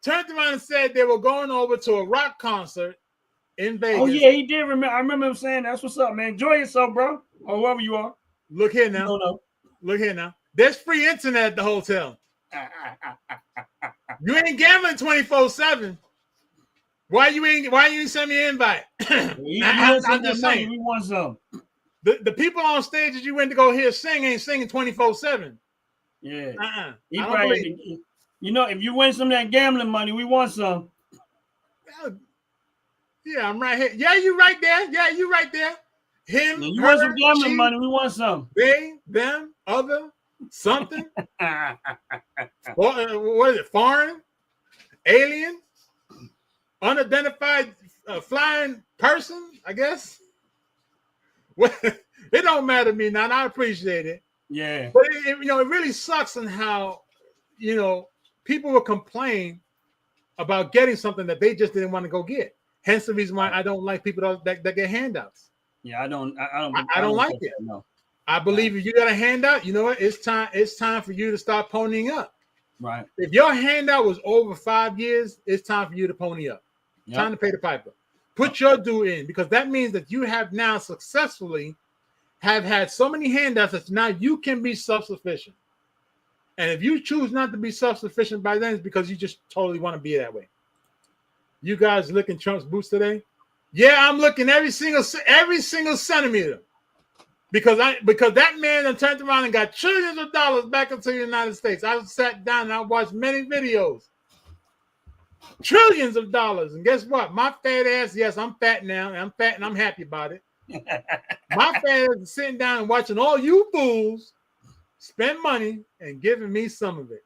Turned around and said they were going over to a rock concert in Vegas. Oh, yeah, he did remember. I remember him saying, "That's what's up, man. Enjoy yourself, bro." Or whoever you are. Look here now. No. Look here now. There's free internet at the hotel. You ain't gambling 24/7. Why you ain't send me an invite? I'm just saying. We want some. The people on stage that you went to go hear sing ain't singing 24/7. Yeah. I don't believe. You know, if you win some of that gambling money, we want some. Yeah, I'm right here. Yeah, you right there. Yeah, you right there. Him, you her, want some gambling she, money, we want some. They, them, other, something. What is it? Foreign, alien, unidentified flying person, I guess. Well, it don't matter to me now. I appreciate it. Yeah. But it really sucks in how, people will complain about getting something that they just didn't want to go get. Hence the reason why I don't like people that get handouts. Yeah, I don't like it. No. I believe if you got a handout, you know what? It's time for you to start ponying up. Right. If your handout was over 5 years, it's time for you to pony up. Yep. Time to pay the piper. Put your due in, because that means that you have now successfully have had so many handouts that now you can be self-sufficient. And if you choose not to be self-sufficient by then, it's because you just totally want to be that way. You guys looking Trump's boots today? Yeah, I'm looking every single centimeter. Because that man that turned around and got trillions of dollars back into the United States. I sat down and I watched many videos. Trillions of dollars. And guess what? My fat ass, yes, I'm fat now. I'm fat and I'm happy about it. My fat ass is sitting down and watching all you fools spend money and giving me some of it.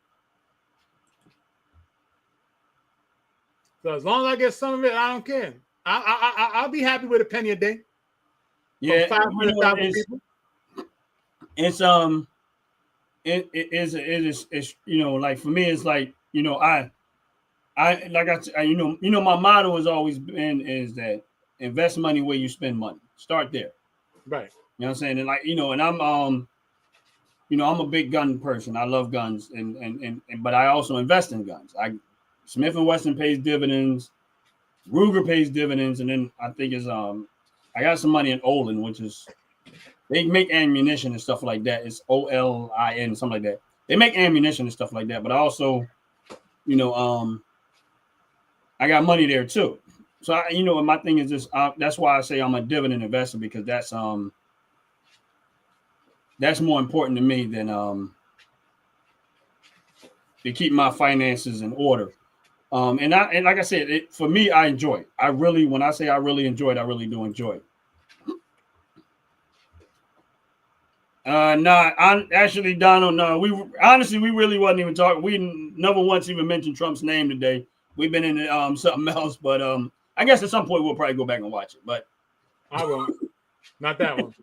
So as long as I get some of it, I don't care. I'll be happy with a penny a day. Yeah, 500,000 people. It's like for me, it's like I my motto has always been is that invest money where you spend money. Start there. Right. You know what I'm saying? And and I'm I'm a big gun person. I love guns, but I also invest in guns. Smith & Wesson pays dividends, Ruger pays dividends, and then I think I got some money in Olin, which is they make ammunition and stuff like that. It's OLIN, something like that. They make ammunition and stuff like that. But I also, I got money there too. So and my thing is this. That's why I say I'm a dividend investor, because that's more important to me than to keep my finances in order. And like I said, for me, I enjoy it. When I say I really enjoy it, I really do enjoy it. Donald, no, we really wasn't even talking. We never once even mentioned Trump's name today. We've been in something else, but I guess at some point we'll probably go back and watch it. But I won't. Not that one.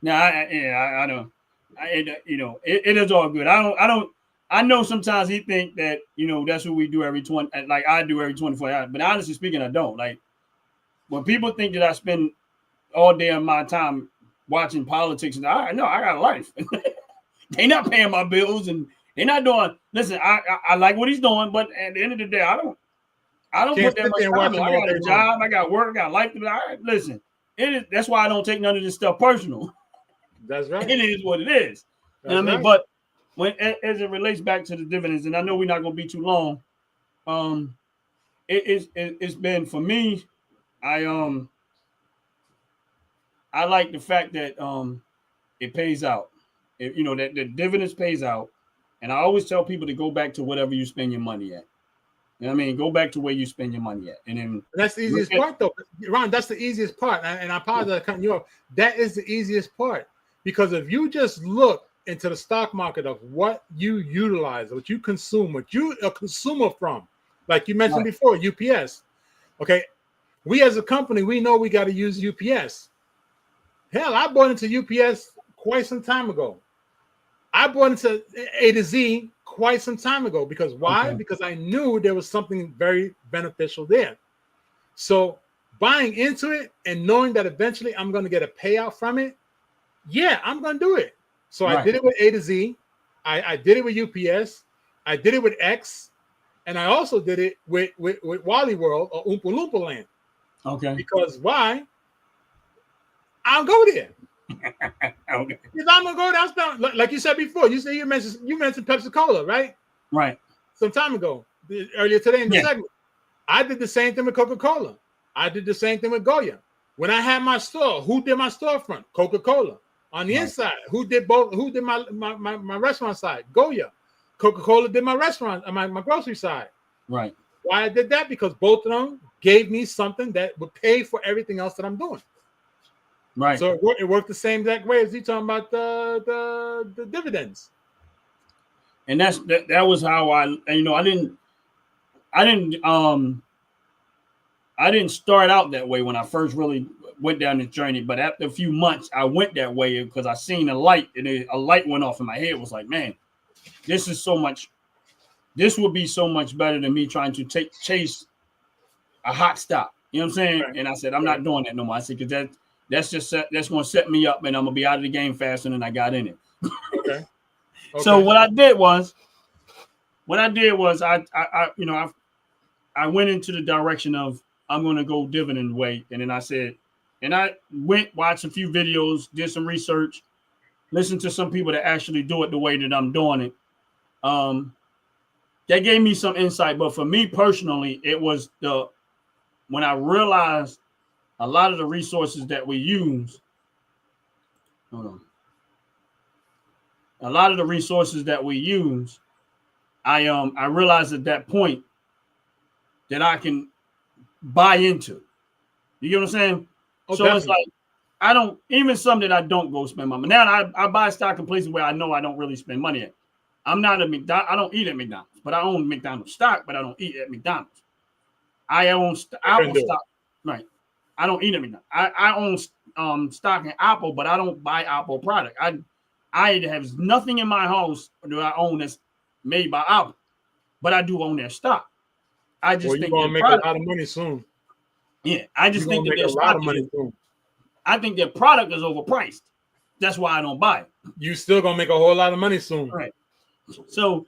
No, I don't. It is all good. I know sometimes he think that that's what we do every 20, like I do every 24 hours. But honestly speaking, I don't. Like when people think that I spend all day of my time watching politics, and I got a life. They not paying my bills, and they're not doing. Listen, I like what he's doing, but at the end of the day, I don't put that much time. I got a job, I got work, I got life. Listen, that's why I don't take none of this stuff personal. That's right. It is what it is. You know what I mean? But when as it relates back to the dividends, and I know we're not going to be too long. It's been for me. I like the fact that it pays out. That the dividends pays out, and I always tell people to go back to whatever you spend your money at. You know what I mean? Go back to where you spend your money at. And then And that's the easiest part, though. Ron, that's the easiest part. And I apologize for cutting you off. That is the easiest part. Because if you just look into the stock market of what you utilize, what you consume, what you a consumer from, like you mentioned before, UPS. Okay. We as a company, we know we got to use UPS. Hell, I bought into UPS quite some time ago. I bought into A to Z quite some time ago. Because why? Okay. Because I knew there was something very beneficial there. So buying into it and knowing that eventually I'm going to get a payout from it, yeah, I'm going to do it. So I did it with A to Z. I did it with UPS. I did it with X. And I also did it with Wally World or Oompa Loompa Land. Okay. Because why? I'll go there. Okay. If I'm gonna go there, I'll spend, like you said before. You mentioned Pepsi Cola, right? Right. Some time ago, earlier today in the segment. I did the same thing with Coca-Cola. I did the same thing with Goya. When I had my store, who did my storefront? Coca-Cola. On the inside, who did both? Who did my restaurant side? Goya. Coca-Cola did my restaurant, my grocery side. Right. Why I did that? Because both of them gave me something that would pay for everything else that I'm doing. Right. So it worked the same exact way as you talking about the dividends. And that was how I didn't start out that way when I first really went down this journey. But after a few months, I went that way because I seen a light, and a light went off in my head. It was like, man, this would be so much better than me trying to chase a hot stock. You know what I'm saying? Right. And I said, I'm not doing that no more. I said, because that's going to set me up, and I'm going to be out of the game faster than I got in it. Okay. So what I did was I went into the direction of I'm going to go dividend way. And then I said, and I went, watched a few videos, did some research, listened to some people that actually do it the way that I'm doing it. That gave me some insight. But for me personally, it was when I realized a lot of the resources that we use. Hold on. A lot of the resources that we use, I realized at that point that I can buy into. You get what I'm saying? Oh, so definitely. It's like I don't, even some that I don't go spend my money. Now I buy stock in places where I know I don't really spend money at. I'm not a McDonald's. I don't eat at McDonald's, but I own McDonald's stock, but I don't eat at McDonald's. I own Apple stock. Right. I don't eat at McDonald's. I own stock in Apple, but I don't buy Apple product. I have nothing in my house that I own that's made by Apple, but I do own their stock. I just think you're gonna make a lot of money soon. Yeah, I just think that their stock soon. I think their product is overpriced. That's why I don't buy it. You still gonna make a whole lot of money soon, right? So,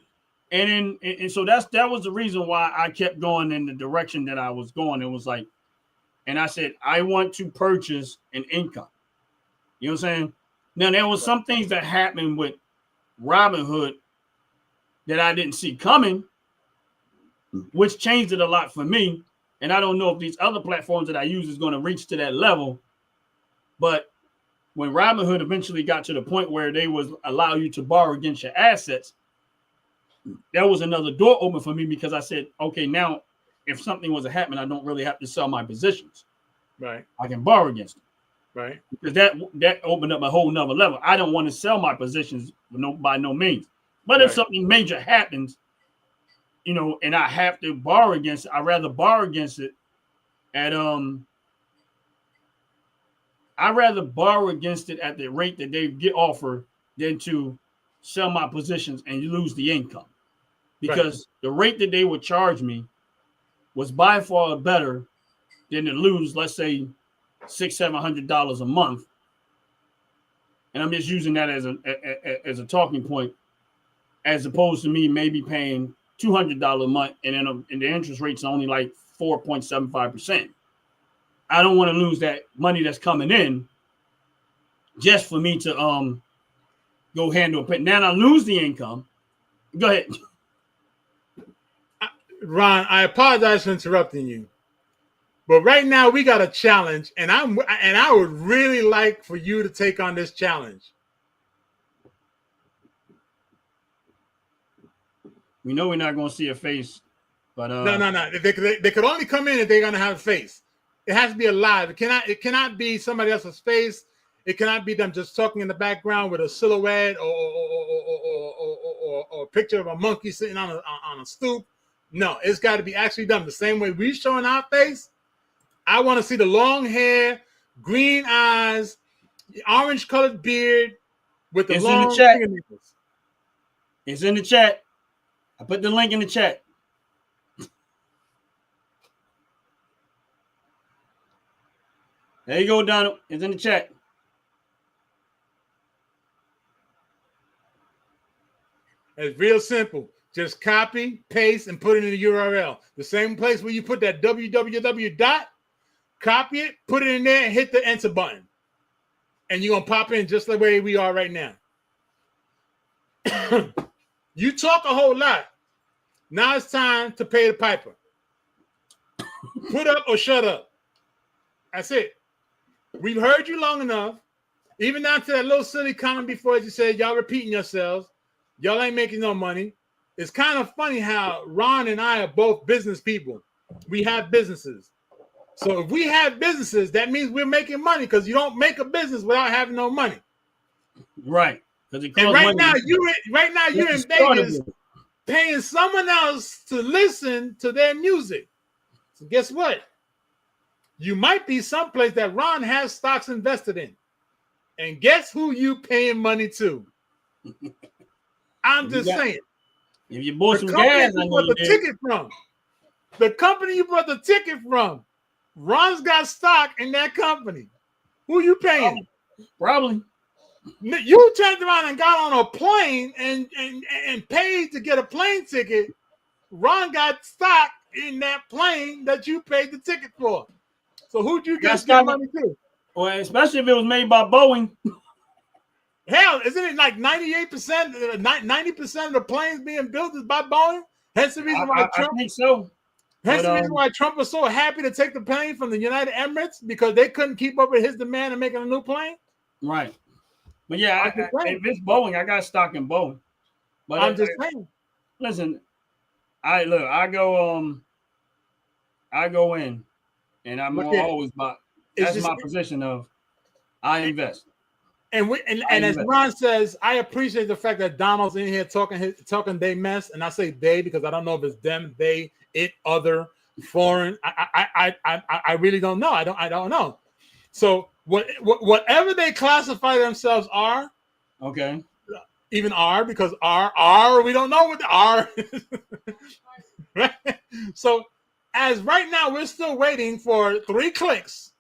and so that was the reason why I kept going in the direction that I was going. It was like, and I said I want to purchase an income. You know what I'm saying? Now there was some things that happened with Robinhood that I didn't see coming, which changed it a lot for me. And I don't know if these other platforms that I use is going to reach to that level. But when Robinhood eventually got to the point where they was allow you to borrow against your assets, that was another door open for me because I said, okay, now if something was to happen, I don't really have to sell my positions. Right. I can borrow against them. Right. Because that opened up a whole nother level. I don't want to sell my positions by no means. But if something major happens, and I have to borrow against it, I'd rather borrow against it at the rate that they get offered than to sell my positions and you lose the income. Because the rate that they would charge me was by far better than to lose, let's say, $600-700 a month. And I'm just using that as a talking point, as opposed to me maybe paying $200 a month, and then the interest rate's only like 4.75%. I don't want to lose that money that's coming in just for me to go handle it. Now I lose the income. Go ahead, Ron. I apologize for interrupting you, but right now we got a challenge, and I would really like for you to take on this challenge. We know we're not going to see a face But no. They could only come in if they're gonna have a face. It has to be alive. It cannot be somebody else's face. It cannot be them just talking in the background with a silhouette or a picture of a monkey sitting on a stoop. No, it's got to be actually done the same way we showing our face. I want to see the long hair, green eyes, orange colored beard with the long fingernails. It's in the chat. I put the link in the chat. There you go, Donald. It's in the chat. It's real simple. Just copy, paste, and put it in the URL. The same place where you put that www dot, copy it, put it in there, and hit the enter button. And you're going to pop in just the way we are right now. You talk a whole lot. Now it's time to pay the piper. Put up or shut up. That's it. We've heard you long enough. Even down to that little silly comment before you said y'all repeating yourselves. Y'all ain't making no money. It's kind of funny how Ron and I are both business people. We have businesses. So if we have businesses, that means we're making money because you don't make a business without having no money. Right. And right now you're in Vegas paying someone else to listen to their music. So guess what? You might be someplace that Ron has stocks invested in. And guess who you paying money to? I'm just saying. If you bought some gas, I know the ticket from. The company you bought the ticket from. Ron's got stock in that company. Who you paying? Probably. You turned around and got on a plane and paid to get a plane ticket. Ron got stock in that plane that you paid the ticket for. So who'd you get money to? Well, especially if it was made by Boeing. Hell, isn't it like 98%, 90% of the planes being built is by Boeing? Hence the reason why Trump. I think so. Hence the reason why Trump was so happy to take the plane from the United Emirates because they couldn't keep up with his demand of making a new plane. Right. But yeah, if it's Boeing, I got stock in Boeing. But I'm just saying. Listen, I go in, and I'm always buy. That's my position of I invest. And as Ron says, I appreciate the fact that Donald's in here talking they mess, and I say they because I don't know if it's them, they, it, other, foreign. I really don't know. I don't know. So whatever they classify themselves are, okay, even are because are we don't know what the are. Right? So as right now we're still waiting for 3 clicks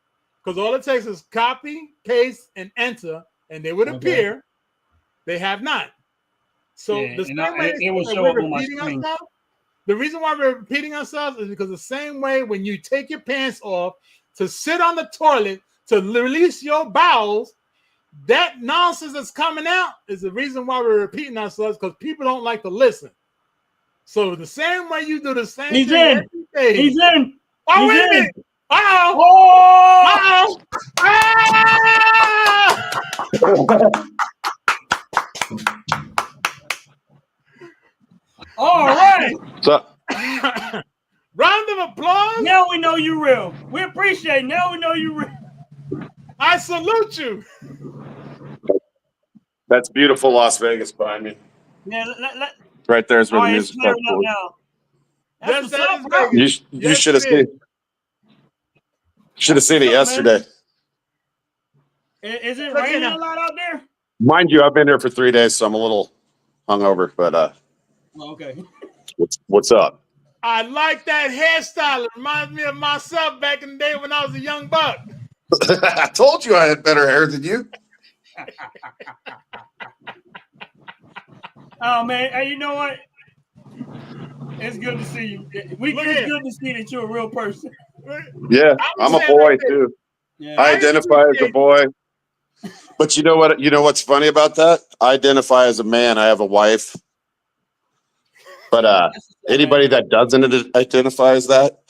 because all it takes is copy, paste, and enter. And they would appear. They have not. So the same way we're repeating ourselves. The reason why we're repeating ourselves is because the same way when you take your pants off to sit on the toilet to release your bowels, that nonsense that's coming out is the reason why we're repeating ourselves because people don't like to listen. So the same way you do the same thing every day. He's in. Oh, wait a minute. Uh-oh. Oh! All right. So, round of applause. Now we know you real. We appreciate it. Now we know you real. I salute you. That's beautiful Las Vegas behind me. Yeah, right there is where the music starts. You should have seen. Should have seen it yesterday. Is it raining a lot out there? Mind you, I've been here for 3 days, so I'm a little hungover. But okay. What's up? I like that hairstyle. It reminds me of myself back in the day when I was a young buck. I told you I had better hair than you. Oh man, and you know what? It's good to see you. It's good to see that you're a real person. Yeah, I'm a boy too. Yeah. I identify as a boy. But you know what? You know what's funny about that? I identify as a man. I have a wife. But anybody that doesn't identify as that,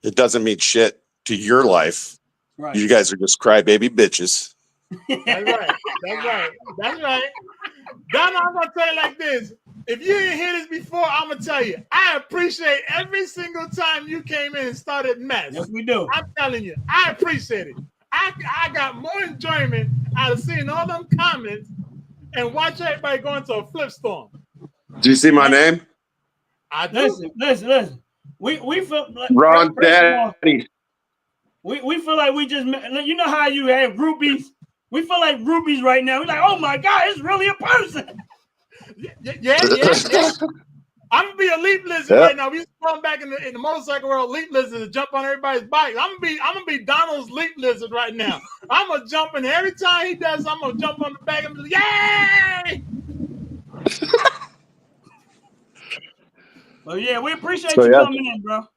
it doesn't mean shit to your life. Right. You guys are just crybaby bitches. That's right. That's right. That's right. Donna, I'm gonna tell you like this. If you didn't hear this before, I'm gonna tell you. I appreciate every single time you came in and started mess. Yes, we do. I'm telling you, I appreciate it. I got more enjoyment out of seeing all them comments and watch everybody go into a flip storm. Do you see my name? I do. Listen. We feel like Ron Daddy. We feel like we just, you know how you have groupies? We feel like groupies right now. We're like, oh my God, it's really a person. Yeah. I'm gonna be a leap lizard right now. We used to come back in the motorcycle world, leap lizard to jump on everybody's bike. I'm gonna be Donald's leap lizard right now. I'm gonna jump in every time he does. I'm gonna jump on the back and be like, yay! Well, yeah, we appreciate you coming in, bro.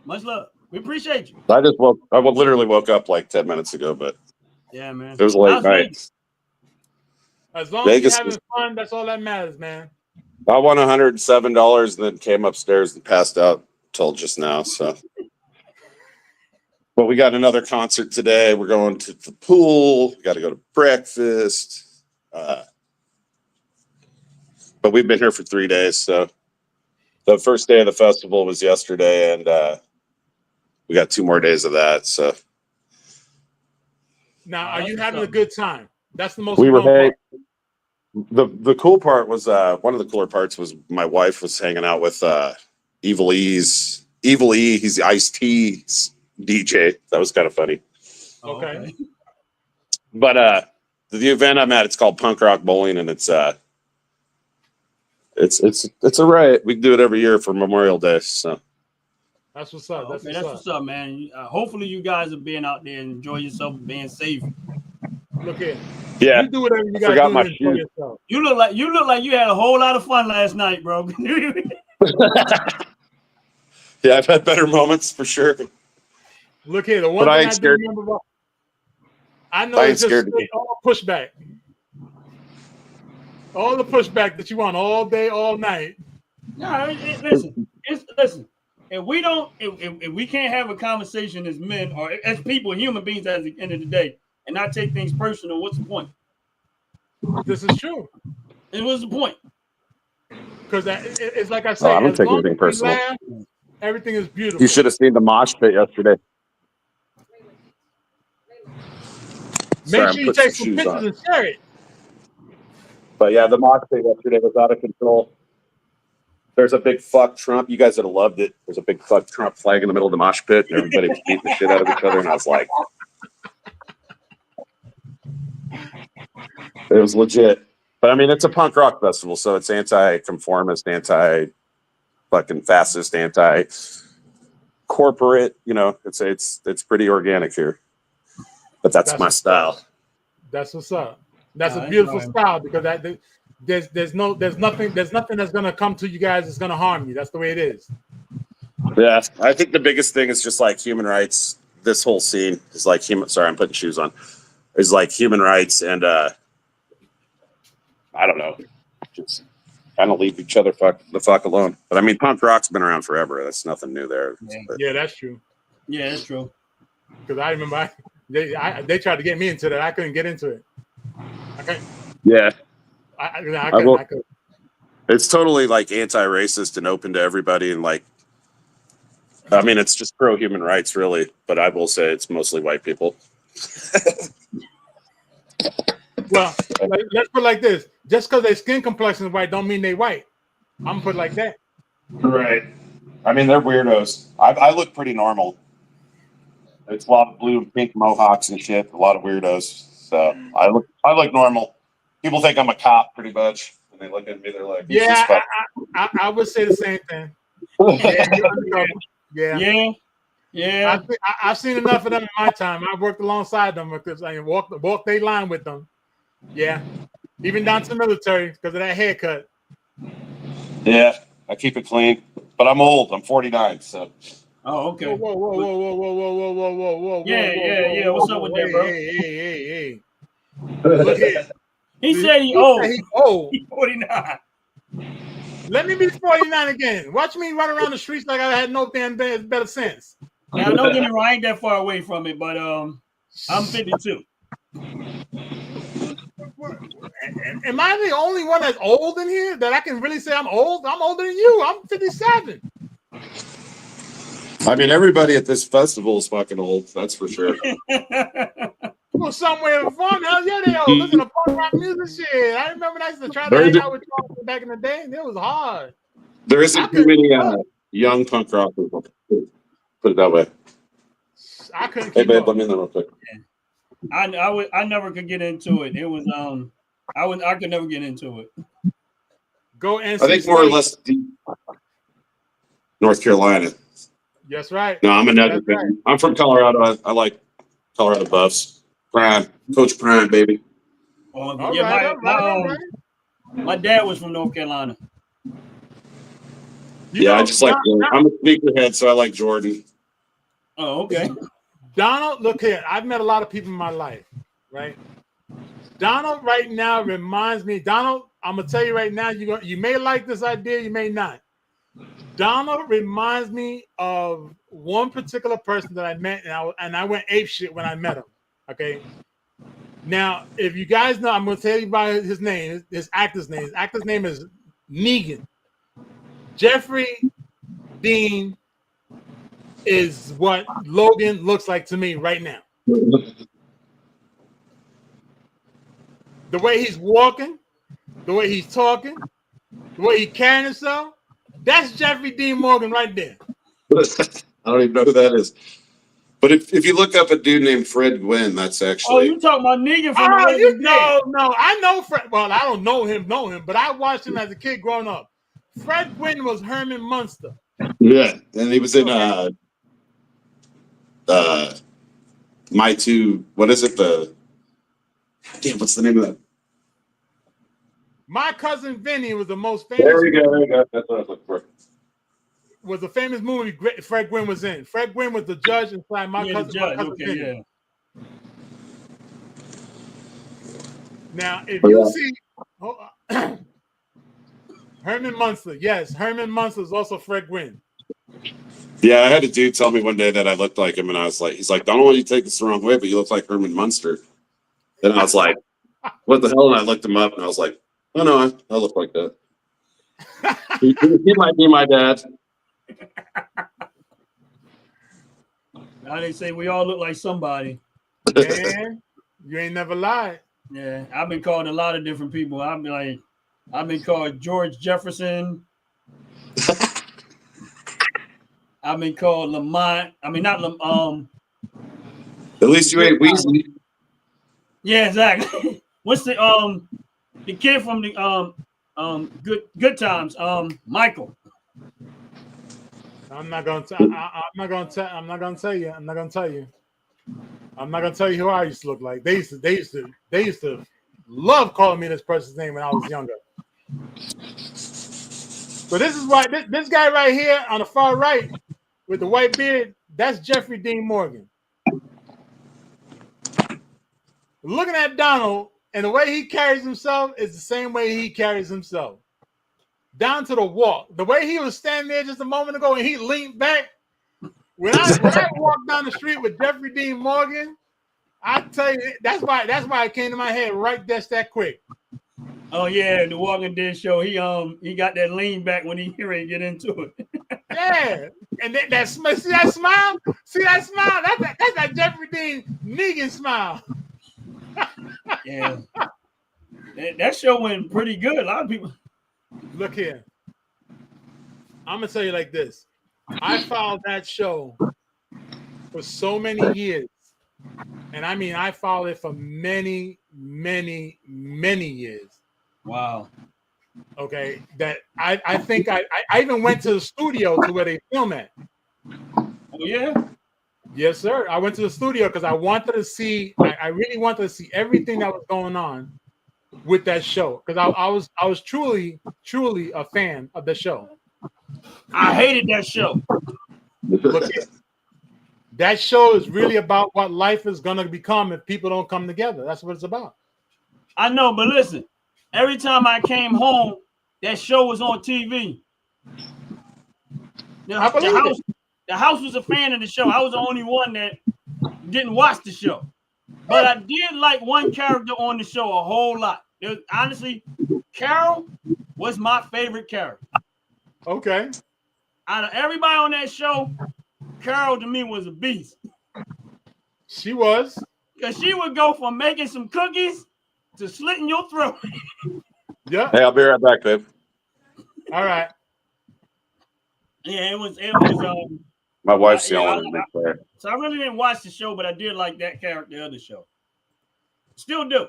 Much love. We appreciate you. I literally woke up like 10 minutes ago, but yeah, man, it was late night. As long as you're having fun, that's all that matters, man. I won $107 and then came upstairs and passed out till just now. So, but we got another concert today. We're going to the pool. We got to go to breakfast. But we've been here for 3 days. So the first day of the festival was yesterday, and we got 2 more days of that. So now, are you having a good time? That's the most important part. The cool part was one of the cooler parts was my wife was hanging out with Evil E's. Evil E, he's the Ice-T's DJ. That was kind of funny. Okay. But the event I'm at, it's called Punk Rock Bowling, and it's a riot. We do it every year for Memorial Day. So that's what's up. That's what's up, man. Hopefully you guys are being out there and enjoy yourself, being safe. Look here. Yeah. You do whatever you got to do to enjoy yourself. You look like you had a whole lot of fun last night, bro. Yeah, I've had better moments for sure. Look here, the one thing I do remember about, I know it's just all pushback. All the pushback that you want all day, all night. No, listen. If we can't have a conversation as men or as people, human beings, at the end of the day, and not take things personal, what's the point? This is true. And what's the point? Because it's like I said, I don't take anything personal. Laugh, everything is beautiful. You should have seen the mosh pit yesterday. Make sure you take some pictures and share it. But yeah, the mosh pit yesterday was out of control. There's a big fuck Trump. You guys would have loved it. There's a big fuck Trump flag in the middle of the mosh pit, and everybody was beating the shit out of each other. And I was like, it was legit. But I mean, it's a punk rock festival, so it's anti-conformist, anti-fucking fascist, anti-corporate. You know, it's pretty organic here. But that's my style. That's what's up. That's a beautiful style because there's nothing that's gonna come to you guys that's gonna harm you. That's the way it is. Yeah, I think the biggest thing is just like human rights. This whole scene is like sorry, I'm putting shoes on. Is like human rights and I don't know, just kind of leave each other the fuck alone. But I mean, punk rock's been around forever. That's nothing new there. Yeah, that's true. Yeah, that's true. Because I remember they tried to get me into that. I couldn't get into it. Yeah. I couldn't. It's totally like anti-racist and open to everybody, and like, I mean, it's just pro human rights, really. But I will say it's mostly white people. Well, let's put it like this: just because their skin complexion is white, don't mean they white. I'm gonna put it like that. Right. I mean, they're weirdos. I look pretty normal. It's a lot of blue and pink mohawks and shit. A lot of weirdos. So I look normal. People think I'm a cop, pretty much. And they look at me, they're like, "Yeah, I would say the same thing." Yeah. I've seen enough of them in my time. I worked alongside them because I walked their line with them. Yeah, even down to the military because of that haircut. Yeah, I keep it clean, but I'm old. I'm 49, so. Oh, okay. Whoa. Yeah. What's up with that, bro? Hey. Look here. He said he old. He's old. He's 49. Let me be 49 again. Watch me run around the streets like I had no damn better sense. Now, don't get me wrong, I ain't that far away from it, but I'm 52. Am I the only one that's old in here that I can really say I'm old? I'm older than you. I'm 57. I mean, everybody at this festival is fucking old. That's for sure. Well, somewhere fun. Hell yeah, they old. Listen to punk rock music shit. I remember I used to try to hang out with y'all back in the day, and it was hard. There isn't too many young punk rockers. Put it that way. I couldn't Hey, keep babe, up. let me in there real quick. I never could get into it. It was I could never get into it. Go NC I think more or State. less deep. North Carolina. That's right. No, I'm a Nuggets That's fan. I'm from Colorado. I like Colorado Buffs. Prime, Coach Prime, baby. Oh, All yeah, right, all right. my dad was from North Carolina. You know, I just like. I'm a sneakerhead, so I like Jordan. Oh, okay. Donald, look here. I've met a lot of people in my life, right? Donald right now reminds me. Donald, I'm gonna tell you right now. You may like this idea, you may not. Donald reminds me of one particular person that I met, and I went ape shit when I met him. Okay. Now, if you guys know, I'm gonna tell you about his name, his actor's name. His actor's name is Negan. Jeffrey Dean is what Logan looks like to me right now. The way he's walking, the way he's talking, the way he carrying himself, that's Jeffrey Dean Morgan right there. I don't even know who that is. But if you look up a dude named Fred Gwynn, that's actually. Oh, you talking about Negan from the Walking Dead? No. I know Fred. Well, I don't know him, but I watched him as a kid growing up. Fred Gwynn was Herman Munster. Yeah, and he was in My Two. What is it? What's the name of that? My Cousin Vinny was the most famous. There we go. That's what I was looking for. Was a famous movie Fred Gwynn was in. Fred Gwynn was the judge inside My Cousin Vinny. Yeah. Now, if you see Herman Munster, yes, Herman Munster is also Fred Gwynn. Yeah, I had a dude tell me one day that I looked like him, and I was like, he's like, I don't want you to take this the wrong way, but you look like Herman Munster. Then I was like, what the hell? And I looked him up, and I was like, oh no, I look like that. he might be my dad. Now they say we all look like somebody. Man, you ain't never lied. Yeah, I've been called a lot of different people. I've been called George Jefferson. I've been called Lamont. I mean, not At least you ain't Weasley. Yeah, exactly. What's the kid from the Good Times? Michael. I'm not gonna tell you. I'm not gonna tell you who I used to look like. They used to love calling me this person's name when I was younger. So this is why this guy right here on the far right with the white beard, that's Jeffrey Dean Morgan. Looking at Donald and the way he carries himself is the same way he carries himself. Down to the walk. The way he was standing there just a moment ago and he leaned back. When I walked down the street with Jeffrey Dean Morgan, I tell you, that's why it came to my head right there that quick. Oh yeah, the Walking Dead show. He got that lean back when he ready to get into it. Yeah, and that see that smile? See that smile? That's that Jeffrey Dean Negan smile. Yeah, that show went pretty good. A lot of people. Look here. I'm gonna tell you like this. I followed that show for so many years. And I mean I followed it for many, many, many years. Wow. Okay. That I think I even went to the studio to where they film at. Oh yeah? Yes, sir. I went to the studio because I wanted to see, I really wanted to see everything that was going on with that show. Because I was truly a fan of the show. I hated that show. Look, that show is really about what life is gonna become if people don't come together. That's what it's about. I know, but listen, every time I came home, that show was on TV. The house was a fan of the show. I was the only one that didn't watch the show. But I did like one character on the show a whole lot. Honestly, Carol was my favorite character. Okay. Out of everybody on that show, Carol to me was a beast. She was. Because she would go from making some cookies to slitting your throat. Yeah. Hey, I'll be right back, babe. All right. Yeah, it was My wife's yelling at me. Claire. so I really didn't watch the show, but I did like that character of the show. Still do.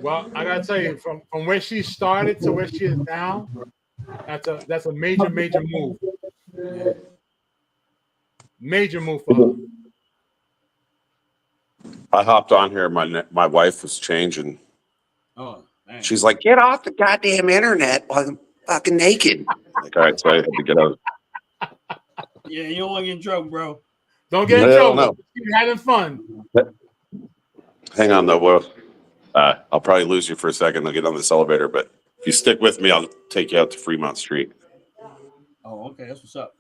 Well, I gotta tell you, from where she started to where she is now, that's a major move. Major move for her. I hopped on here. My wife was changing. Oh, man. She's like, "Get off the goddamn internet while I'm fucking naked." Like, all right, so I had to get out. Yeah, you don't want to get in trouble, bro. Don't get in Hell trouble. no. You're having fun. Hang on, though. Well, I'll probably lose you for a second. I'll get on this elevator, but if you stick with me, I'll take you out to Fremont Street. Oh, okay. That's what's up.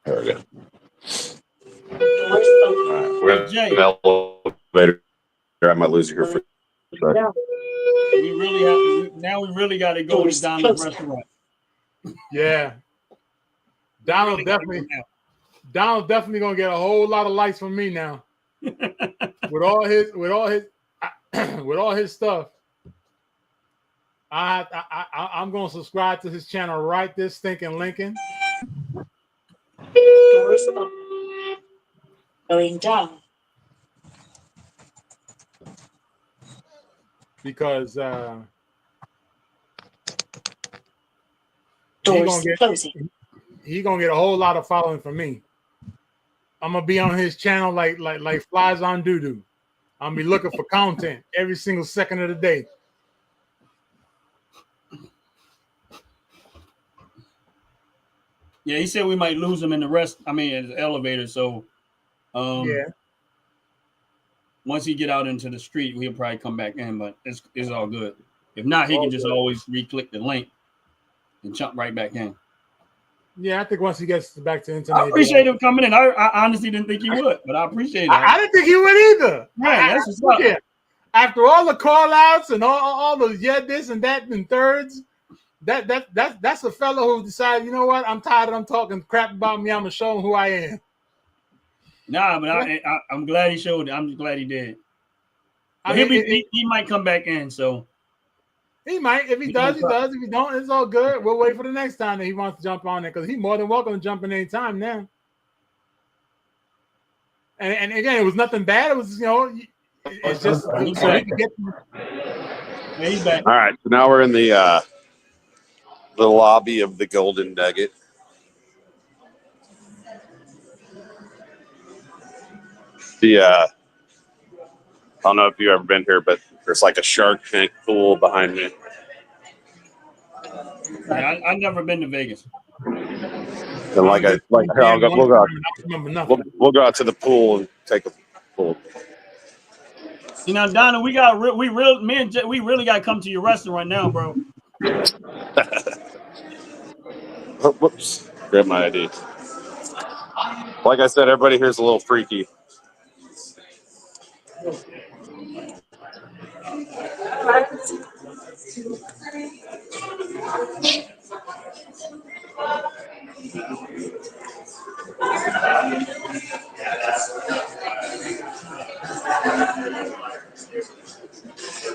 There we go. All right, we're in Jay. the elevator. I might lose you here for a second. We really have to. Now we really got to go to Donald's restaurant. Yeah. Donald definitely gonna get a whole lot of likes from me now. with all his stuff. I'm gonna subscribe to his channel right this stinking Lincoln. Doors up. Going down. Because Doors closing. He gonna get a whole lot of following from me. I'm gonna be on his channel like flies on doo-doo. I'm gonna be looking for content every single second of the day. Yeah, he said we might lose him in the elevator. So, Yeah. Once he get out into the street, he'll probably come back in. But it's all good. If not, he can just always re-click the link and jump right back in. Yeah, I think once he gets back to internet, I appreciate him coming in. I honestly didn't think he would, but I appreciate it. I didn't think he would either. Man, that's what's up. Yeah. After all the call outs and all the this and that and thirds, that's a fellow who decided, you know what, I'm tired of them talking crap about me. I'm gonna show him who I am. Nah, but I'm glad he showed it. I'm glad he did. He might come back in, so he might. If he does, he does. If he don't, it's all good. We'll wait for the next time that he wants to jump on there because he's more than welcome to jump in any time now. And again, it was nothing bad. It was, it's just so he can get. Yeah, he's back. All right, so now we're in the lobby of the Golden Nugget. I don't know if you've ever been here, but there's like a Shark Tank pool behind me. Yeah, I've never been to Vegas. And we'll go out to the pool and take a pool. Donna, we really got to come to your restaurant now, bro. Oh, whoops! Grab my ID. Like I said, everybody here's a little freaky.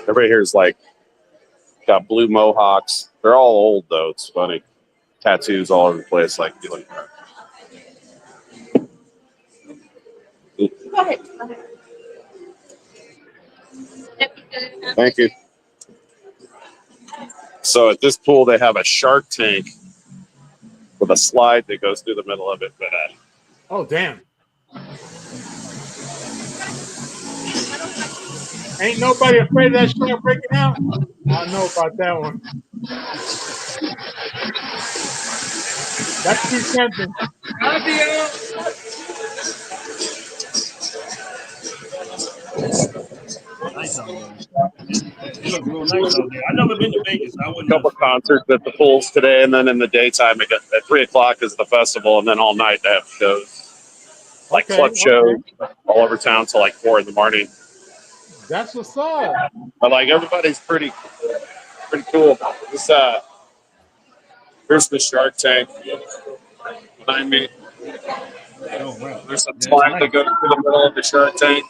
Everybody here's like got blue mohawks. They're all old though. It's funny. Tattoos all over the place. Like thank you. So at this pool, they have a Shark Tank with a slide that goes through the middle of it. But oh, damn. Ain't nobody afraid of that shark breaking out? I know about that one. That's too tempting. Nice out there. It looks real nice out there. I've never been to Vegas. I wouldn't a couple concerts at the pools today, and then in the daytime, at 3:00 is the festival, and then all night they have shows. like Okay, club shows okay. all over town till like 4 in the morning. That's what's up. But like everybody's pretty cool. This here's the Shark Tank behind me. Oh wow. There's some That's time to nice. go to the middle of the Shark Tank.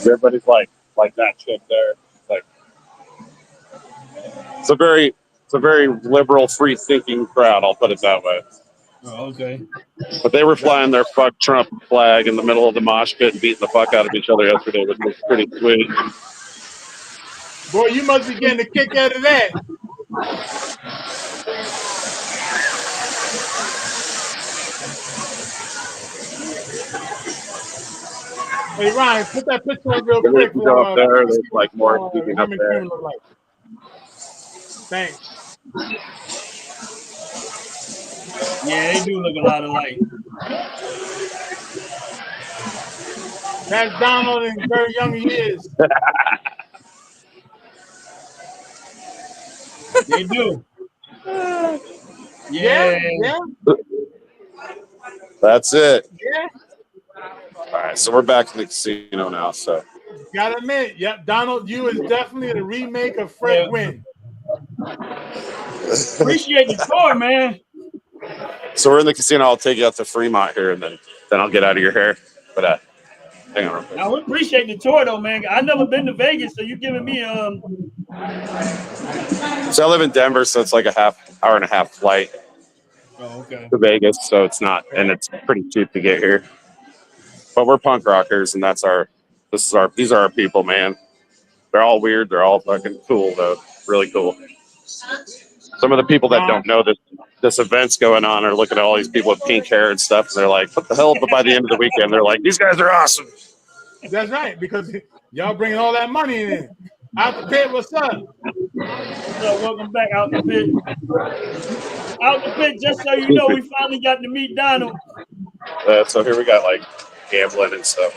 Everybody's like that chick there. Like it's a very liberal, free thinking crowd. I'll put it that way. Oh, okay. But they were flying their fuck Trump flag in the middle of the mosh pit and beating the fuck out of each other yesterday, which was pretty sweet. Boy, you must be getting a kick out of that. Hey Ryan, put that picture up real They quick. can go up there. There's like more what speaking up Women there. Cream look like. Thanks. Yeah, they do look a lot alike. That's Donald in very young years. They do. Yeah, Yeah. yeah, That's it. yeah. All right, so we're back in the casino now. So Gotta admit, yep, Donald, you is definitely the remake of Fred Yeah. Gwynn. Appreciate the tour, man. so we're in the casino. I'll take you out to Fremont here, and then I'll get out of your hair. But hang on real quick. I would appreciate the tour though, man. I've never been to Vegas, so you giving me So I live in Denver, so it's like a hour and a half flight Oh, okay. to Vegas. So it's not, and it's pretty cheap to get here. But we're punk rockers, and these are our people, man. They're all weird. They're all fucking cool, though. Really cool. Some of the people that don't know that this event's going on are looking at all these people with pink hair and stuff, and they're like, "What the hell?" But by the end of the weekend, they're like, "These guys are awesome." That's right, because y'all bringing all that money in. Out the pit, what's up? So welcome back out the pit. Out the pit, just so you know, we finally got to meet Donald. So here we got like gambling and stuff.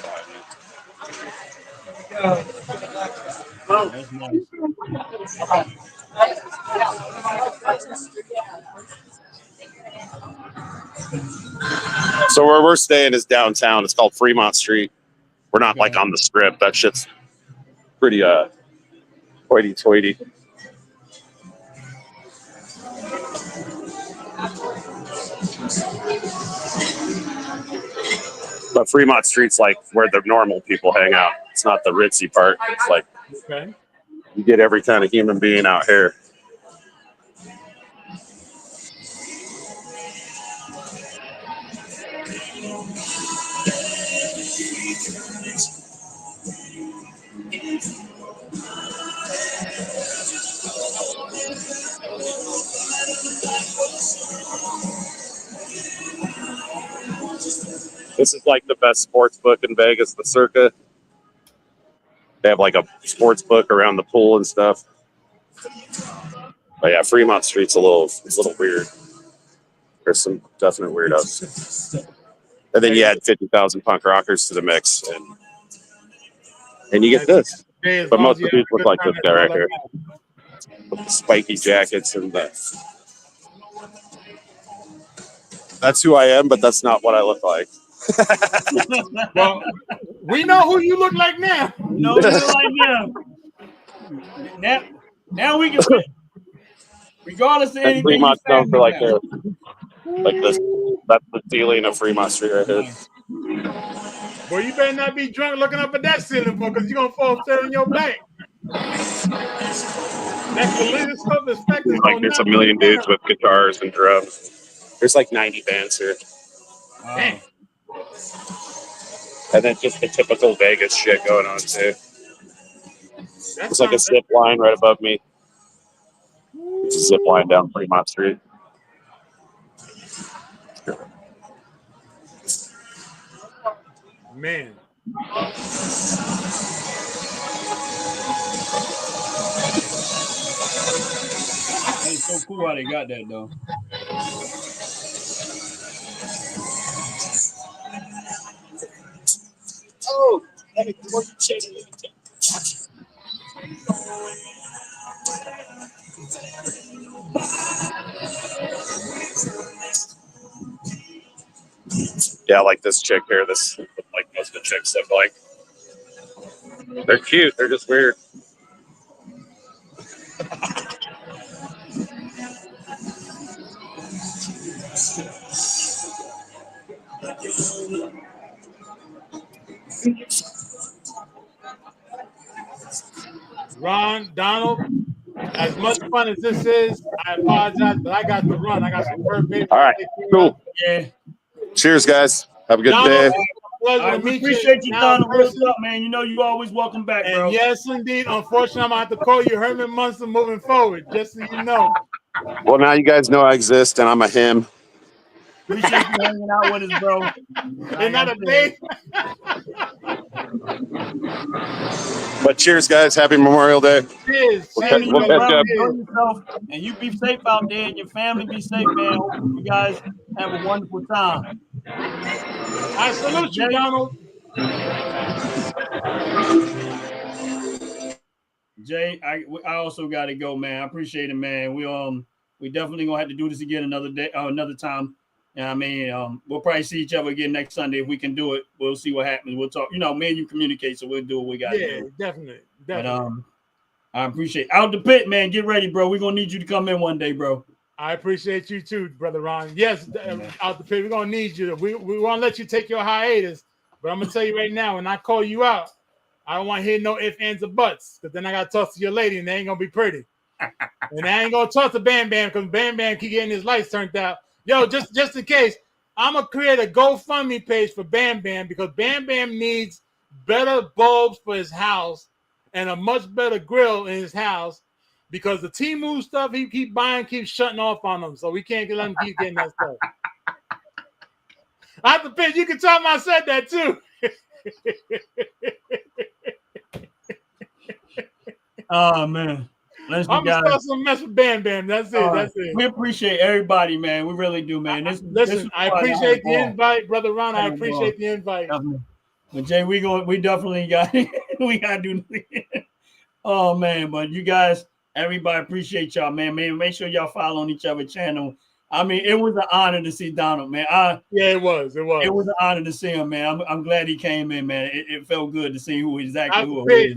That's nice. So where we're staying is downtown. It's called Fremont Street. We're not like on the strip. That shit's pretty hoity-toity. But Fremont Street's like where the normal people hang out. It's not the ritzy part. It's like Okay. you get every kind of human being out here. This is like the best sports book in Vegas, the Circa. They have like a sports book around the pool and stuff. But yeah, Fremont Street's a little weird. There's some definite weirdos. And then you add 50,000 punk rockers to the mix, and you get this. But most of these look like this guy right here, with the spiky jackets and the. That's who I am, but that's not what I look like. Well, we know who you look like now. No, you look like now. Now we can, regardless of And anything. Fremont's known for like now. this. That's the ceiling of Fremont Street right here. Boy, you better not be drunk looking up at that ceiling, boy, because you're going to fall upstairs in your bank. That kaleidoscope effect is Like there's a million dudes with guitars and drums. There's like 90 bands here. Wow. And then just the typical Vegas shit going on too. There's like a zip line right above me. There's a zip line down Fremont Street. Man. It's so cool how they got that though. Yeah, like this chick here. This like most of the chicks look like. They're cute. They're just weird. Ron, Donald, as much fun as this is, I apologize, but I got to run. I got some work, baby. All right, cool. Yeah. Cheers, guys. Have a good Donald, day. pleasure I to meet appreciate you, now in Donald. What's person. up, man? You know you always welcome back, bro. And yes, indeed. Unfortunately, I'm going to have to call you Herman Munster moving forward, just so you know. Well, now you guys know I exist, and I'm a him. Appreciate you hanging out with us, bro. Ain't that a day? But cheers, guys. Happy Memorial Day. Cheers. We'll Cheers, catch brother. up. Enjoy yourself, and you be safe out there, and your family be safe, man. Hope you guys have a wonderful time. I salute you, Donald. Jay, I also got to go, man. I appreciate it, man. We definitely gonna have to do this again another day, another time. And I mean, we'll probably see each other again next Sunday if we can do it. We'll see what happens. We'll talk. You know, me and you communicate, so we'll do what we got to do. Yeah, definitely. But I appreciate it. Out the pit, man. Get ready, bro. We're gonna need you to come in one day, bro. I appreciate you too, brother Ron. Yes, out the pit. We're gonna need you. We want to let you take your hiatus, but I'm gonna tell you right now, when I call you out, I don't want to hear no ifs, ands, or buts, because then I gotta talk to your lady, and they ain't gonna be pretty. And I ain't gonna talk to Bam Bam because Bam Bam keep getting his lights turned out. Yo, just in case, I'm gonna create a GoFundMe page for Bam Bam because Bam Bam needs better bulbs for his house and a much better grill in his house because the Temu stuff he keep buying keeps shutting off on him, so we can't let him keep getting that stuff. Out the pit, you can tell him I said that too. Oh man. I'm gonna start some mess with Bam Bam. That's it. That's it. We appreciate everybody, man. We really do, man. Listen, I appreciate the invite, brother Ron. I appreciate the invite. But Jay, we definitely got we gotta do. Oh man, but you guys, everybody appreciate y'all, man. Make sure y'all follow on each other's channel. I mean, it was an honor to see Donald, man. Yeah, it was. It was an honor to see him, man. I'm glad he came in, man. It felt good to see who he is.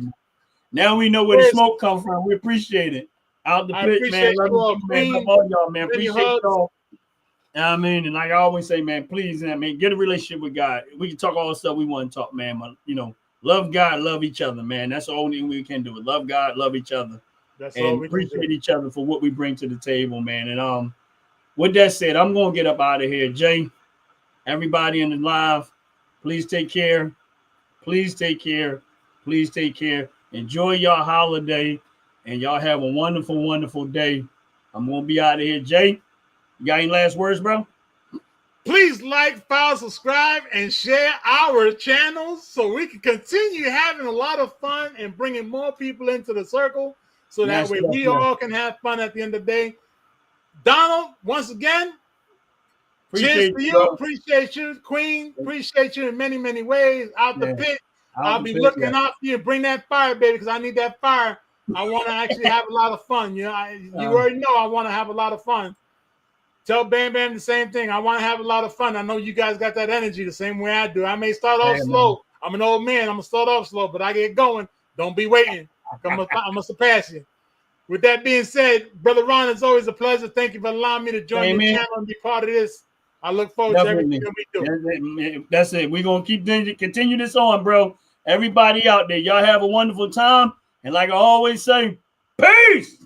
Now we know where the smoke comes from. We appreciate it. Out the pit, man. Love all y'all, man. Appreciate y'all. I mean, and like I always say, man, please, man, get a relationship with God. We can talk all the stuff we want to talk, man. But, you know, love God, love each other, man. That's the only thing we can do. Love God, love each other. That's and all we appreciate each other for what we bring to the table, man. And with that said, I'm gonna get up out of here. Jay, everybody in the live, please take care. Please take care. Please take care. Enjoy your holiday, and y'all have a wonderful, wonderful day. I'm gonna be out of here. Jay, you got any last words, bro? Please like, follow, subscribe, and share our channels so we can continue having a lot of fun and bringing more people into the circle so that way we all can have fun at the end of the day. Donald, once again, cheers to you. Appreciate you. Queen, appreciate you in many, many ways. Out the pit. I'll be looking out for you. Bring that fire, baby, because I need that fire. I want to actually have a lot of fun. You know, you already know I want to have a lot of fun. Tell Bam Bam the same thing. I want to have a lot of fun. I know you guys got that energy the same way I do. I may start off slow. I'm an old man. I'm going to start off slow, but I get going. Don't be waiting. I'm going to surpass you. With that being said, Brother Ron, it's always a pleasure. Thank you for allowing me to join your channel and be part of this. I look forward to everything that we do. That's it. We're going to continue this on, bro. Everybody out there, y'all have a wonderful time. And like I always say, peace.